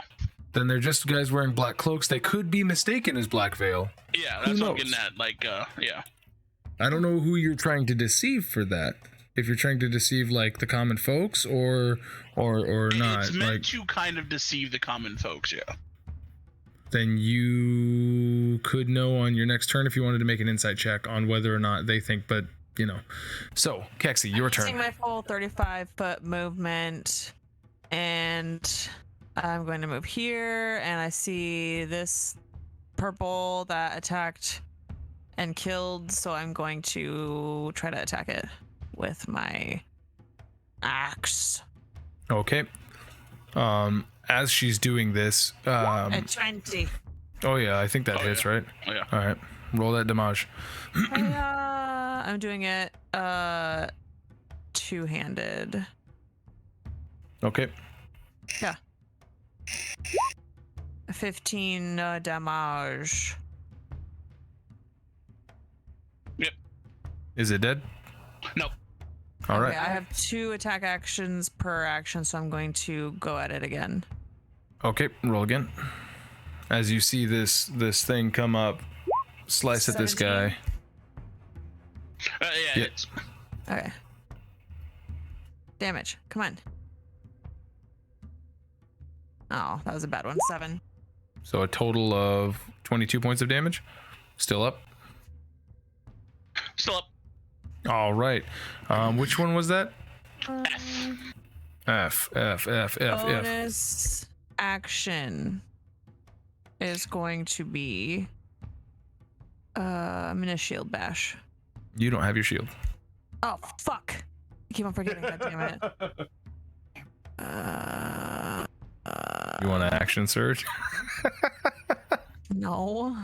Then they're just guys wearing black cloaks. They could be mistaken as Black Veil. Yeah, that's what I'm getting at. Like, yeah. I don't know who you're trying to deceive for that. If you're trying to deceive like the common folks or not. It's meant like, to kind of deceive the common folks, yeah. Then you could know on your next turn if you wanted to make an insight check on whether or not they think, but you know. So, Keksi, your turn. Using my full 35-foot movement, and I'm going to move here, and I see this purple that attacked and killed, so I'm going to try to attack it with my axe. Okay. As she's doing this, a 20. oh yeah, I think that hits, yeah. right? Oh, yeah. All right, roll that damage. I'm doing it two-handed. Okay. Yeah. 15 damage. Yep. Is it dead? Nope. All right. Okay, I have 2 attack actions per action, so I'm going to go at it again. Okay, roll again. As you see this thing come up, slice at this 17. guy. Yeah. It's, Okay. Damage. Come on. Oh, that was a bad one. 7. So a total of 22 points of damage. Still up. still up. All right. Which one was that? F. F. Bonus action is going to be I'm gonna shield bash. You don't have your shield. Oh fuck! I keep on forgetting. God damn it. You want an action surge? No.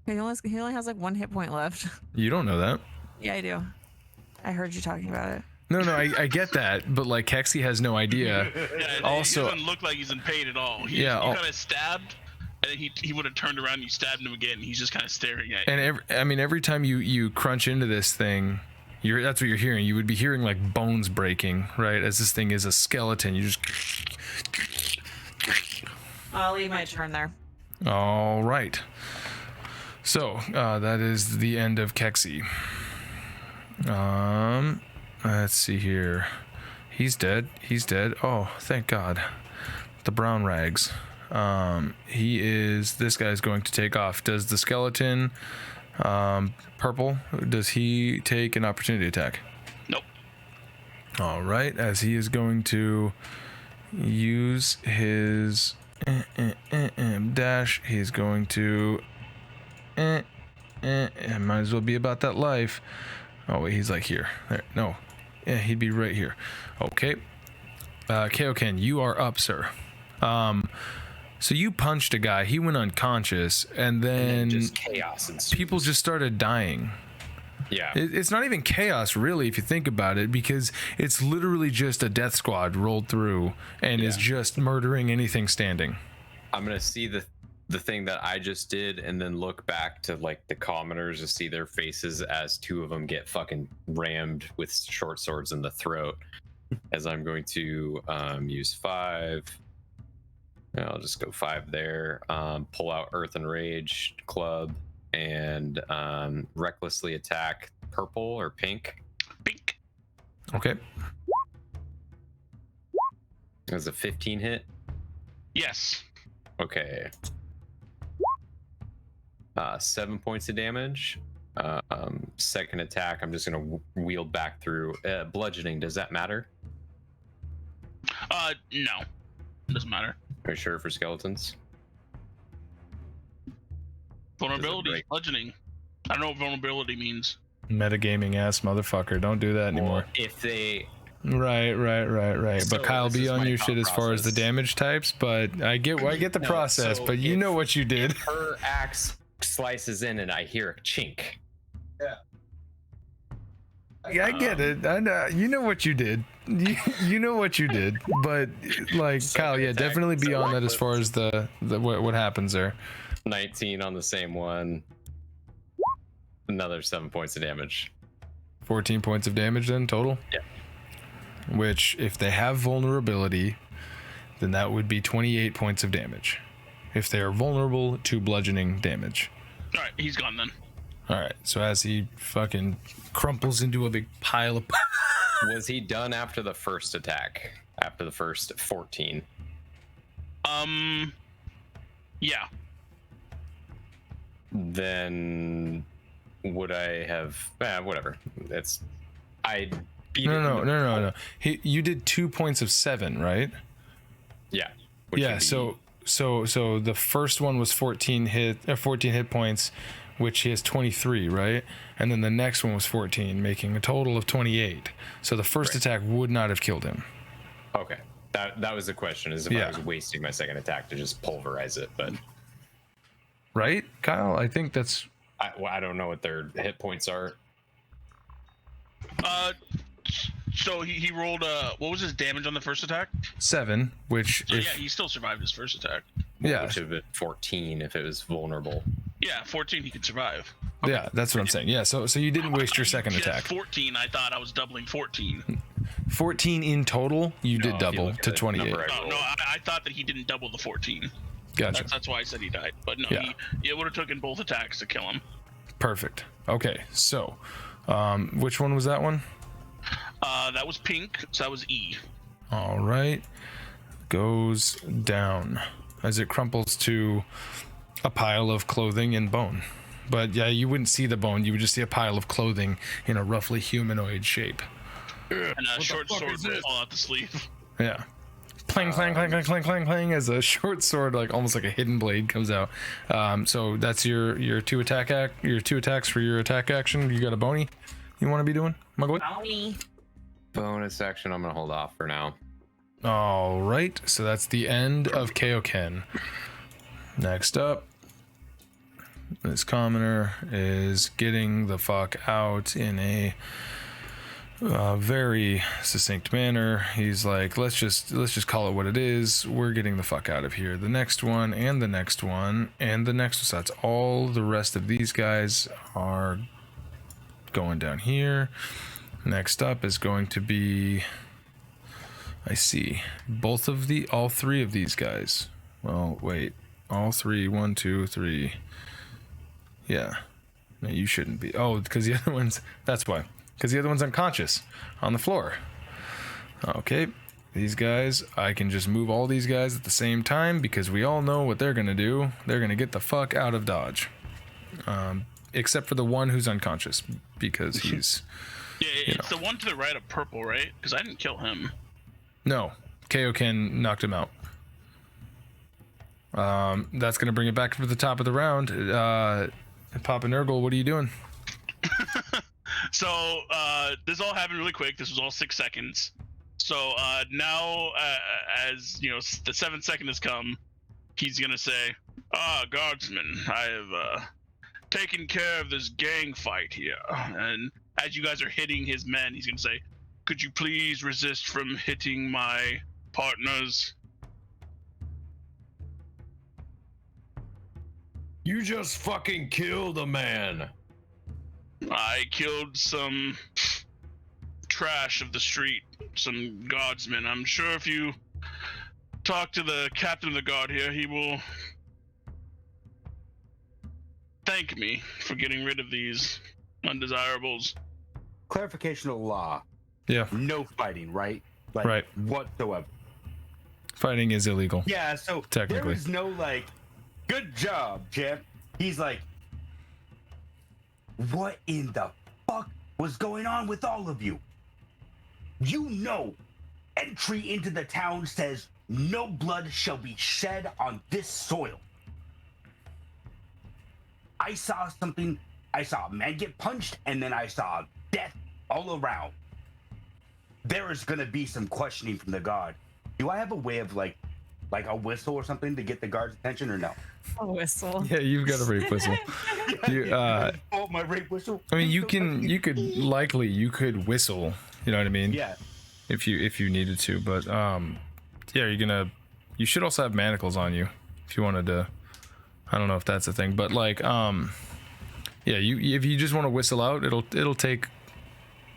He only has like 1 hit point left. You don't know that. Yeah, I do. I heard you talking about it. No, I get that, but like Keksi has no idea. Yeah, Also- he doesn't look like he's in pain at all. He Yeah, kind of stabbed, And then he would have turned around and you stabbed him again. And he's just kind of staring at you. And every time you crunch into this thing, that's what you're hearing. You would be hearing like bones breaking, right? As this thing is a skeleton. You just. I'll leave my turn there. All right. So that is the end of Keksi. Let's see here. He's dead. Oh, thank God. The brown rags. This guy's going to take off. Does the skeleton, purple, does he take an opportunity attack? Nope. All right, as he is going to use his dash, he's going to it might as well be about that life. Oh wait, he's like here. There. No. Yeah, he'd be right here. Okay. Kaioken, you are up, sir. So you punched a guy, he went unconscious, and then just chaos and people just started dying. Yeah. It's not even chaos, really, if you think about it, because it's literally just a death squad rolled through and is just murdering anything standing. I'm gonna see the thing that I just did, and then look back to like the commoners to see their faces as two of them get fucking rammed with short swords in the throat. As I'm going to use 5. I'll just go 5 there. Pull out Earth and Rage club and recklessly attack purple or pink. Pink. Okay. That's a 15 hit. Yes. Okay. 7 points of damage. Second attack, I'm just gonna wheel back through. Bludgeoning, does that matter? No. Doesn't matter. Are you sure for skeletons? Vulnerability, bludgeoning. I don't know what vulnerability means. Metagaming ass motherfucker. Don't do that anymore. Well, if they... Right. So but Kyle, this be is on my your thought shit as far as the process. damage types, but I get the No, process, so but you if- know what you did. Her axe slices in and I hear a chink. Yeah, I get it. I know. You know what you did. You know what you did. But like Kyle, yeah, attack. definitely be So on that as far as the what happens there. 19 on the same one. Another 7 points of damage. 14 points of damage then total. Yeah. Which, if they have vulnerability, then that would be 28 points of damage. If they are vulnerable to bludgeoning damage. All right, he's gone then. All right. So as he fucking crumples into a big pile of. Was he done after the first attack? After the first 14? Yeah. Then would I have? Whatever. It's I beat No. You did 2 points of 7, right? Yeah. Yeah. So the first one was 14 hit points, which he has 23, right? And then the next one was 14, making a total of 28. So the first attack would not have killed him. Okay. That was the question: is if I was wasting my second attack to just pulverize it, but Right, Kyle? I think that's. I don't know what their hit points are. So he rolled what was his damage on the first attack? 7, which So yeah, he still survived his first attack. yeah, Which would have been 14 if it was vulnerable. Yeah, 14 he could survive. yeah, that's what I'm saying. Yeah, so you didn't waste your second Just attack. 14, I thought I was doubling 14. 14 in total, you No, did if you double look at to the 28. number Oh no, I thought that he didn't double the 14. Gotcha. That's why I said he died. But no, Yeah. it would have taken both attacks to kill him. Perfect. Okay, so which one was that one? That was pink, so that was E. All right. Goes down as it crumples to a pile of clothing and bone. But yeah, you wouldn't see the bone. You would just see a pile of clothing in a roughly humanoid shape. And a short sword would fall out the sleeve. Yeah. Clang, clang, clang, clang, clang, clang, clang, as a short sword, like almost like a hidden blade, comes out. So that's your two attacks for your attack action. You got a bony you want to be doing, Muggle? Bounty. Bonus action, I'm gonna hold off for now. All right, so that's the end of Kaioken. Next up, this commoner is getting the fuck out in a very succinct manner. He's like, let's just call it what it is. We're getting the fuck out of here. The next one and the next one and the next one. So that's all the rest of these guys are going down here. Next up is going to be, I see, all three of these guys. Well, wait, all three, 1, 2, 3. Yeah, no, you shouldn't be. Oh, because the other one's, that's why. Because the other one's unconscious on the floor. Okay, these guys, I can just move all these guys at the same time because we all know what they're gonna do. They're gonna get the fuck out of dodge. Except for the one who's unconscious because he's... Yeah, it's the one to the right of purple, right? Because I didn't kill him. No, Kaioken knocked him out. That's gonna bring it back to the top of the round. Papa Nurgle, what are you doing? So this all happened really quick. This was all 6 seconds. So now, as you know, the 7th second has come. He's gonna say, guardsmen, I have taken care of this gang fight here. And as you guys are hitting his men, he's gonna say, could you please resist from hitting my partners? You just fucking killed a man. I killed some trash of the street, some guardsmen. I'm sure if you talk to the captain of the guard here, he will thank me for getting rid of these undesirables. Clarification of the law. Yeah. No fighting, right? Like, right. Whatsoever. Fighting is illegal. Yeah, so technically there was no like, good job, champ. He's like, what in the fuck was going on with all of you? You know, entry into the town says no blood shall be shed on this soil. I saw something. I saw a man get punched, and then I saw death all around. There is gonna be some questioning from the guard. Do I have a way of like a whistle or something to get the guard's attention, or no? A whistle. Yeah, you've got a rape whistle. Oh, my rape whistle. I mean, you could whistle. You know what I mean? Yeah. If you needed to, but yeah, you should also have manacles on you if you wanted to. I don't know if that's a thing, but like, yeah, if you just want to whistle out, it'll take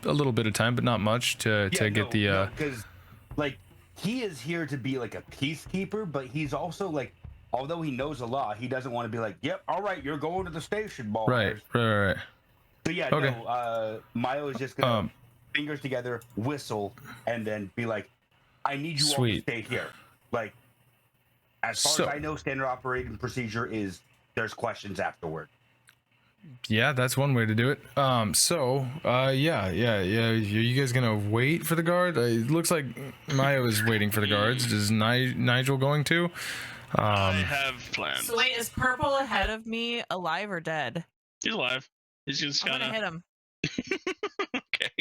a little bit of time, but not much to get the. Because like he is here to be like a peacekeeper, but he's also like, although he knows the law, he doesn't want to be like, yep, all right, you're going to the station, boys. Right. So yeah, okay. No, Milo is just gonna fingers together, whistle, and then be like, I need you all to stay here. Like, as far as I know, standard operating procedure is there's questions afterward. Yeah, that's one way to do it. Yeah. You guys gonna wait for the guard? It looks like Mayo is waiting for the guards. Is Nigel going to? I have plans. So wait, is Purple ahead of me, alive or dead? He's alive. He's just I'm gonna hit him. Okay.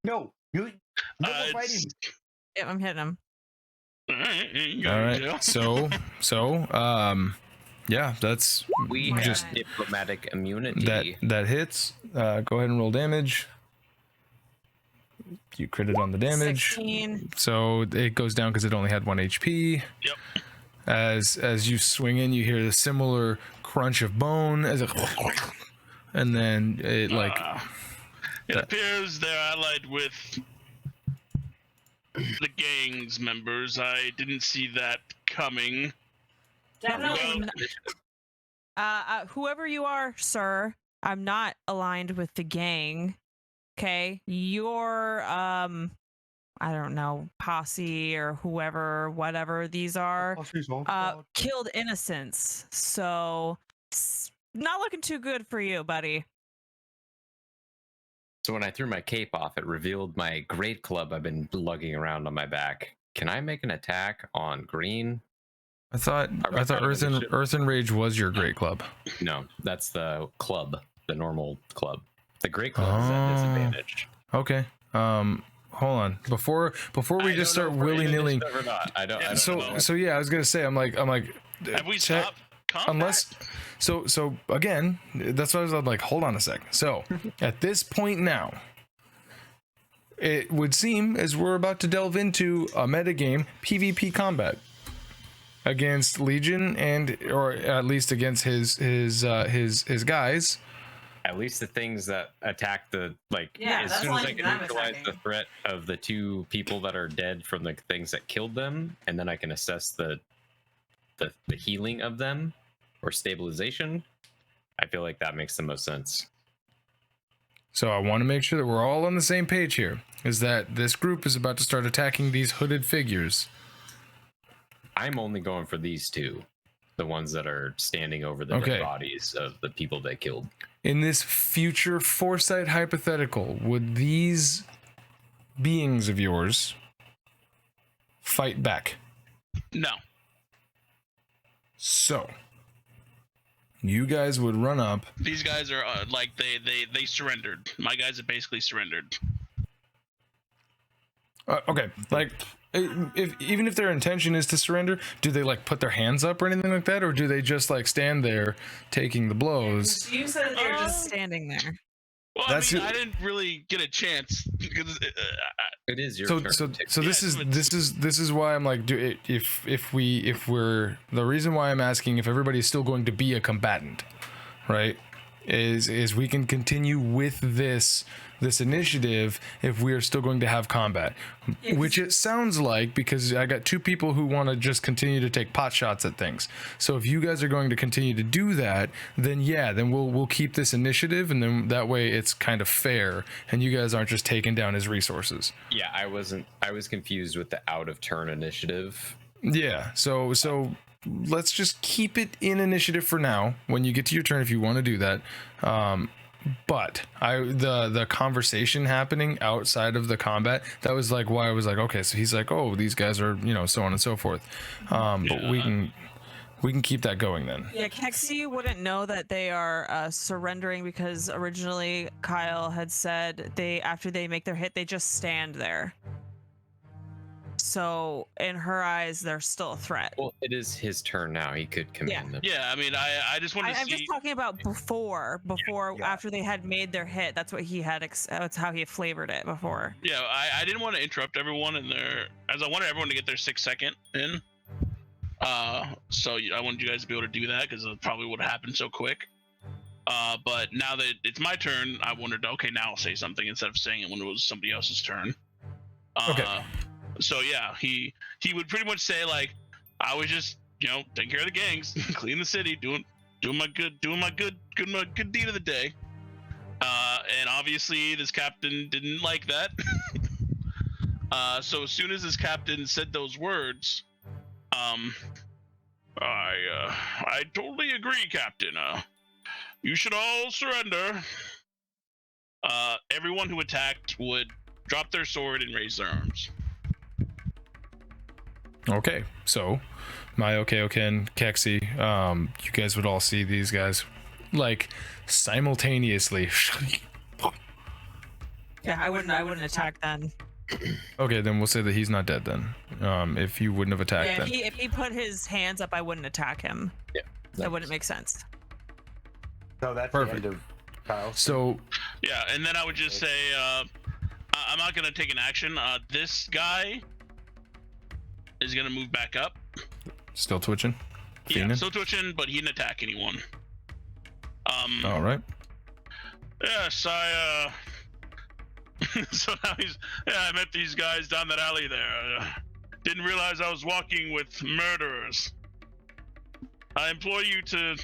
No, you. No fighting. Yep, I'm hitting him. All All right. So, yeah, that's we just have diplomatic immunity. That hits. Go ahead and roll damage. You critted on the damage. 16. So it goes down because it only had 1 HP. Yep. As you swing in, you hear the similar crunch of bone as and then it like. It appears they're allied with the gang's members. I didn't see that coming. Definitely. Whoever you are, sir, I'm not aligned with the gang. Okay, your I don't know, posse or whoever, whatever these are, killed innocents. So not looking too good for you, buddy. So when I threw my cape off, it revealed my great club I've been lugging around on my back. Can I make an attack on green? I thought Earth and Rage was your great club. No, that's the club, the normal club. The great club is at disadvantage. Okay. Hold on. Before we just start willy-nilly. I don't know. So yeah, I was gonna say I'm like have we stopped combat? Unless so again, that's why I was like, hold on a sec. So at this point now, it would seem as we're about to delve into a metagame PvP combat against Legion or at least against his guys. At least the things that attack as that's soon the as I only can thing I'm neutralize the attacking. threat of the 2 people that are dead from the things that killed them, and then I can assess the healing of them or stabilization. I feel like that makes the most sense. So I want to make sure that we're all on the same page here, is that this group is about to start attacking these hooded figures. I'm only going for these 2, the ones that are standing over the dead bodies of the people they killed. In this future foresight hypothetical, would these beings of yours fight back? No. So you guys would run up. These guys are they surrendered. My guys have basically surrendered. Okay, like even if their intention is to surrender, do they like put their hands up or anything like that, or do they just like stand there taking the blows? You said They're just standing there. Well, I didn't really get a chance because It is your turn. So this is why I'm like, if we're the reason why I'm asking if everybody's still going to be a combatant, right? Is we can continue with this initiative if we are still going to have combat, which it sounds like, because I got 2 people who want to just continue to take pot shots at things. So if you guys are going to continue to do that, then we'll keep this initiative, and then that way it's kind of fair, and you guys aren't just taking down his resources. Yeah, I was confused with the out of turn initiative. Yeah, so let's just keep it in initiative for now. When you get to your turn, if you want to do that. But the conversation happening outside of the combat, that was like why I was like, okay, so he's like, oh, these guys are, so on and so forth. But we can keep that going then. Yeah, Keksi wouldn't know that they are surrendering, because originally Kyle had said after they make their hit, they just stand there. So in her eyes, they're still a threat. Well, it is his turn now. He could command them. Yeah, I mean, I just wanted to see. I'm just talking about before after they had made their hit. That's what he had. That's how he flavored it before. Yeah, I didn't want to interrupt everyone as I wanted everyone to get their 6-second in. So I wanted you guys to be able to do that, because it probably would have happened so quick. But now that it's my turn, I wondered, okay, now I'll say something instead of saying it when it was somebody else's turn. Okay. So yeah, he would pretty much say like, I was just taking care of the gangs, clean the city, doing my good deed of the day. And obviously this captain didn't like that. So as soon as this captain said those words, I totally agree, Captain. You should all surrender. Everyone who attacked would drop their sword and raise their arms. Okay, so Kaioken, Keksi, you guys would all see these guys like simultaneously. Yeah, I wouldn't attack then. Okay, then we'll say that he's not dead then. If you wouldn't have attacked then. If he put his hands up, I wouldn't attack him. Yeah, that wouldn't make sense. So that's Perfect. the end of Kyle. So yeah, and then I would just say, I'm not gonna take an action. This guy is gonna move back up. still twitching? Yeah, Fiending? still twitching, but he didn't attack anyone. All right. Yes, so now I met these guys down that alley there. Didn't realize I was walking with murderers. I implore you to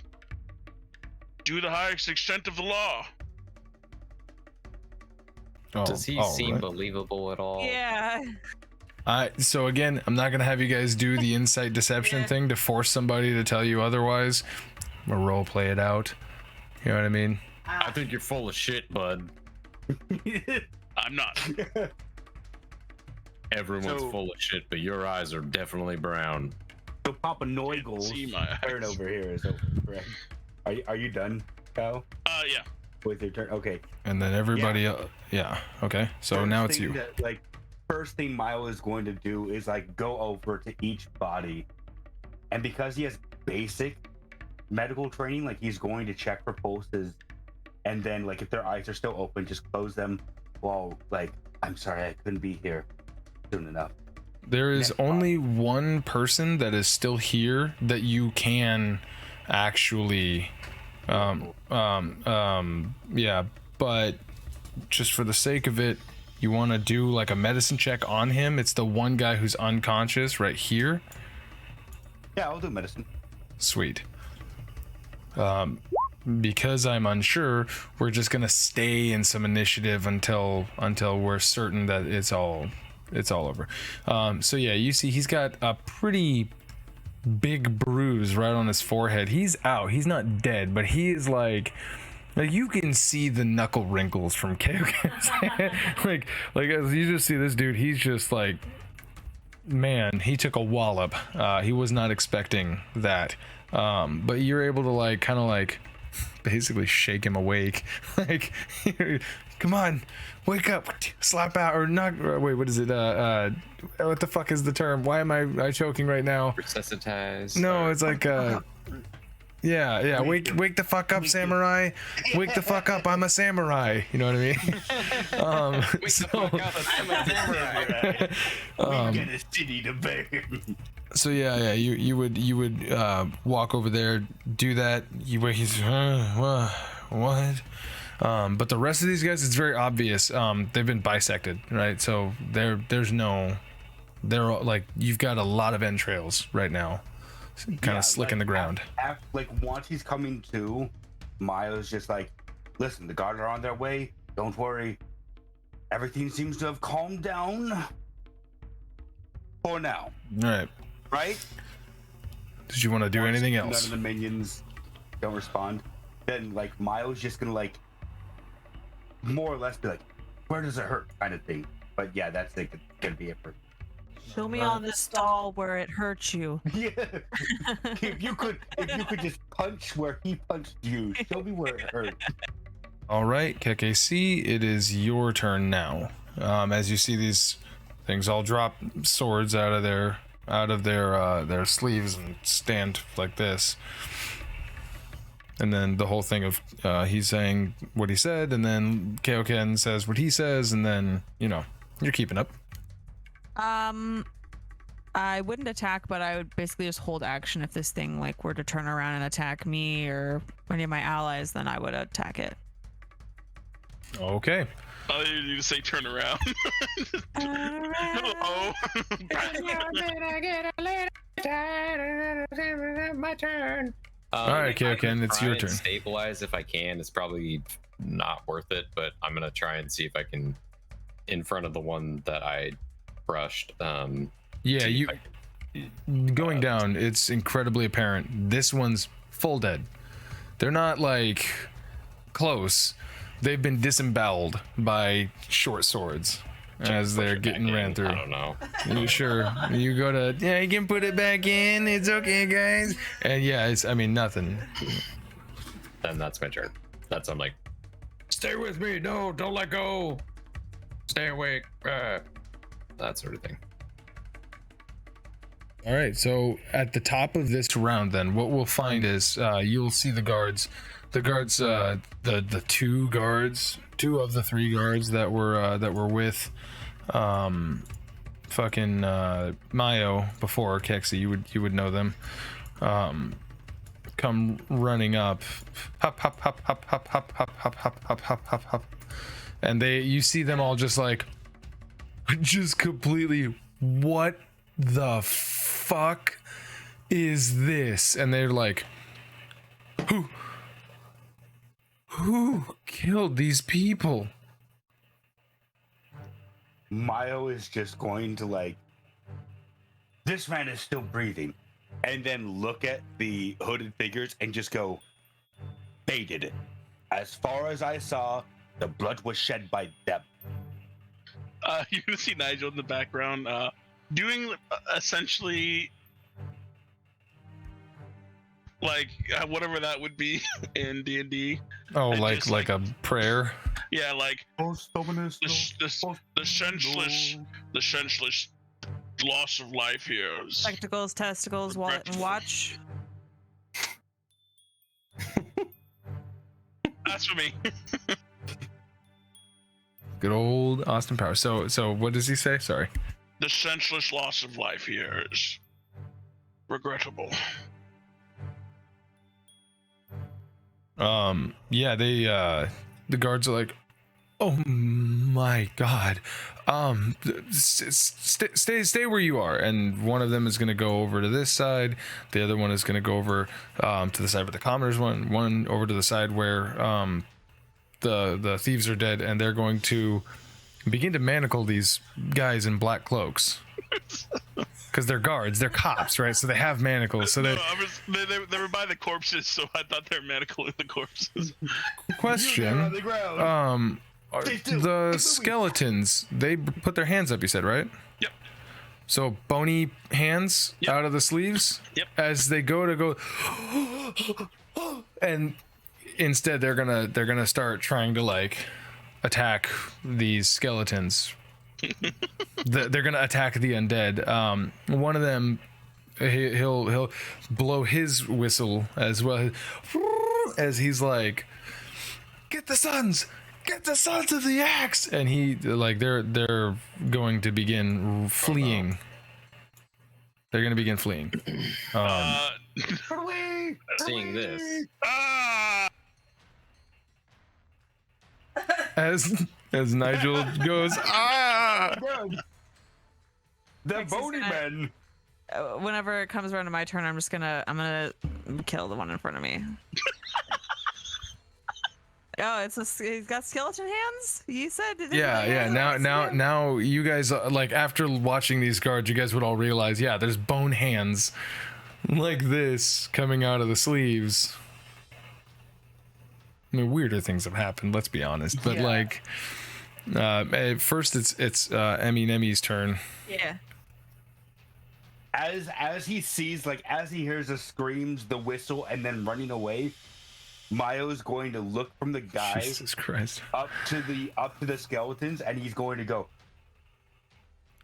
do the highest extent of the law. Oh, Does he seem believable at all? Yeah. So again, I'm not gonna have you guys do the insight deception thing to force somebody to tell you otherwise. We'll role play it out. You know what I mean? I think you're full of shit, bud. I'm not. Everyone's full of shit, but your eyes are definitely brown. So Papa Noigle's See my turn eyes. over here is over, correct? Are you done, Kyle? Yeah. With your turn? Okay. And then everybody, okay. So First now it's thing you. that, first thing Milo is going to do is go over to each body, and because he has basic medical training, he's going to check for pulses, and then if their eyes are still open, just close them while I'm sorry I couldn't be here soon enough. There is Next only one person that is still here that you can actually, yeah, but just for the sake of it, you want to do like a medicine check on him. It's the one guy who's unconscious right here. Yeah, I'll do medicine. Sweet. Because I'm unsure, we're just gonna stay in some initiative until we're certain that it's all over. So yeah, you see he's got a pretty big bruise right on his forehead. He's out. He's not dead, but he is like you can see the knuckle wrinkles from Kaioken's hand. like as you just see this dude, he's just like, man, he took a wallop. He was not expecting that. But you're able to like kind of like basically shake him awake. Like, come on, wake up, slap out, or not. Wait, what is it? What the fuck is the term? Why am I choking right now? Resuscitize. No, it's like yeah, wake the fuck up, samurai. Wake the fuck up, I'm a samurai. You know what I mean? Wake the fuck up, I'm a samurai. We get a city to burn. So yeah, you would walk over there, do that. He's what? But the rest of these guys, it's very obvious. They've been bisected, right? So they're like, you've got a lot of entrails right now, kind of slick in the ground. Like once he's coming to, Mayo's just like, listen, the guards are on their way. Don't worry. Everything seems to have calmed down for now. All right. Right? Did you want to do anything else? None of the minions don't respond. Then like Mayo's just gonna like more or less be like, where does it hurt, kind of thing. But yeah, that's like gonna be it for. Show me on the stall where it hurts you. Yeah. if you could just punch where he punched you, show me where it hurt. All right, Keksi, it is your turn now. As you see these things all drop swords out of their sleeves and stand like this. And then the whole thing of he's saying what he said, and then Kaioken says what he says, and then, you're keeping up. I wouldn't attack, but I would basically just hold action. If this thing like were to turn around and attack me or any of my allies, then I would attack it. Okay. Oh, you need to say turn around. Oh. My turn. All right, Kaioken, it's your turn. Stabilize if I can. It's probably not worth it, but I'm gonna try and see if I can, in front of the one that I brushed. Yeah, you going down. It's incredibly apparent. This one's full dead. They're not like close. They've been disemboweled by short swords as they're getting ran through. I don't know. You sure? You go to, yeah, you can put it back in. It's okay, guys. And yeah, nothing. Then that's my turn. I'm like, stay with me. No, don't let go. Stay awake. That sort of thing. All right, so at the top of this round, then what we'll find is you'll see the guards, the two of the three guards that were with fucking Mayo before Keksi. You would know them. Come running up, hop hop hop hop hop hop hop hop hop hop hop hop hop, and you see them all just like, just completely, what the fuck is this? And they're like, who killed these people? Mayo is just going to like, this man is still breathing, and then look at the hooded figures and just go, they did it. As far as I saw, the blood was shed by them. You can see Nigel in the background doing essentially like whatever that would be in D&D. Oh, And like just, a prayer. Yeah, like the senseless loss of life here. Spectacles, testicles, wallet, and watch. That's for me. Good old Austin Powers. So what does he say? Sorry. The senseless loss of life here is regrettable. Yeah, they the guards are like, oh my god, stay where you are. And one of them is going to go over to this side, the other one is going to go over to the side where the commoners one over to the side where the thieves are dead, and they're going to begin to manacle these guys in black cloaks. Because they're guards, they're cops, right? So they have manacles. So they were by the corpses, so I thought they were manacling the corpses. Question: the skeletons, they put their hands up, you said, right? Yep. So bony hands out of the sleeves. Yep. As they go, and instead they're gonna start trying to like attack these skeletons. They're gonna attack the undead. One of them, he'll blow his whistle as well as he's like, get the sons of the axe, and he like they're going to begin fleeing. They're gonna begin fleeing. Seeing this, as Nigel goes, the bony men. Whenever it comes around to my turn, I'm gonna kill the one in front of me. Oh, he's got skeleton hands? You said? Yeah. Now you guys, like, after watching these guards, you guys would all realize, yeah, there's bone hands like this coming out of the sleeves. I mean, weirder things have happened, let's be honest. But like, first it's Nemi's turn. Yeah. As he sees, like, as he hears the screams, the whistle, and then running away, Mayo's going to look from the guy Jesus Christ up to the skeletons, and he's going to go,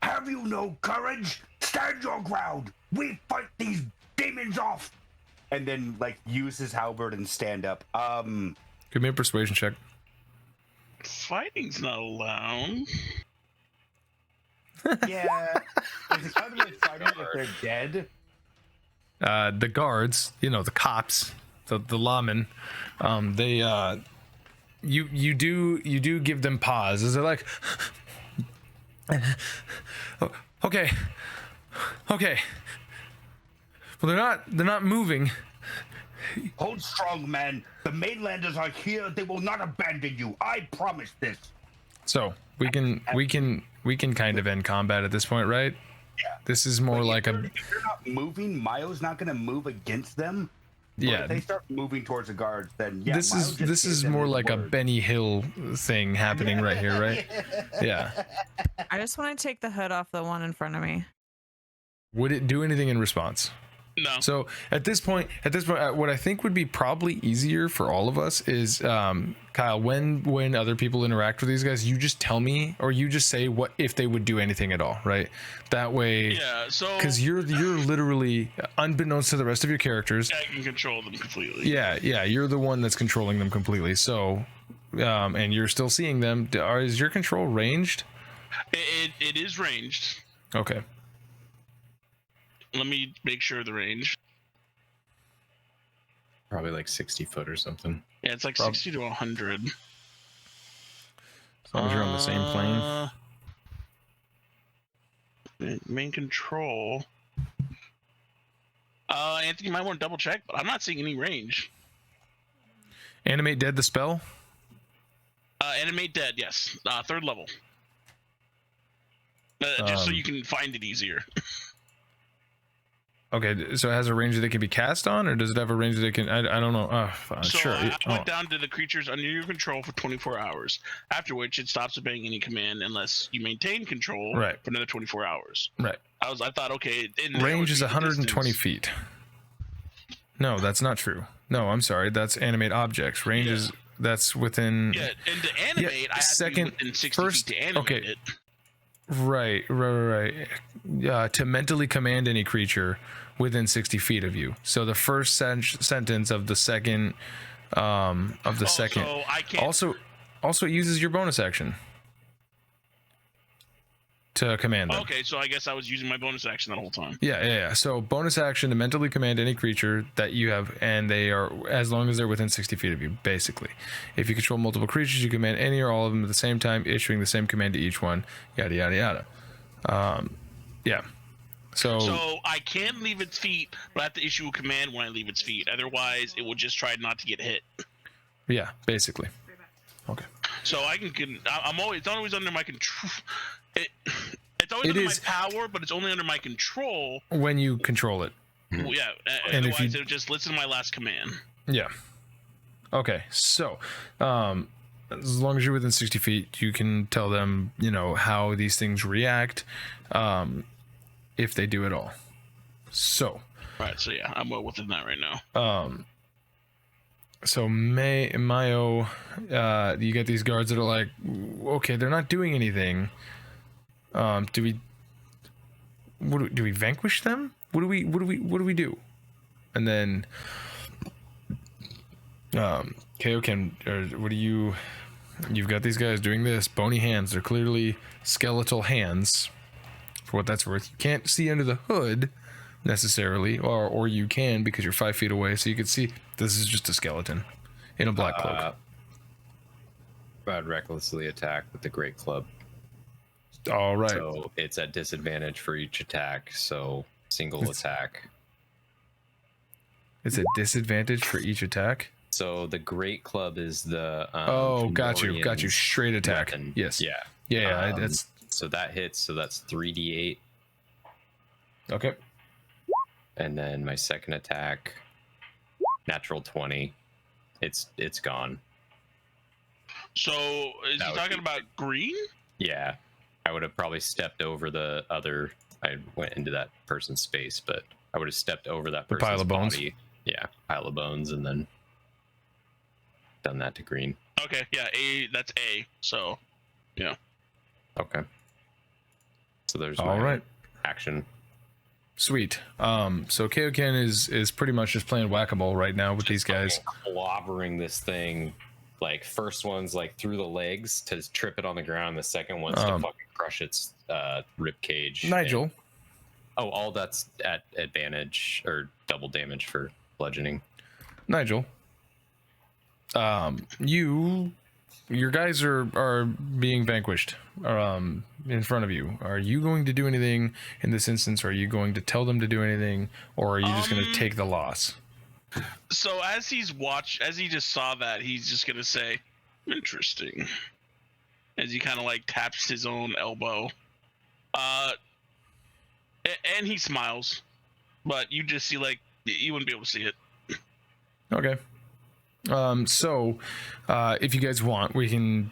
have you no courage? Stand your ground. We fight these demons off. And then, like, use his halberd and stand up. Give me a persuasion check. Fighting's not allowed. Yeah. Is it kind of like fighting if they're dead? The guards, the cops, the lawmen, they you do give them pause. Is it like, okay, well they're not moving. Hold strong, man. The mainlanders are here. They will not abandon you. I promise this. So we can kind of end combat at this point, right? Yeah. This is more like if they're not moving, Mayo's not going to move against them. Yeah. If they start moving towards the guards, then yeah. This is more like a Benny Hill thing happening right here, right? Yeah. I just want to take the hood off the one in front of me. Would it do anything in response? No. So at this point, what I think would be probably easier for all of us is, Kyle, when other people interact with these guys, you just tell me, or you just say what if they would do anything at all, right? That way, yeah. So because you're literally, unbeknownst to the rest of your characters, I can control them completely. Yeah, you're the one that's controlling them completely. So, and you're still seeing them. Is your control ranged? It is ranged. Okay. Let me make sure the range. probably like 60 foot or something. Yeah, it's like 60 to 100. As long as you're on the same plane. Main control. Anthony, you might want to double check, but I'm not seeing any range. Animate dead the spell? Animate dead, yes. 3rd level. Just so you can find it easier. Okay, so it has a range that it can be cast on, or does it have a range that it can? I don't know. So sure. I went down to the creatures under your control for 24 hours, after which it stops obeying any command unless you maintain control for another 24 hours. Right. I thought, okay. Range is 120 feet. No, that's not true. No, I'm sorry. That's animate objects. Range is that's within. Yeah, and to animate, I have to be within 60 feet to animate it. Right. To mentally command any creature within 60 feet of you. So the first sentence of the second So I can't... also it uses your bonus action. to command them. Okay, so I guess I was using my bonus action that whole time. Yeah. So bonus action to mentally command any creature that you have, and they are, as long as they're within 60 feet of you, basically. If you control multiple creatures, you command any or all of them at the same time, issuing the same command to each one. Yada yada yada. Yeah. So I can leave its feet, but I have to issue a command when I leave its feet. Otherwise, it will just try not to get hit. yeah, basically. Okay. So I'm always, it's always under my control. It's always under my power, but it's only under my control when you control it. Well, yeah. And otherwise, it'll just listen to my last command. Yeah. Okay. So, as long as you're within 60 feet, you can tell them, how these things react, if they do at all. So. Right. So yeah, I'm well within that right now. So Mayo, you get these guards that are like, okay, they're not doing anything. Do we vanquish them? What do we do? And then, Kaioken, or what do you've got these guys doing this, bony hands. They're clearly skeletal hands, for what that's worth. You can't see under the hood necessarily, or you can because you're 5 feet away, so you can see this is just a skeleton in a black cloak. I'd recklessly attack with the great club. All right. So it's at disadvantage for each attack. So single attack. It's a disadvantage for each attack. So the great club is the. Got you. Straight attack. Weapon. Yes. Yeah. That's so that hits. So that's 3d8. okay. And then my second attack, natural 20. It's gone. So is he talking about green? Yeah. I would have probably stepped over the other. I went into that person's space, but I would have stepped over that person's pile of bones. body. Yeah, pile of bones, and then done that to green. Okay, yeah, that's A. So, yeah. Okay. So there's all right. Action. Sweet. So Kaioken is pretty much just playing whack-a-mole right now with these guys. Clobbering this thing. Like, first one's like through the legs to trip it on the ground. The second one's to fucking crush its rib cage. Nigel. And, all that's at advantage or double damage for bludgeoning. Nigel. Your guys are being vanquished in front of you. Are you going to do anything in this instance? Or are you going to tell them to do anything? Or are you just going to take the loss? So as he just saw that, he's just gonna say, "Interesting." As he kind of like taps his own elbow, and he smiles, but you just see like you wouldn't be able to see it. Okay. So, if you guys want, we can,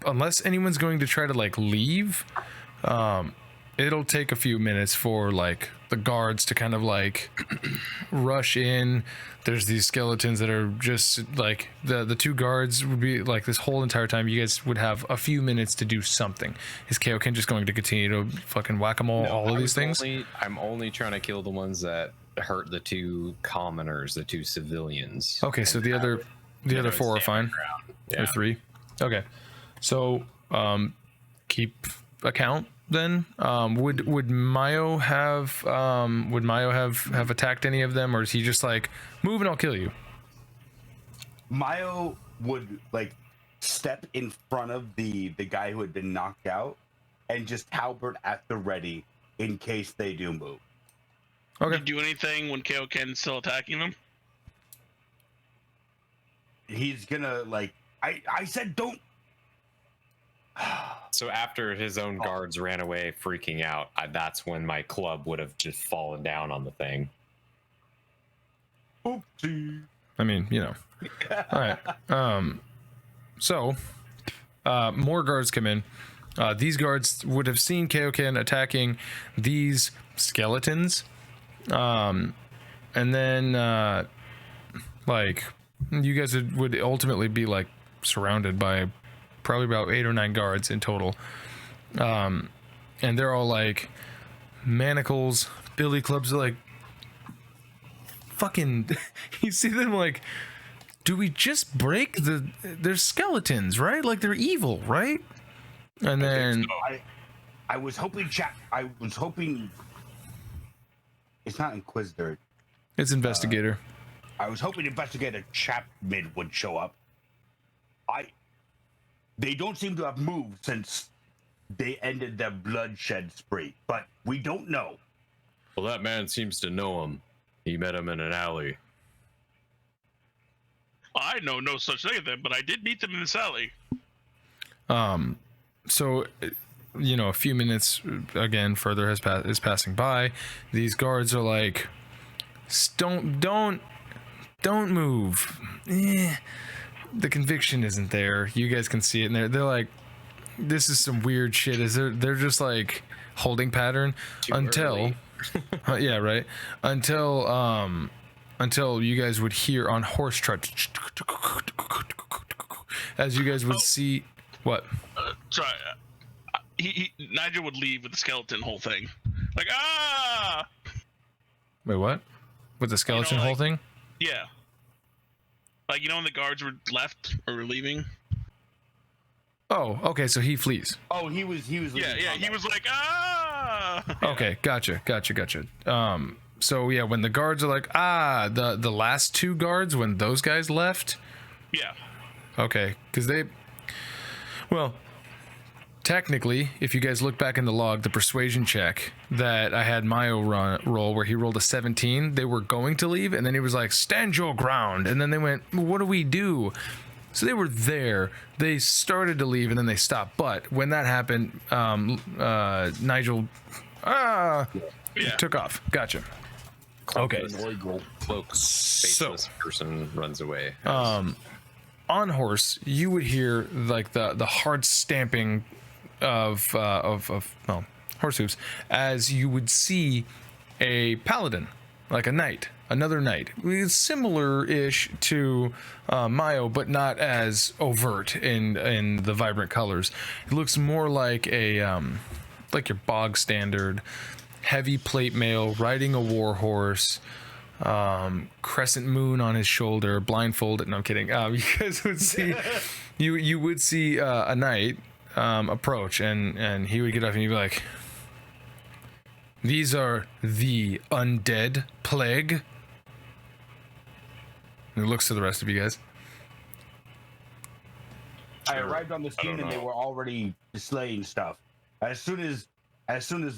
unless anyone's going to try to like leave, it'll take a few minutes for like the guards to kind of like rush in. There's these skeletons that are just like the two guards would be like this whole entire time. You guys would have a few minutes to do something. Is Kaioken just going to continue to fucking whack-a-mole all of these things? I'm only trying to kill the ones that hurt the two commoners, the two civilians. Okay, so the other four are fine. Yeah. Or three. Okay, so keep account then. Would Mayo have attacked any of them, or is he just like, move and I'll kill you? Mayo would like step in front of the guy who had been knocked out and just halberd at the ready in case they do move. Okay. Did you do anything when Kaioken's still attacking them? He's gonna like I said don't. So after his own guards ran away freaking out, that's when my club would have just fallen down on the thing. Oopsie. I mean, all right. So more guards come in. These guards would have seen Kaioken attacking these skeletons, and then like you guys would ultimately be like surrounded by probably about 8 or 9 guards in total, and they're all like manacles, billy clubs, like fucking you see them like, do we just break they're skeletons, right? Like they're evil, right? And then I was hoping it's not Inquisitor. It's investigator. I was hoping Investigator Chapman would show up. They don't seem to have moved since they ended their bloodshed spree, but we don't know. Well, that man seems to know him. He met him in an alley. I know no such thing as them, but I did meet them in this alley. So, you know, a few minutes again further is passing by. These guards are like, don't move. The conviction isn't there. You guys can see it, and they're like, this is some weird shit. They're just like holding pattern until yeah, right, until you guys would hear on horse trot as you guys would see what Sorry, Nigel would leave with the skeleton whole thing, like wait, what, with the skeleton whole thing? Yeah, like, you know, when the guards were left or were leaving. Oh, okay, so he flees. Oh, he was leaving. Yeah, he was like, Okay, gotcha. So yeah, when the guards are like, the last two guards, when those guys left. Yeah. Okay, because well, technically, if you guys look back in the log, the persuasion check that I had Mayo roll, where he rolled a 17, they were going to leave, and then he was like, stand your ground, and then they went, what do we do? So they were there, they started to leave, and then they stopped. But when that happened, Nigel took off. Gotcha. Okay. Cloak, faceless person runs away. On horse, you would hear like the hard stamping of horse hooves as you would see a paladin, like a knight, another knight, similar-ish to Mayo, but not as overt in the vibrant colors. It looks more like like your bog standard heavy plate mail, riding a war horse, crescent moon on his shoulder, blindfolded. No, I'm kidding. You guys would see, you would see a knight approach, and he would get up and he'd be like, "These are the undead plague." And he looks to the rest of you guys. I arrived on the scene and they were already slaying stuff. As soon as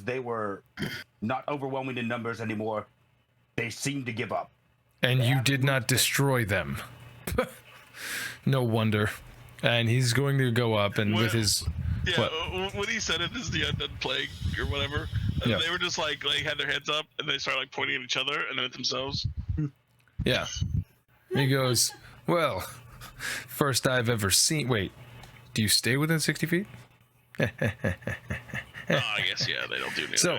they were not overwhelming in numbers anymore, they seemed to give up. And you did not destroy them. No wonder. And he's going to go up and with his... Yeah, when he said it, this is the undead plague or whatever, and they were just like had their heads up and they started like pointing at each other and then at themselves. Yeah. He goes, well, first I've ever seen... Wait, do you stay within 60 feet? I guess, yeah, they don't do anything. So,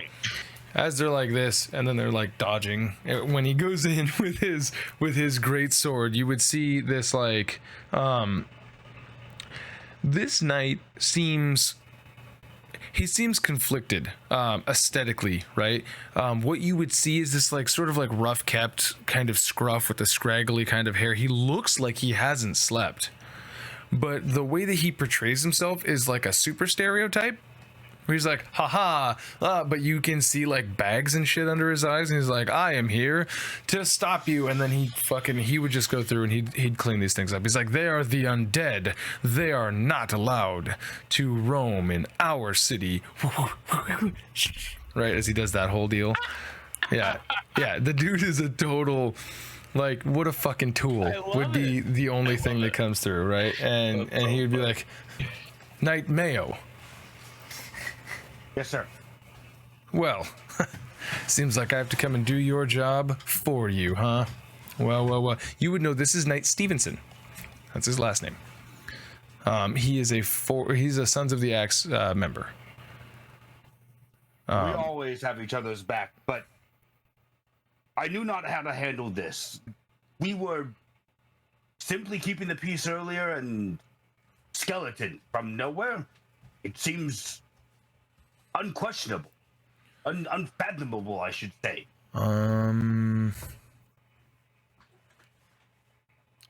as they're like this, and then they're like dodging, when he goes in with his great sword, you would see this like, this knight seems conflicted, aesthetically, right? What you would see is this like sort of like rough kept kind of scruff with the scraggly kind of hair. He looks like he hasn't slept, but the way that he portrays himself is like a super stereotype. He's like, haha, but you can see like bags and shit under his eyes, and he's like, I am here to stop you. And then he would just go through and he'd clean these things up. He's like, they are the undead. They are not allowed to roam in our city. Right, as he does that whole deal. Yeah, the dude is a total, like, what a fucking tool would be the only thing that comes through, right? And he would be like, Knight Mayo. Yes, sir. Well, seems like I have to come and do your job for you, huh? Well. You would know this is Knight Stevenson. That's his last name. He's a Sons of the Axe member. We always have each other's back, but I knew not how to handle this. We were simply keeping the peace earlier, and skeleton from nowhere. It seems unquestionable, unfathomable, I should say.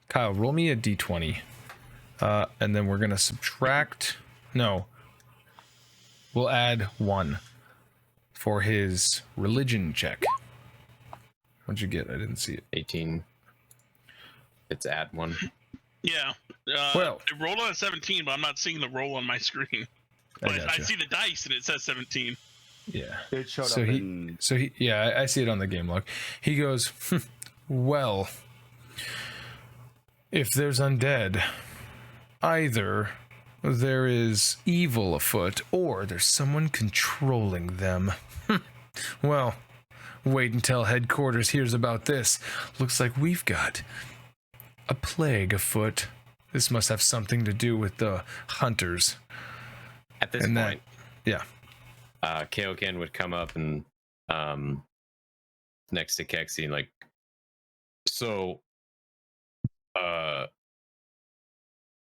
Kyle, roll me a d20, and then we're gonna subtract. No, will add 1 for his religion check. What'd you get? I didn't see it. 18. It's add 1. Yeah. Well- I rolled on a 17, but I'm not seeing the roll on my screen. But I gotcha. see the dice and it says 17. Yeah. It showed So up he, in. so he, yeah, I see it on the game log. He goes, well, if there's undead, either there is evil afoot or there's someone controlling them. Well, wait until headquarters hears about this. Looks like we've got a plague afoot. This must have something to do with the hunters. At this And that- point, Yeah. Kaioken would come up and next to Keksi and like, so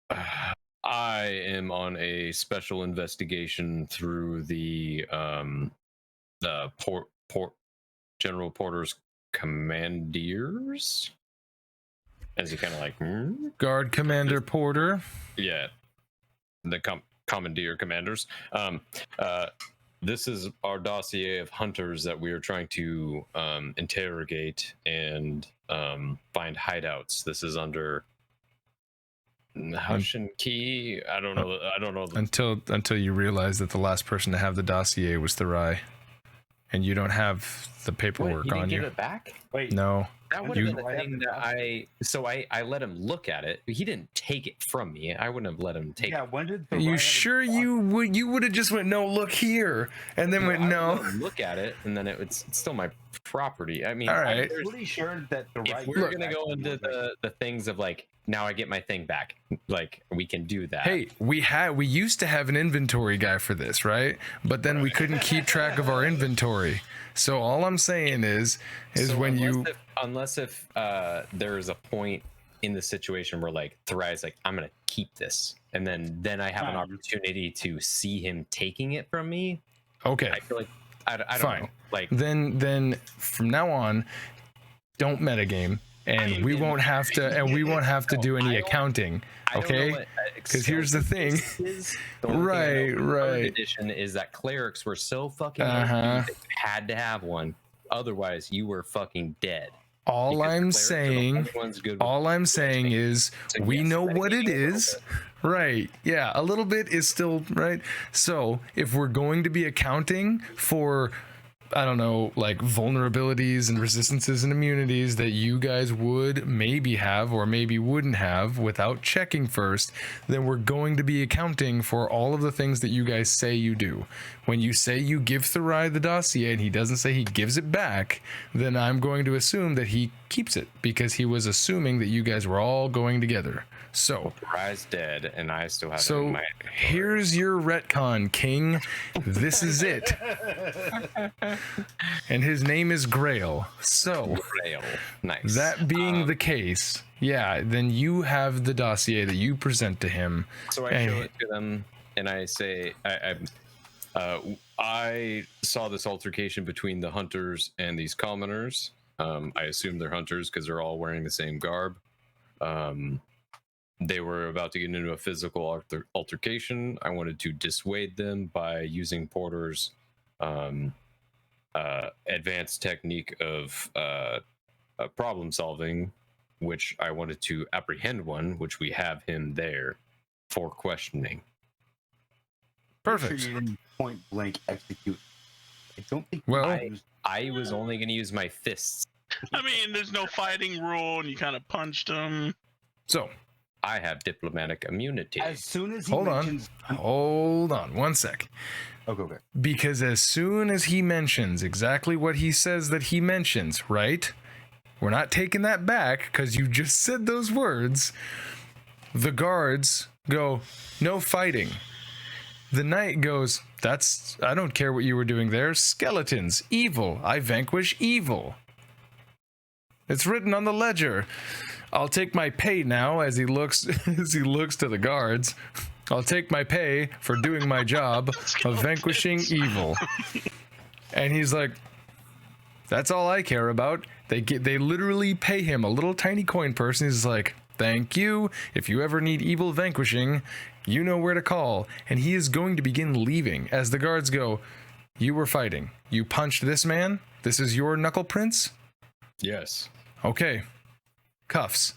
I am on a special investigation through the General Porter's commandeers. As he kind of like, Guard Commander Porter. yeah, the commandeer commanders. This is our dossier of hunters that we are trying to interrogate and find hideouts. This is under Hush and Key. I don't know. I don't know. Until you realize that the last person to have the dossier was Therai, and you don't have the paperwork Wait, he on didn't you. give it back? Wait, No. That would You- have been the thing that I let him look at it. He didn't take it from me. I wouldn't have let him take yeah, it. when did Are you sure you would have just went, no, look here, and then went, I would no. let him look at it, and then it's still my property. I mean, All right. I'm pretty sure that the if right. we're gonna go into the things of like, now I get my thing back, like we can do that. Hey, we used to have an inventory guy for this, right? But then we couldn't keep track of our inventory. So all I'm saying is So when unless if there is a point in the situation where like Therai's like, I'm gonna keep this, and then I have an opportunity to see him taking it from me. okay, I feel like I don't Fine. know. Like, then from now on, don't metagame, and we won't have to do any accounting. I don't know Okay, what, because here's the thing. is. The only thing I know Right, from third right. edition is that clerics were so fucking Uh-huh. that you had to have one. Otherwise, you were fucking dead. All Because the I'm clerics are the saying, only ones good with all I'm saying is So we yes, know what it metagaming a little is. bit. Right. Yeah, a little bit is still right. So if we're going to be accounting for, I don't know, like vulnerabilities and resistances and immunities that you guys would maybe have or maybe wouldn't have without checking first, then we're going to be accounting for all of the things that you guys say you do. When you say you give Therai the dossier and he doesn't say he gives it back, then I'm going to assume that he keeps it because he was assuming that you guys were all going together. So, Therai's dead, and I still have it in so my here's your retcon, King. This is it. And his name is Grail. So, rail. Nice. that being the case, yeah, then you have the dossier that you present to him. So I and- show it to them, and I say, I saw this altercation between the hunters and these commoners. I assume they're hunters because they're all wearing the same garb. They were about to get into a physical altercation. I wanted to dissuade them by using Porter's advanced technique of problem solving, which I wanted to apprehend one, which we have him there for questioning. Perfect. Sure you didn't point blank execute. I don't think. Well- I was only going to use my fists. I mean, there's no fighting rule, and you kind of punched him. So, I have diplomatic immunity. As soon as he hold mentions, on 1 sec. Okay. Because as soon as he mentions exactly what he says that he mentions, right? We're not taking that back because you just said those words. The guards go, no fighting. The knight goes, I don't care what you were doing there. Skeletons, evil. I vanquish evil. It's written on the ledger. I'll take my pay now as he looks to the guards. I'll take my pay for doing my job of vanquishing evil. And he's like, that's all I care about. They literally pay him a little tiny coin purse, and he's like, Thank you. If you ever need evil vanquishing, you know where to call. And he is going to begin leaving as the guards go, you were fighting. You punched this man? This is your knuckle prints? Yes. Okay. Cuffs.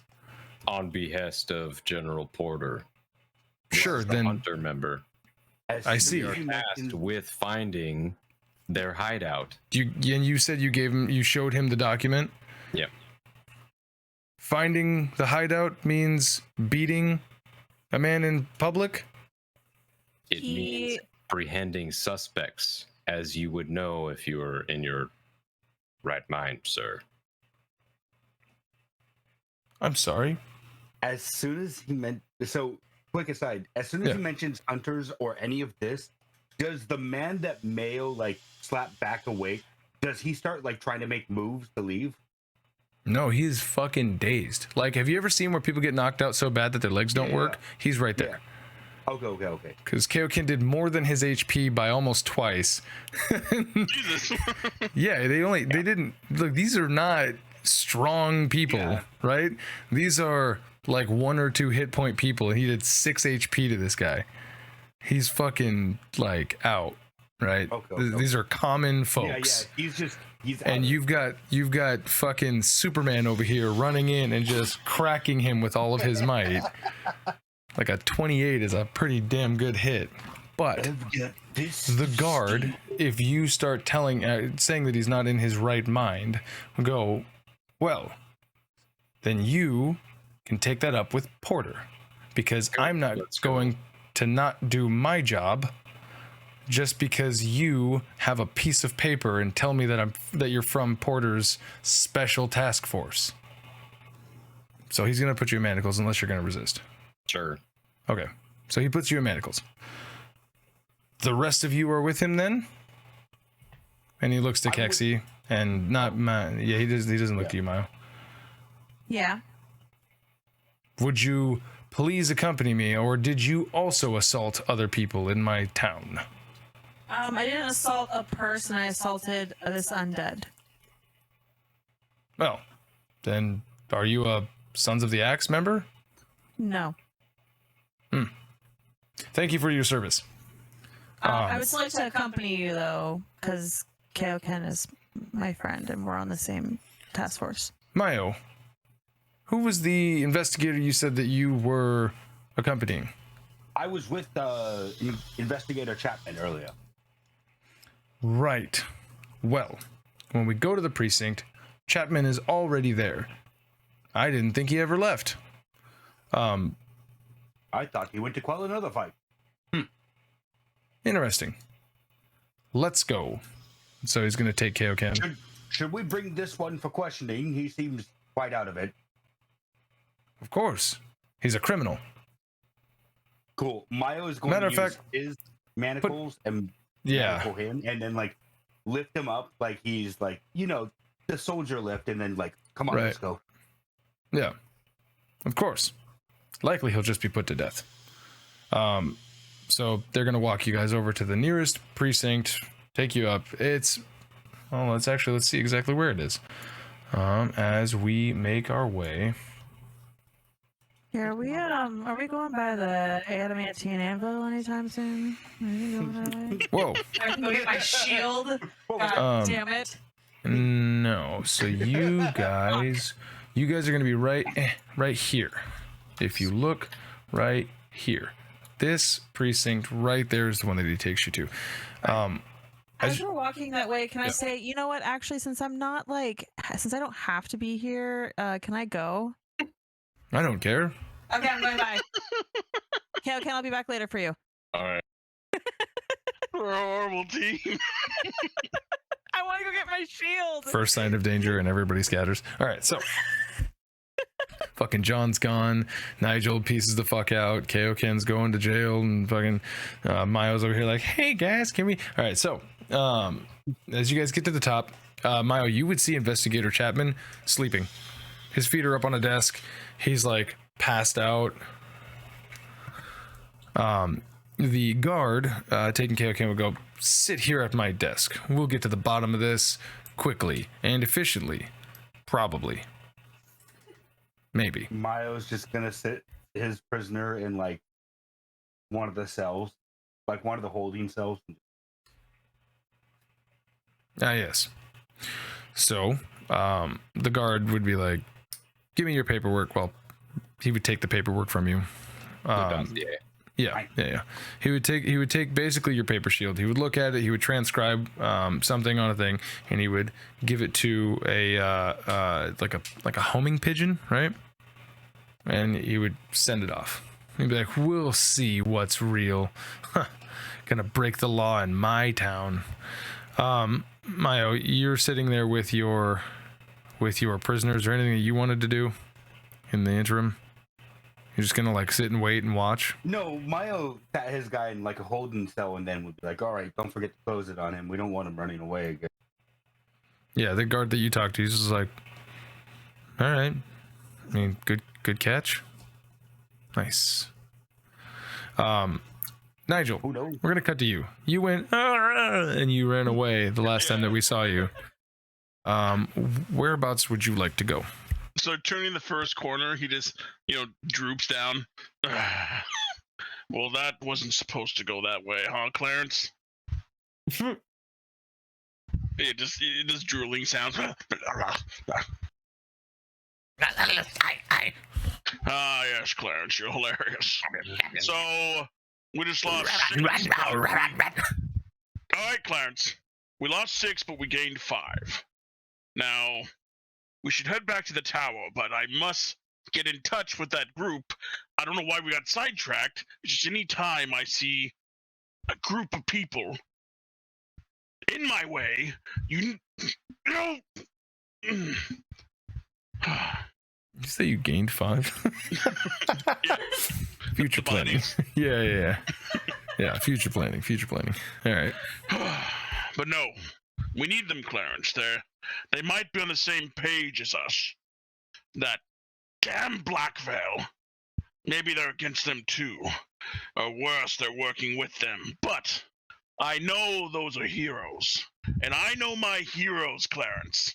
On behest of General Porter. Sure, The then hunter member. I see. We are tasked with finding their hideout. You said you showed him the document? Yep. Finding the hideout means beating a man in public? It means apprehending suspects, as you would know if you were in your right mind, sir. I'm sorry. As soon as he meant, so quick aside, as soon as he mentions hunters or any of this, does the man that Mayo like slap back awake, does he start like trying to make moves to leave? No, he's fucking dazed. Like, have you ever seen where people get knocked out so bad that their legs don't work? He's right there. Okay. Because Kaioken did more than his HP by almost twice. Jesus. Yeah, they didn't look. These are not strong people, right? These are like 1 or 2 hit point people. He did 6 HP to this guy. He's fucking like out, right? These are common folks. Yeah. He's and out. you've got fucking Superman over here running in and just cracking him with all of his might. Like a 28 is a pretty damn good hit. But the guard, if you start saying that he's not in his right mind, go, well, then you can take that up with Porter, because I'm not going to not do my job just because you have a piece of paper and tell me that you're from Porter's special task force. So he's going to put you in manacles unless you're going to resist. Sure. Okay. So he puts you in manacles. The rest of you are with him then? And he looks to Keksi and not he doesn't look to you, Mayo. Yeah. Would you please accompany me, or did you also assault other people in my town? I didn't assault a person. I assaulted this undead. Well, then are you a Sons of the Axe member? No. Thank you for your service. I would like to accompany you, though, because Kaioken is my friend and we're on the same task force. Mayo, who was the investigator you said that you were accompanying? I was with Investigator Chapman earlier. Right. Well, when we go to the precinct, Chapman is already there. I didn't think he ever left. I thought he went to quell another fight. Interesting. Let's go. So he's going to take Kaioken. Should we bring this one for questioning? He seems quite out of it. Of course. He's a criminal. Cool. Mayo is going Matter to of use fact, his manacles and manacle him, and then like lift him up like he's like, the soldier lift, and then like, come on, let's go. Yeah. Of course. Likely he'll just be put to death. So they're going to walk you guys over to the nearest precinct, take you up. Let's see exactly where it is. As we make our way. Yeah, are we going by the adamantine anvil anytime soon? Whoa. I can go get my shield. God damn it. No. So you guys are going to be right here. If you look right here. This precinct right there is the one that he takes you to. As we're walking that way, can I say, you know what? Actually, since I don't have to be here, can I go? I don't care. Okay, I'm going by. Okay, I'll be back later for you. All right. We're a horrible team. I want to go get my shield. First sign of danger and everybody scatters. All right, so fucking John's gone. Nigel pieces the fuck out. Kaioken's going to jail, and fucking Mayo's over here like, hey guys, can we? All right, so as you guys get to the top, Mayo, you would see Investigator Chapman sleeping. His feet are up on a desk. He's like passed out. The guard taking Kaioken would go, sit here at my desk. We'll get to the bottom of this quickly and efficiently. Probably. Maybe. Mayo's just gonna sit his prisoner in like one of the cells, like one of the holding cells. Ah, yes. So, the guard would be like, "Give me your paperwork." Well, he would take the paperwork from you. Yeah. He would take basically your paper shield. He would look at it. He would transcribe something on a thing, and he would give it to a like a homing pigeon, right? And he would send it off. He'd be like, "We'll see what's real. Gonna break the law in my town." Mayo, you're sitting there with your prisoners, or anything that you wanted to do in the interim? You're just gonna like sit and wait and watch? No, Mayo sat his guy in like a holding cell and then would be like, "All right, don't forget to close it on him. We don't want him running away again." Yeah, the guard that you talked to, he's just like, "All right. I mean, good catch. Nice." Nigel, Who knows? we're gonna cut to you. You went and you ran away the last time that we saw you. Whereabouts would you like to go? So turning the first corner, he just, droops down. Well, that wasn't supposed to go that way, huh, Clarence? It just drooling sounds. Ah, yes, Clarence, you're hilarious. So, we just lost 6. All right, Clarence. We lost 6, but we gained 5. Now, we should head back to the tower, but I must get in touch with that group. I don't know why we got sidetracked. It's just any time I see a group of people in my way, you know... You say you gained 5? Yeah. Future planning. Yeah. Yeah, future planning. All right. But no, we need them, Clarence. They might be on the same page as us. That damn Black Veil. Maybe they're against them too. Or worse, they're working with them. But I know those are heroes. And I know my heroes, Clarence.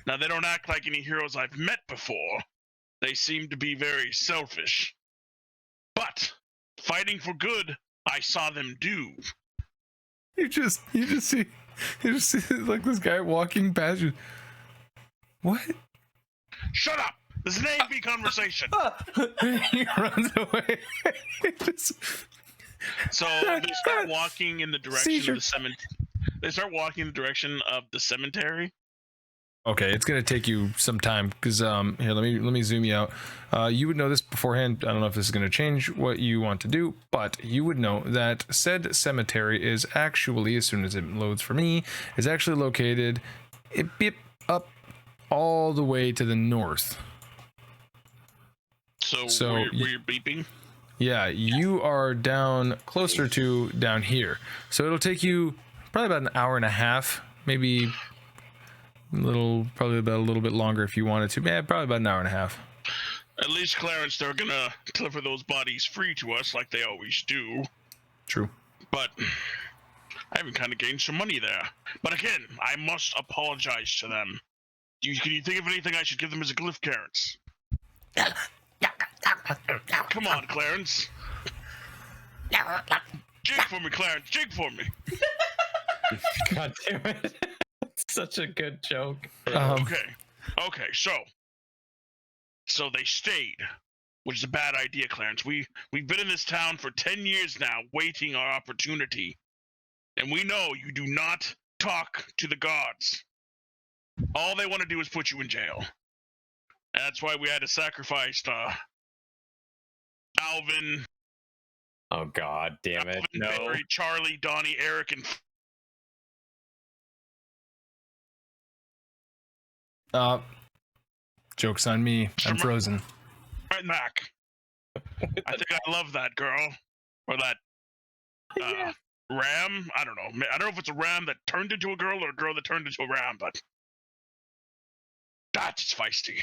Now, they don't act like any heroes I've met before. They seem to be very selfish. But fighting for good, I saw them do. You just see like this guy walking past you. What? Shut up! This is an A&B conversation. He runs away. So they start walking in the direction of the cemetery. They start walking in the direction of the cemetery. Okay, it's gonna take you some time because here, let me zoom you out. You would know this beforehand. I don't know if this is gonna change what you want to do, but you would know that said cemetery is actually, as soon as it loads for me, is actually located up all the way to the north. So were you beeping? Yeah, you are down closer to down here. So it'll take you probably about an hour and a half, maybe probably about a little bit longer if you wanted to. Yeah, probably about an hour and a half. At least, Clarence, they're gonna deliver those bodies free to us like they always do. True. But I haven't kind of gained some money there. But again, I must apologize to them. Can you think of anything I should give them as a glyph, Clarence? Come on, Clarence. Jig for me, Clarence. Jig for me. God damn it. Such a good joke. Okay. So they stayed, which is a bad idea, Clarence. We've been in this town for 10 years now, waiting our opportunity. And we know you do not talk to the gods. All they want to do is put you in jail. That's why we had to sacrifice Alvin. Oh God damn it. Alvin, No. Barry, Charlie, Donnie, Eric, and Joke's on me. I'm frozen. right back. I think I love that girl. Or that ram. I don't know. I don't know if it's a ram that turned into a girl or a girl that turned into a ram, but that's feisty.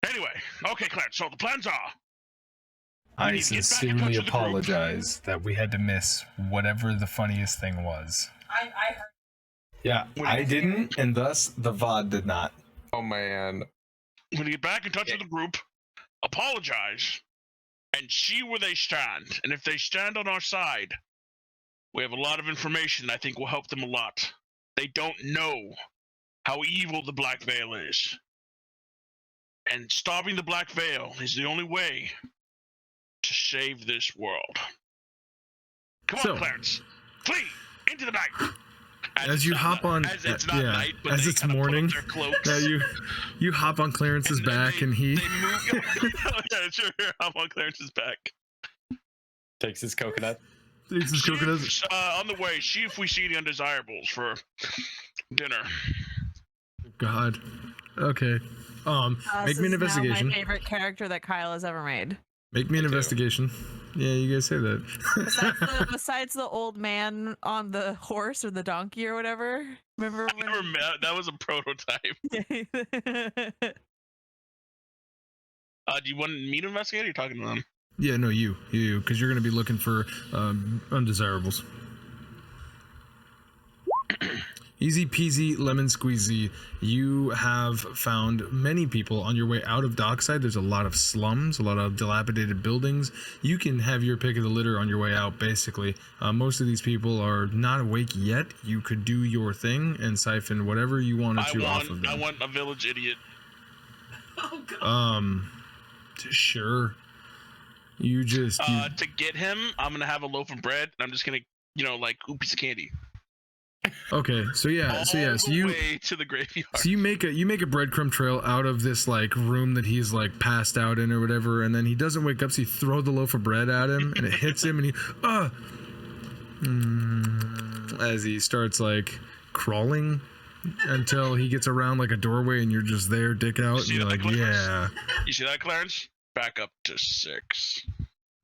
Anyway, okay, Clarence, so the plans are... I sincerely apologize that we had to miss whatever the funniest thing was. I heard. Yeah, I didn't, and thus the VOD did not. Oh man. I'm gonna get back in touch with the group, apologize, and see where they stand. And if they stand on our side, we have a lot of information I think will help them a lot. They don't know how evil the Black Veil is. And stopping the Black Veil is the only way to save this world. Come on, Clarence. Flee into the night. As you hop on, as it's not night, but as it's morning, you hop on Clarence's back, and he. They move. Yeah, sure. Hop on Clarence's back. Takes his coconut. Takes his coconut. On the way, see if we see the undesirables for dinner. God. Okay. Make me an investigation. My favorite character that Kyle has ever made. Make me an investigation. Yeah, you guys say that. Besides the old man on the horse or the donkey or whatever. Remember when? I never met. That was a prototype. Do you want me to investigate? Or are you talking to them? Yeah, no, you, because you're going to be looking for undesirables. Easy peasy lemon squeezy. You have found many people on your way out of Dockside. There's a lot of slums, a lot of dilapidated buildings. You can have your pick of the litter on your way out, basically. Most of these people are not awake yet. You could do your thing and siphon whatever you wanted to off of them. I want a village idiot. Oh, God. Sure. You just... To get him, I'm going to have a loaf of bread, and I'm just going to, like, a piece of candy. Okay, so you way to the graveyard. So you make a breadcrumb trail out of this like room that he's like passed out in or whatever, and then he doesn't wake up, so you throw the loaf of bread at him, and it hits him, and he as he starts like crawling until he gets around like a doorway, and you're just there, dick out, and you're like, Clarence? yeah. You see that, Clarence? Back up to 6.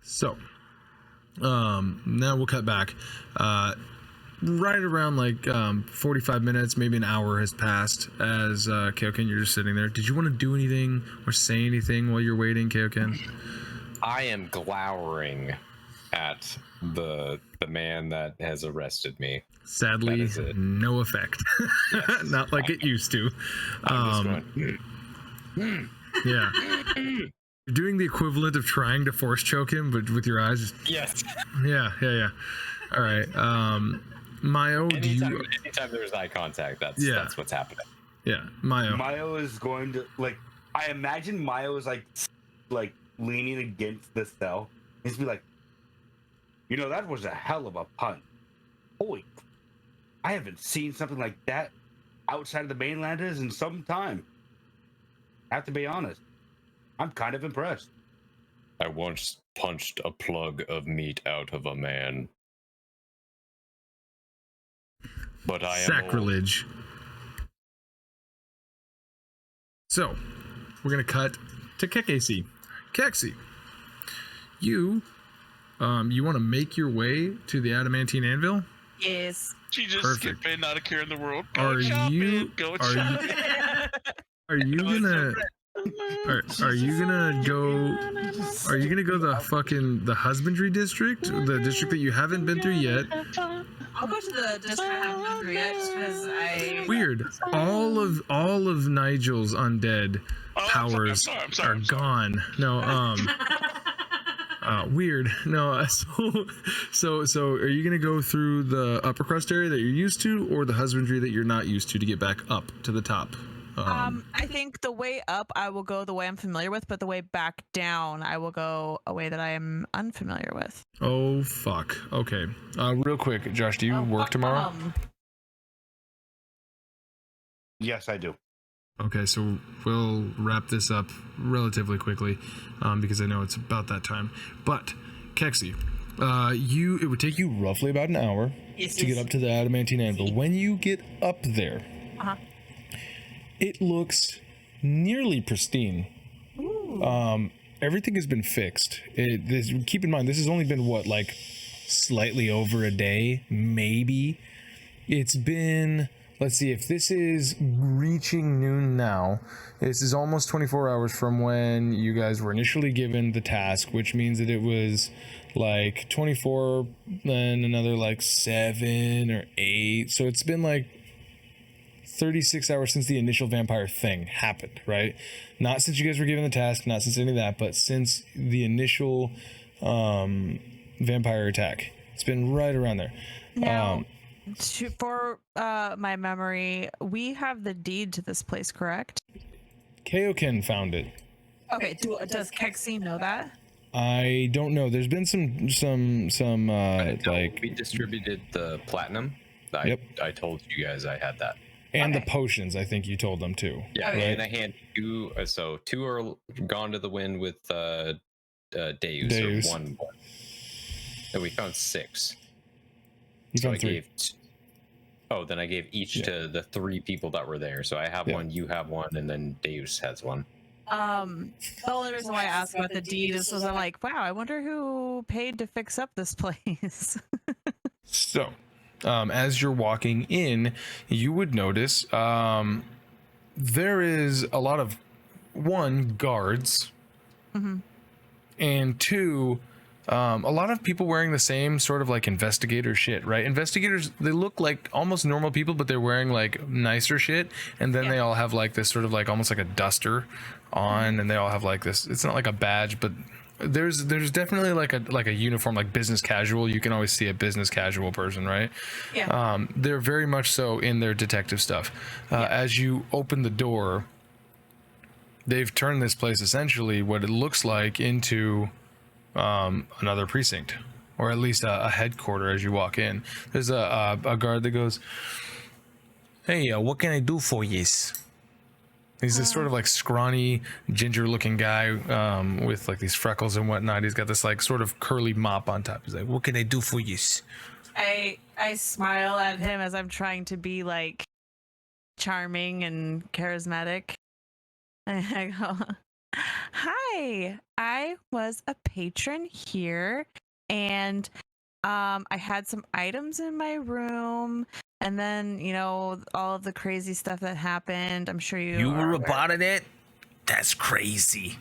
So, now we'll cut back. Right around like 45 minutes, maybe an hour has passed as Kaioken, you're just sitting there. Did you want to do anything or say anything while you're waiting, Kaioken? I am glowering at the man that has arrested me. Sadly, no effect. Yes, Not like it used to. I'm just going, Yeah. You're doing the equivalent of trying to force choke him, but with your eyes. Yes. Yeah. All right. Mayo, anytime there's eye contact, that's what's happening. Yeah, Mayo. Mayo is going to I imagine Mayo is like leaning against the cell. He's be like, that was a hell of a punt. Holy, I haven't seen something like that outside of the mainlanders in some time. I have to be honest, I'm kind of impressed. I once punched a plug of meat out of a man. But I am sacrilege. So, we're gonna cut to Keksi. Keksi, you want to make your way to the adamantine anvil? Yes. She just Perfect. skipping, not a care in the world. Are you gonna go the husbandry district, the district that you haven't been through yet? I'll go to the district I haven't been through yet just because I... Weird. All of Nigel's undead powers are gone. No, weird. No, so are you gonna go through the upper crust area that you're used to, or the husbandry that you're not used to get back up to the top? I think the way up I will go the way I'm familiar with, but the way back down I will go a way that I am unfamiliar with. Oh fuck. Okay. Real quick, Josh, do you work tomorrow? Yes, I do. Okay, so we'll wrap this up relatively quickly, because I know it's about that time. But Keksi, it would take you roughly about an hour to get up to the adamantine anvil. When you get up there, it looks nearly pristine. Everything has been fixed. Keep in mind, this has only been slightly over a day, maybe. It's been, let's see, if this is reaching noon now, this is almost 24 hours from when you guys were initially given the task, which means that it was 24, then another 7 or 8. So it's been 36 hours since the initial vampire thing happened, right? Not since you guys were given the task, not since any of that, but since the initial vampire attack. It's been right around there. Now, for my memory, we have the deed to this place, correct? Kaioken found it. Okay, does Keksi know that? I don't know. There's been some like we distributed the platinum. Yep. I told you guys I had that. And Okay. the potions, I think you told them too. Yeah, Okay. and I had two. So two are gone to the wind with Deus. Deus. Or one. And we found 6. You So found I 3. gave. Then I gave each Yeah. to the 3 people that were there. So I have Yeah. one, you have one, and then Deus has one. The only reason why I asked about the deed is because I'm like, wow, I wonder who paid to fix up this place. So, as you're walking in, you would notice there is a lot of, 1, guards, and 2, a lot of people wearing the same sort of like investigator shit, right? Investigators, they look like almost normal people, but they're wearing like nicer shit, and then they all have like this sort of like almost like a duster on, and they all have like this, it's not like a badge, but there's definitely like a uniform, like business casual. You can always see a business casual person, right? Yeah. They're very much so in their detective stuff. As you open the door, they've turned this place essentially what it looks like into another precinct, or at least a headquarter. As you walk in, there's a guard that goes, "Hey, what can I do for yous?" He's this sort of like scrawny, ginger-looking guy with like these freckles and whatnot. He's got this like sort of curly mop on top. He's like, "What can I do for yous?" I smile at him as I'm trying to be like charming and charismatic. And I go, "Hi, I was a patron here, and I had some items in my room, and then all of the crazy stuff that happened. I'm sure you are aware. of it? That's crazy.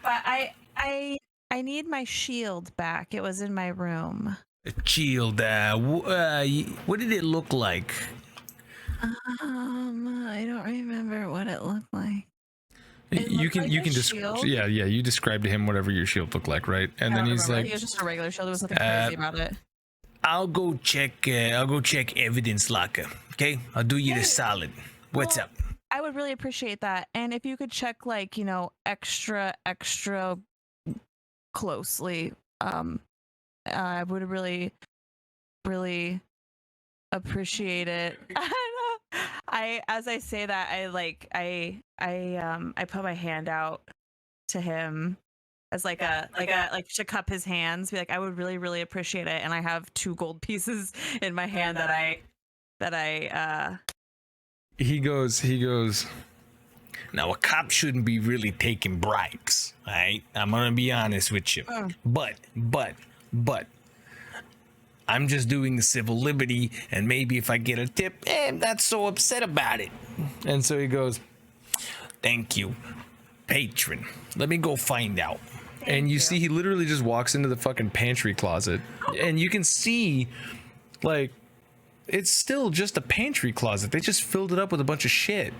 But I need my shield back. It was in my room." Shield, what did it look like? I don't remember what it looked like. It You looked can like you a can just shield? yeah, you describe to him whatever your shield looked like, right? And I then don't he's remember. like, It was just a regular shield. There was nothing crazy about it. I'll go check evidence locker. Okay, I'll do you the solid. What's Well, up? I would really appreciate that. And if you could check like, extra closely, I would really appreciate it. As I say that, I put my hand out to him as like to cup his hands, be like, I would really appreciate it. And I have 2 gold pieces in my hand that I he goes, Now a cop shouldn't be really taking bribes, right? I'm gonna be honest with you. But I'm just doing the civil liberty, and maybe if I get a tip, I'm not so upset about it. and so he goes, Thank you, patron. Let me go find out. and you see he literally just walks into the fucking pantry closet, and you can see like it's still just a pantry closet. They just filled it up with a bunch of shit.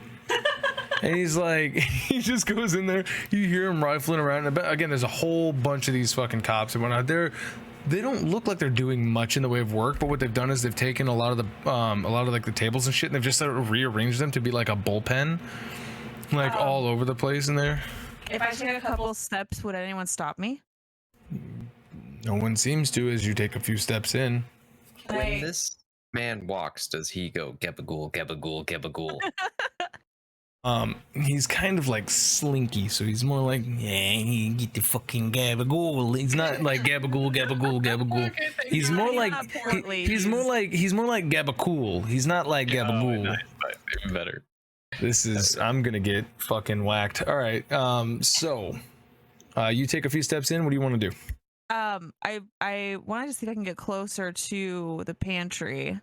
And he's like, he just goes in there. You hear him rifling around. And again, there's a whole bunch of these fucking cops and whatnot. They don't look like they're doing much in the way of work, but what they've done is they've taken a lot of like the tables and shit, and they've just sort of rearranged them to be like a bullpen, like all over the place in there. if I take a couple steps, would anyone stop me? No one seems to as you take a few steps in. When this man walks, does he go gabagool, gabagool, gabagool? He's kind of like slinky, so he's more like, yeah, get the fucking gabagool. He's not like gabagool, gabagool, gabagool. He's more like he's more like gabacool. He's not like gabagool. Nice, even better. I'm gonna get fucking whacked. All right. So you take a few steps in. What do you want to do? I wanted to see if I can get closer to the pantry.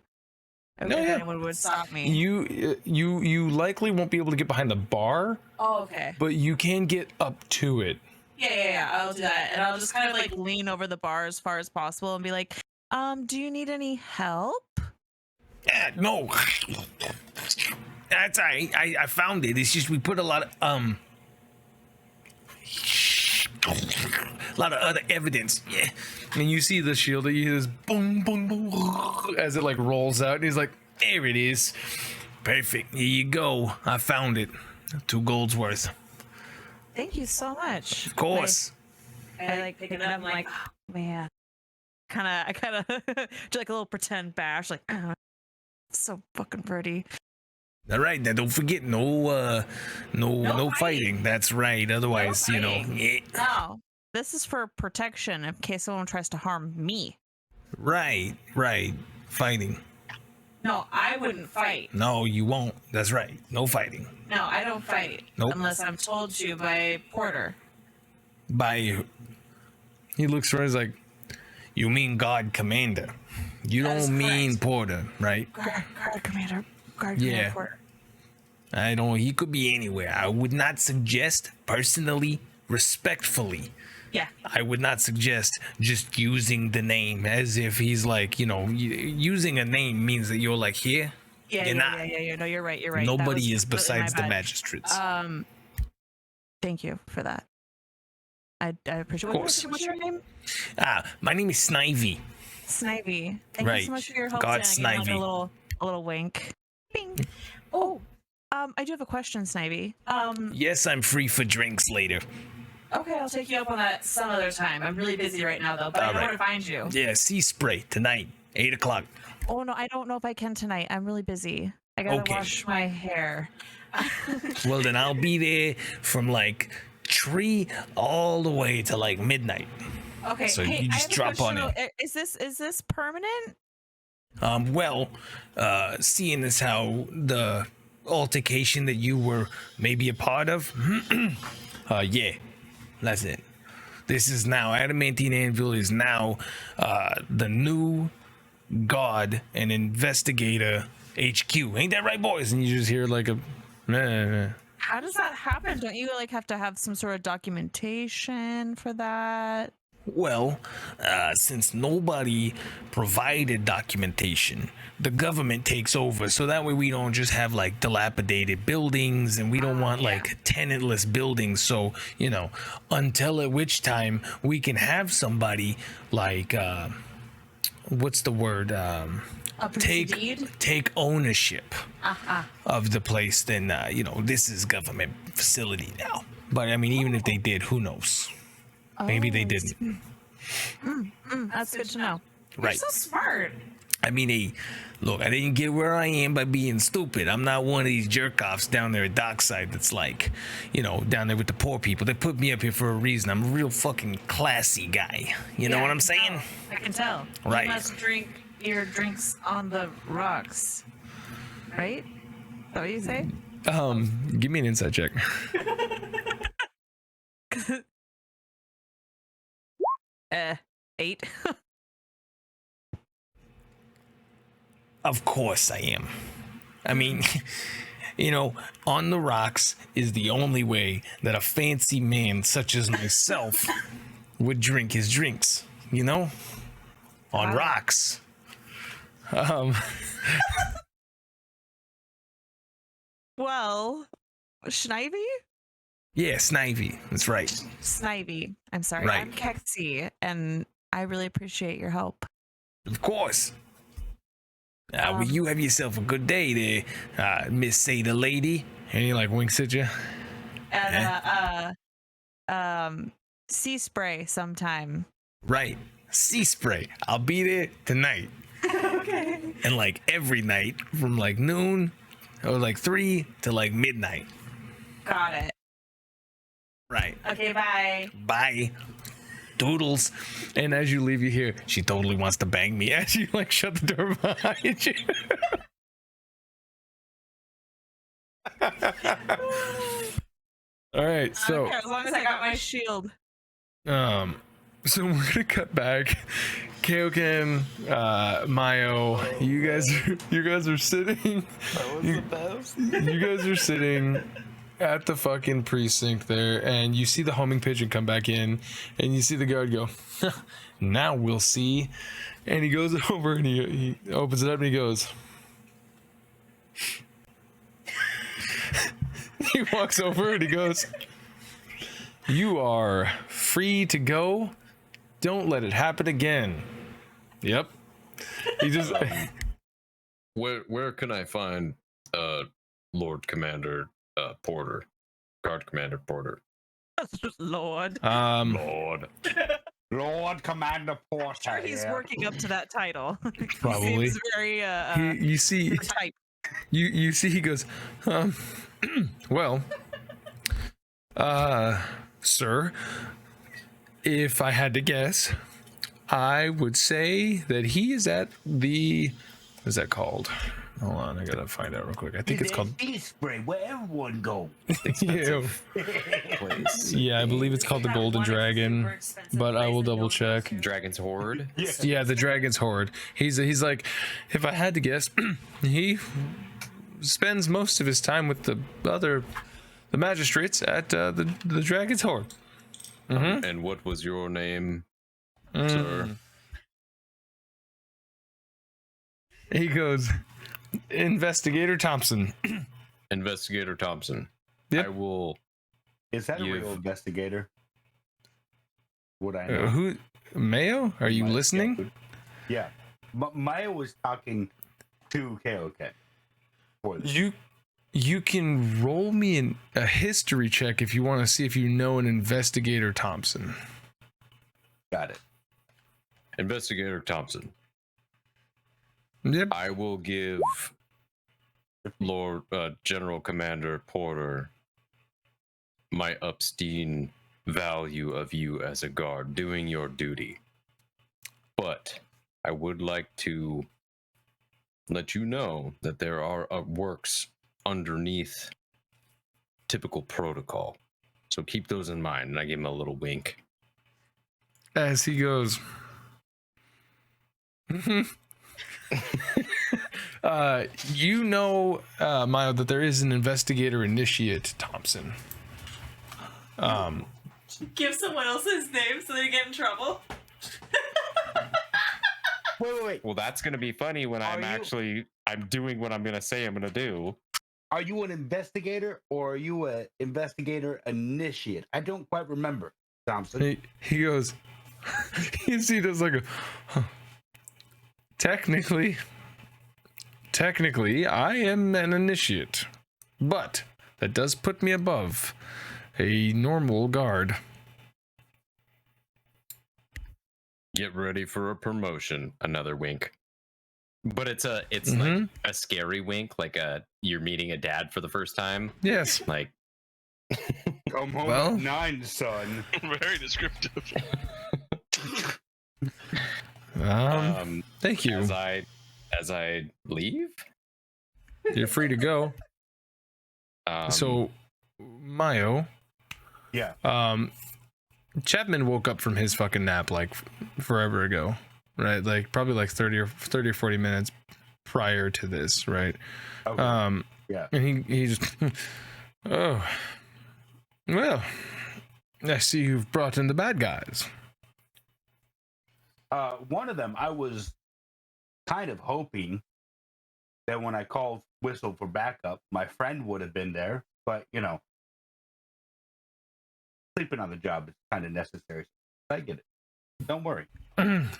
If yeah. anyone would stop me. You likely won't be able to get behind the bar, Oh, okay. but you can get up to it. Yeah. I'll do that, and I'll just kind of like lean over the bar as far as possible and be like, do you need any help? No. That's all right. I found it. It's just we put a lot of other evidence. Yeah. And you see the shield that you hear this boom, boom, boom, as it like rolls out. And he's like, there it is. Perfect. Here you go. I found it. 2 golds worth. Thank you so much. Of course. I like pick it up. I'm like, oh, man. I kind of do like a little pretend bash. Like, oh, so fucking pretty. All right. Now don't forget, no fighting. That's right. Otherwise, No you know. fighting. Yeah. No, this is for protection in case someone tries to harm me. Right. Fighting. No, I wouldn't fight. No, you won't. That's right. No fighting. No, I don't fight. Nope. Unless I'm told to by Porter. By He looks around. He's like, you mean God Commander. You That is don't mean correct. Porter, right? Guard commander. Guard Yeah. commander. Porter. I don't. He could be anywhere. I would not suggest, personally, respectfully, Yeah. I would not suggest just using the name as if he's like, you know, using a name means that you're like here. Yeah, You're not. yeah. No, you're right. You're right. That Nobody was is completely besides my the bad. magistrates. Thank you for that. I appreciate. Of course. What's your name? My name is Snivy. Snivy. Thank Right. you so much for your help. God today. I gave him, Snivy. like, a little wink. Bing. Oh, I do have a question, Snivy. Yes, I'm free for drinks later. Okay, I'll take you up on that some other time. I'm really busy right now, though, but I know where to find you. Yeah, sea spray tonight, 8 o'clock. Oh no, I don't know if I can tonight. I'm really busy. I gotta Okay. wash my hair. Well, then I'll be there from like 3 all the way to like midnight. Okay, So hey, you I just have a drop on question. in. Is this permanent? Seeing as how the altercation that you were maybe a part of, yeah, that's it. This is now Adamantine Anvil is now the new god and investigator HQ. Ain't that right, boys? and you just hear like a, meh. How does that happen? Don't you like have to have some sort of documentation for that? Well, since nobody provided documentation, the government takes over. So that way we don't just have like dilapidated buildings and we don't want like tenantless buildings. So, you know, until at which time we can have somebody like, what's the word? Take ownership of the place, then, you know, this is government facility now. But I mean, even if they did, who knows? Maybe they didn't. That's good to know. Right. You're so smart. I mean, hey, look, I didn't get where I am by being stupid. I'm not one of these jerk-offs down there at Dockside that's like, you know, down there with the poor people. They put me up here for a reason. I'm a real fucking classy guy. You know Yeah, what I I'm can saying? tell. I can tell. Right. You must drink your drinks on the rocks. Right? Is that what you say? Give me an insight check. 8. Of course I am. I mean, you know, on the rocks is the only way that a fancy man such as myself would drink his drinks, you know? On rocks. Well, Snivy? Yeah, Snivy. That's right. Snivy. I'm sorry. Right. I'm Keksi, and I really appreciate your help. Of course. Well, you have yourself a good day there, Miss Say the Lady. And he like winks at you. And sea spray sometime. Right. Sea spray. I'll be there tonight. Okay. And like every night from like noon or like 3 to like midnight. Got it. Right. Okay, bye. Bye. Doodles. And as you leave, you hear, She totally wants to bang me as you like shut the door behind you. all right, so Okay, as long as I got my shield. so we're gonna cut back. Kaioken, Mayo, you guys are sitting. You guys are sitting at the fucking precinct there, and you see the homing pigeon come back in, and you see the guard go, now we'll see. And he goes over and he opens it up and he goes, He walks over and he goes, "You are free to go. Don't let it happen again." Yep. He just. Where can I find Lord Commander Porter, Guard Commander Porter? Lord. Lord Commander Porter. He's working up to that title. Probably. He seems very you see, type. you see, he goes, well, sir, if I had to guess, I would say that he is at the, what is that called? Hold on, I gotta find out real quick. I think it's called spray where everyone goes. yeah. Place. Yeah, I believe it's called the Golden Dragon, but I will double check. Dragon's Horde. Yeah, the Dragon's Horde. He's like, if I had to guess, he spends most of his time with the magistrates at the Dragon's Horde. Mm-hmm. And what was your name, sir? He goes, Investigator Thompson. Investigator Thompson. Yep. I will. Is that a You've- real investigator? Would I know? Who? Mayo? Are you Maya- listening? Yeah. Maya was talking to Kaioken. For this. You can roll me a history check if you want to see if you know an Investigator Thompson. Got it. Investigator Thompson. Yep. I will give Lord General Commander Porter my obscene value of you as a guard doing your duty. But I would like to let you know that there are works underneath typical protocol. So keep those in mind. And I give him a little wink. As he goes, you know, Mayo, that there is an investigator initiate Thompson. Give someone else his name so they get in trouble. Wait. Well, that's going to be funny when I'm doing what I'm going to say I'm going to do. Are you an investigator or are you an investigator initiate? I don't quite remember, Thompson. He goes, he does like a, huh. Technically, I am an initiate, but that does put me above a normal guard. Get ready for a promotion. Another wink. But it's like a scary wink, like you're meeting a dad for the first time. Yes. Like Come home Well- at 9, son. Very descriptive. Thank you. As I leave. You're free to go. So, Mayo. Yeah. Chapman woke up from his fucking nap like forever ago, right? Like probably like 30 or 40 minutes prior to this, right? Okay. Yeah. And he just, oh, well, I see you've brought in the bad guys. One of them, I was kind of hoping that when I called whistle for backup, my friend would have been there, but you know, sleeping on the job is kind of necessary. I get it. Don't worry.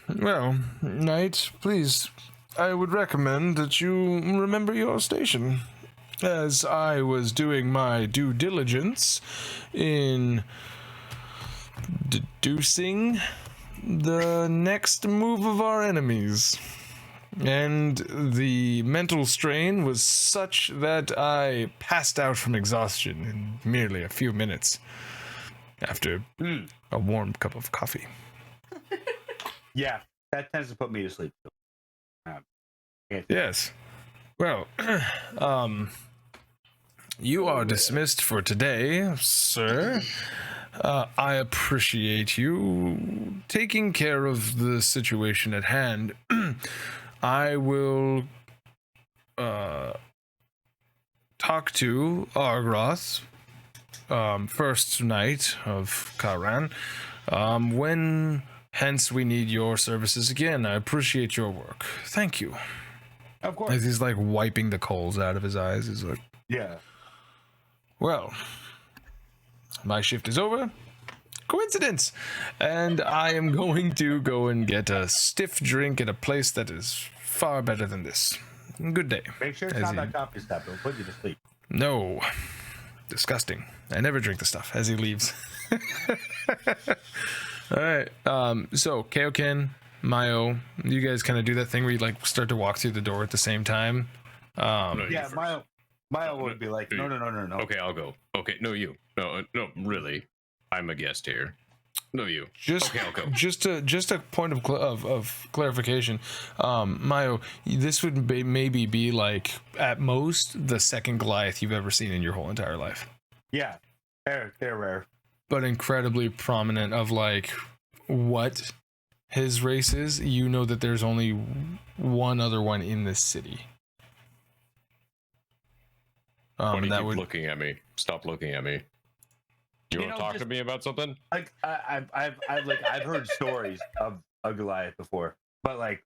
Well, Knight, please, I would recommend that you remember your station. As I was doing my due diligence in deducing the next move of our enemies. And the mental strain was such that I passed out from exhaustion in merely a few minutes after a warm cup of coffee. Yeah, that tends to put me to sleep. Yes. Well, you are dismissed for today, sir. I appreciate you taking care of the situation at hand. I will talk to Argroth, first knight of Karan, when hence we need your services again. I appreciate your work. Thank you. Of course. As he's like wiping the coals out of his eyes, he's like, Yeah. Well, my shift is over. Coincidence. And I am going to go and get a stiff drink at a place that is far better than this. Good day. Make sure it's As not he- that coffee stuff. It'll put you to sleep. No. Disgusting. I never drink the stuff as he leaves. All right. So Kaioken, Mayo, you guys kind of do that thing where you like start to walk through the door at the same time. Yeah, Mile would be like, no. Okay, I'll go. Okay, no, you. No, really. I'm a guest here. No, you. Just, Okay, I'll go. just a point of clarification. Mayo, this would maybe be like at most the second Goliath you've ever seen in your whole entire life, Yeah, they're rare. but incredibly prominent of like what his race is. You know that there's only one other one in this city. Why do you That keep would looking at me? Stop looking at me. You want to talk to me about something? Like I've heard stories of a Goliath before, but like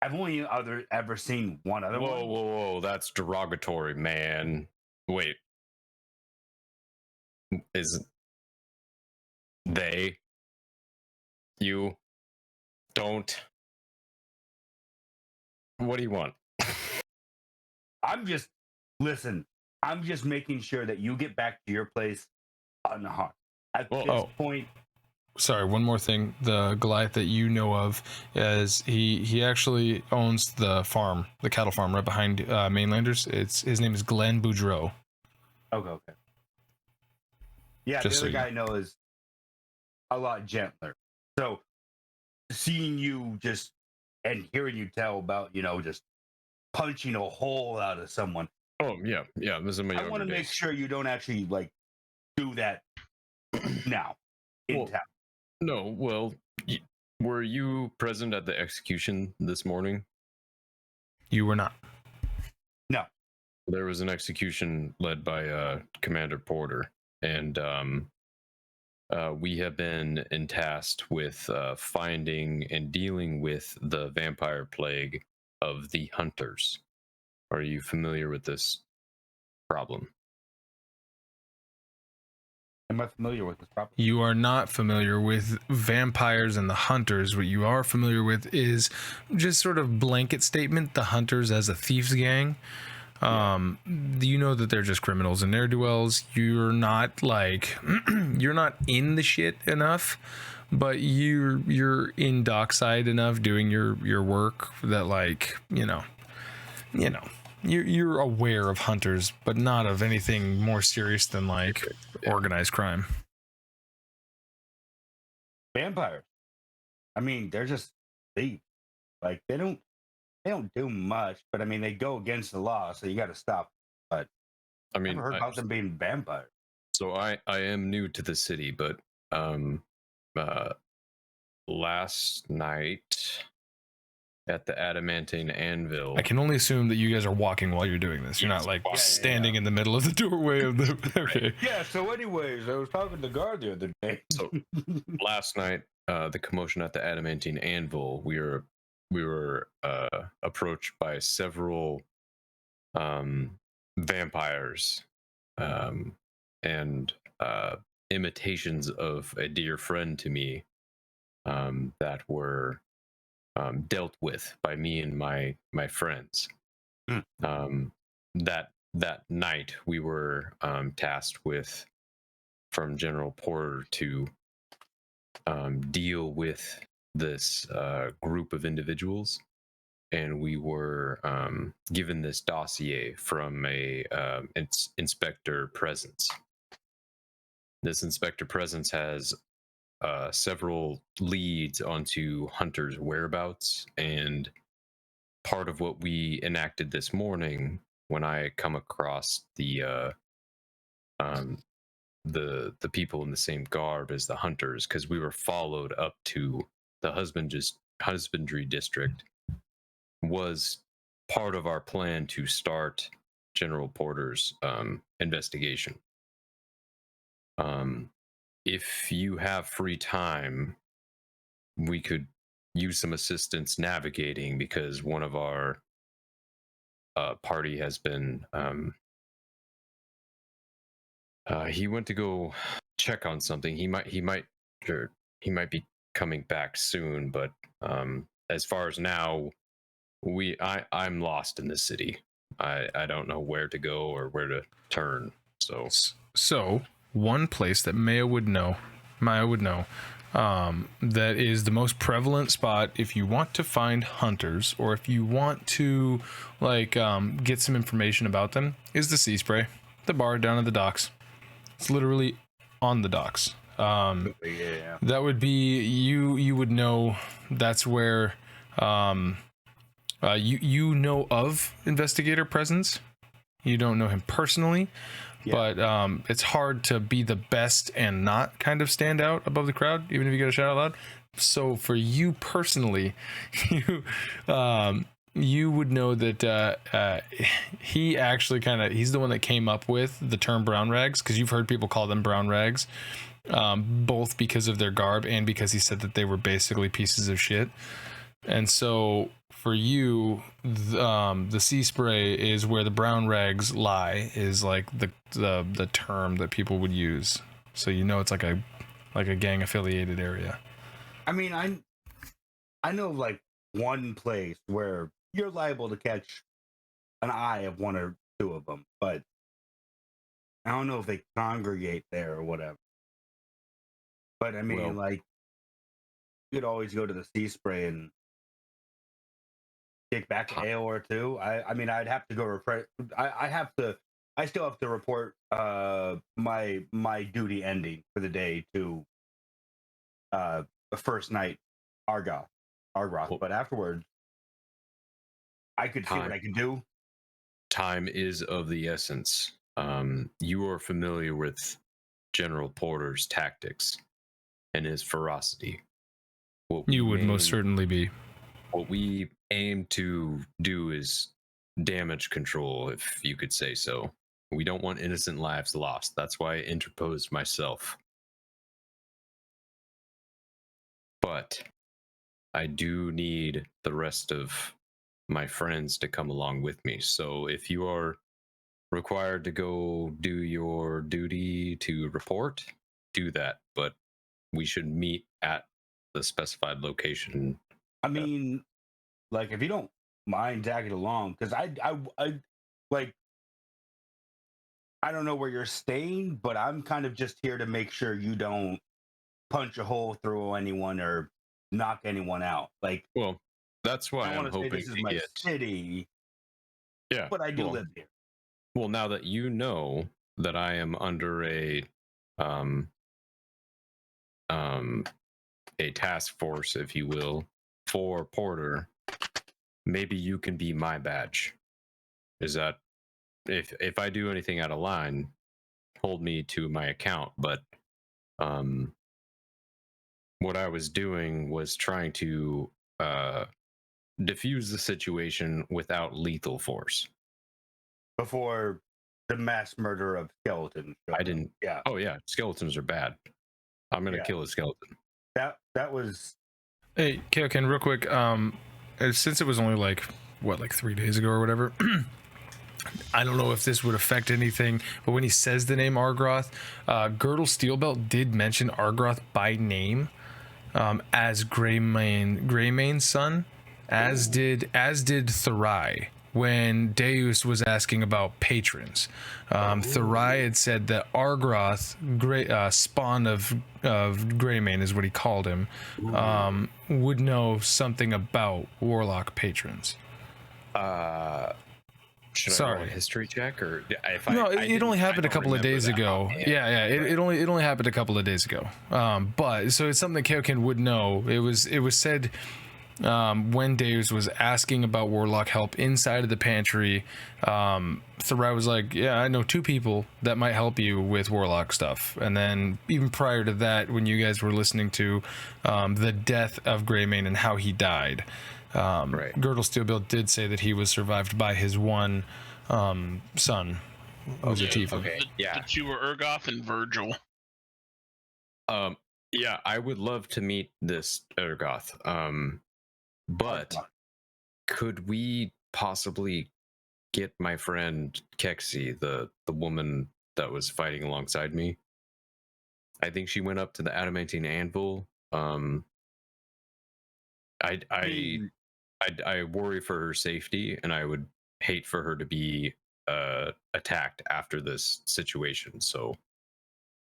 I've only ever seen one other one. Whoa! That's derogatory, man. Wait, is they? You don't. What do you want? I'm just making sure that you get back to your place unharmed. At this point, sorry, one more thing. The Goliath that you know of is he actually owns the farm, the cattle farm right behind Mainlanders. His name is Glenn Boudreau. okay. Yeah, Just the so other guy I know is a lot gentler. So seeing you just and hearing you tell about, just punching a hole out of someone. Oh yeah. This is my. I want to make sure you don't actually like do that now in town. No, well, were you present at the execution this morning? You were not. No. There was an execution led by Commander Porter, and we have been tasked with finding and dealing with the vampire plague of the hunters. Are you familiar with this problem? Am I familiar with this problem? You are not familiar with vampires and the hunters. What you are familiar with is just sort of blanket statement, the hunters as a thieves gang. You know that they're just criminals and ne'er-do-wells. You're not like you're not in the shit enough, but you're in dockside enough doing your work that like you're aware of hunters, but not of anything more serious than like organized crime. Vampires. I mean, they're just thieves. Like they don't do much, but I mean they go against the law, so you got to stop. But I mean, I've never heard about them being vampires. So I am new to the city, but last night at the adamantine anvil, I can only assume that you guys are walking while you're doing this. You're not like standing in the middle of the doorway of the. Okay. Yeah. So, anyways, I was talking to the guard the other day. So last night, the commotion at the adamantine anvil, we were approached by several vampires and imitations of a dear friend to me that were dealt with by me and my friends. That night we were tasked with from General Porter to deal with this group of individuals, and we were given this dossier from a Inspector Presence. This Inspector Presence has several leads onto hunters' whereabouts, and part of what we enacted this morning when I come across the people in the same garb as the hunters, because we were followed up to the husbandry district, was part of our plan to start General Porter's investigation. If you have free time, we could use some assistance navigating, because one of our party has been He went to go check on something. He might be coming back soon, but as far as now, I'm lost in the city. I don't know where to go or where to turn. So one place that Maya would know, that is the most prevalent spot if you want to find hunters or if you want to get some information about them, is the Sea Spray, the bar down at the docks. It's literally on the docks. Yeah. That would be you would know that's where you know of investigator presence. You don't know him personally, but it's hard to be the best and not kind of stand out above the crowd, even if you got to shout out loud. So for you personally, you would know that he actually he's the one that came up with the term brown rags, because you've heard people call them brown rags, both because of their garb and because he said that they were basically pieces of shit. And so for you, the Sea Spray is where the brown rags lie, is like the term that people would use. So it's like a gang affiliated area. I mean, I know like one place where you're liable to catch an eye of one or two of them, but I don't know if they congregate there or whatever. But I mean, you could always go to the Sea Spray and kick back an ale or two. I mean, I'd have to go I still have to report my duty ending for the day to the first night Argoth. But afterwards, I could see what I can do. Time is of the essence. You are familiar with General Porter's tactics and his ferocity. You would most certainly be. What we aim to do is damage control, if you could say so. We don't want innocent lives lost. That's why I interposed myself. But I do need the rest of my friends to come along with me. So if you are required to go do your duty to report, do that. But we should meet at the specified location. I mean, like, if you don't mind tagging along, because I don't know where you're staying, but I'm kind of just here to make sure you don't punch a hole through anyone or knock anyone out. Like, well, that's why I'm hoping this is to my get city. Yeah, but I do live here. Well, now that you know that I am under a task force, if you will, for Porter, maybe you can be my badge. Is that if I do anything out of line, hold me to my account. But what I was doing was trying to diffuse the situation without lethal force. Before the mass murder of skeletons. I didn't. Yeah. Oh yeah, skeletons are bad. I'm gonna kill a skeleton. That was. Hey, Kaioken, real quick. Since it was only like 3 days ago or whatever. I don't know if this would affect anything, but when he says the name Argroth, Girdle Steelbelt did mention Argroth by name, as Greymane's son, as did Therai when Deus was asking about patrons. Therai had said that Argroth, spawn of Greymane is what he called him, would know something about warlock patrons. Should I roll a history check, or it only happened a couple of days ago. Yeah. It only happened a couple of days ago. But so it's something that Kaioken would know. It was said when Deus was asking about warlock help inside of the pantry. Therai was like, "Yeah, I know 2 people that might help you with warlock stuff." And then even prior to that, when you guys were listening to the death of Greymane and how he died. Girdle Steelbill did say that he was survived by his one son, who's a tiefling. Okay, the 2 were Urgoth and Virgil. Yeah, I would love to meet this Urgoth. But could we possibly get my friend Keksi, the woman that was fighting alongside me. I think she went up to the adamantine anvil. I worry for her safety, and I would hate for her to be attacked after this situation. So,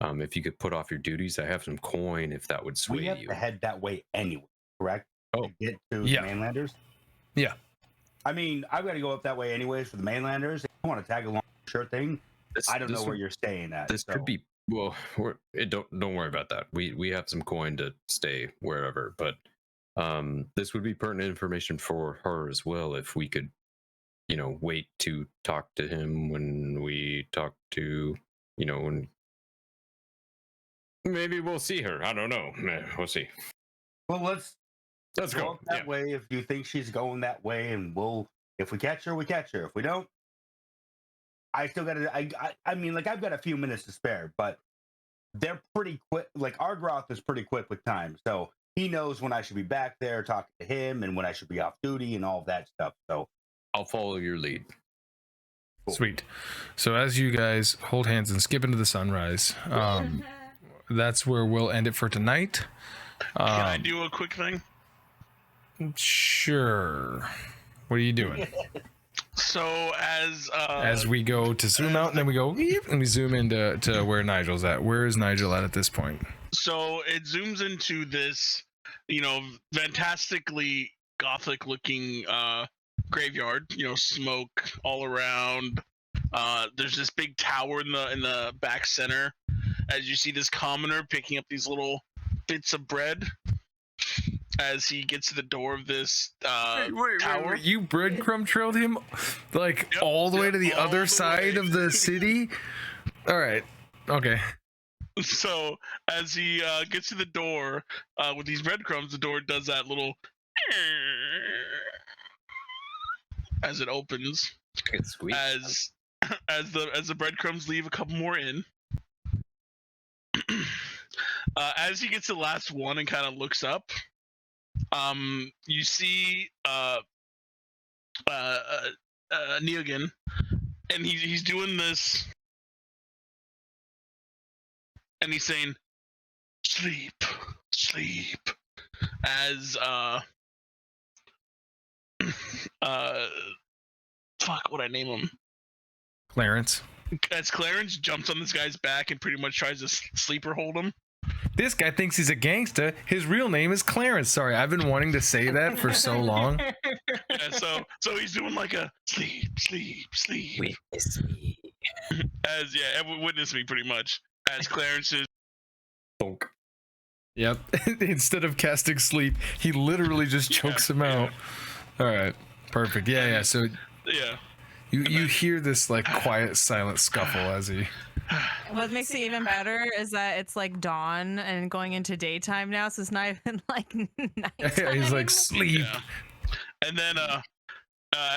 if you could put off your duties, I have some coin if that would sway We have you. to head that way anyway, correct? Oh, To get to yeah. the mainlanders? Yeah. I mean, I've got to go up that way anyways for the mainlanders. If you want to tag along, sure thing. I don't know where you're staying at. This could be well. Don't worry about that. We have some coin to stay wherever, but this would be pertinent information for her as well if we could, wait to talk to him when we talk to, when maybe we'll see her. I don't know. We'll see. Well, let's go up that way if you think she's going that way, and if we catch her, we catch her. If we don't, I still got to. I mean, like I've got a few minutes to spare, but they're pretty quick. Like Argroth is pretty quick with time, so he knows when I should be back there talking to him and when I should be off duty and all of that stuff. So I'll follow your lead. Cool. Sweet. So as you guys hold hands and skip into the sunrise, that's where we'll end it for tonight. Can I do a quick thing? Sure. What are you doing? So As we go to zoom out, and then we go, and we zoom into where Nigel's at. Where is Nigel at this point? So it zooms into this, fantastically gothic-looking graveyard. Smoke all around. There's this big tower in the back center. As you see this commoner picking up these little bits of bread as he gets to the door of this tower. You breadcrumb trailed him all the way to the other side of the city? All right. Okay. So as he gets to the door with these breadcrumbs, the door does that little as it opens. It's sweet. As the breadcrumbs leave a couple more in. As he gets to the last one and kind of looks up, you see Neogan, and he's doing this, and he's saying, "Sleep, sleep," as fuck, what'd I name him? Clarence. As Clarence jumps on this guy's back and pretty much tries to sleeper hold him. This guy thinks he's a gangsta. His real name is Clarence. Sorry, I've been wanting to say that for so long. Yeah, so he's doing like a sleep, sleep, sleep. Witness me. Witness me pretty much. As Clarence is. Bonk. Yep. Instead of casting sleep, he literally just chokes him out. All right. Perfect. Yeah. So Yeah. you hear this quiet, silent scuffle as he. What makes it even better is that it's dawn and going into daytime now, so it's not even nighttime. Yeah, he's like sleep. Yeah. And then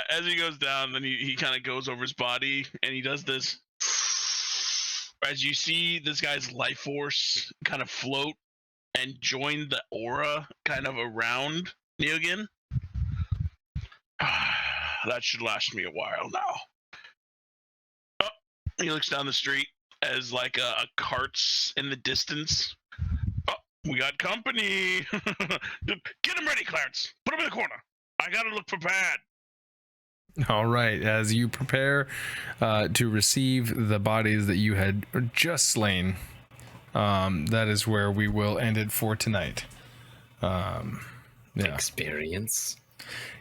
as he goes down, then he kind of goes over his body and he does this. As you see this guy's life force kind of float and join the aura kind of around Neogan. That should last me a while now. Oh, he looks down the street as a cart's in the distance. Oh, we got company. Get him ready, Clarence. Put him in the corner. I gotta look prepared. All right. As you prepare to receive the bodies that you had just slain, that is where we will end it for tonight. Yeah. Experience.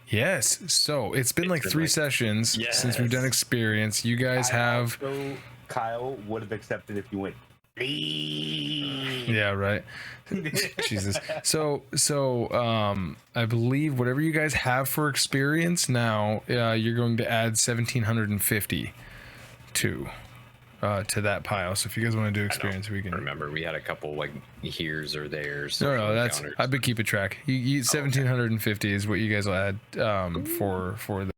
Yes. So it's been like 3 sessions since we've done experience. You guys have. Kyle would have accepted if you went. Yeah, right. Jesus. So I believe whatever you guys have for experience now, you're going to add 1,750 to that pile. So if you guys want to do experience, we can. Remember, we had a couple here's or there's. No, that's I've been keeping track. You 1,750 is what you guys will add for the.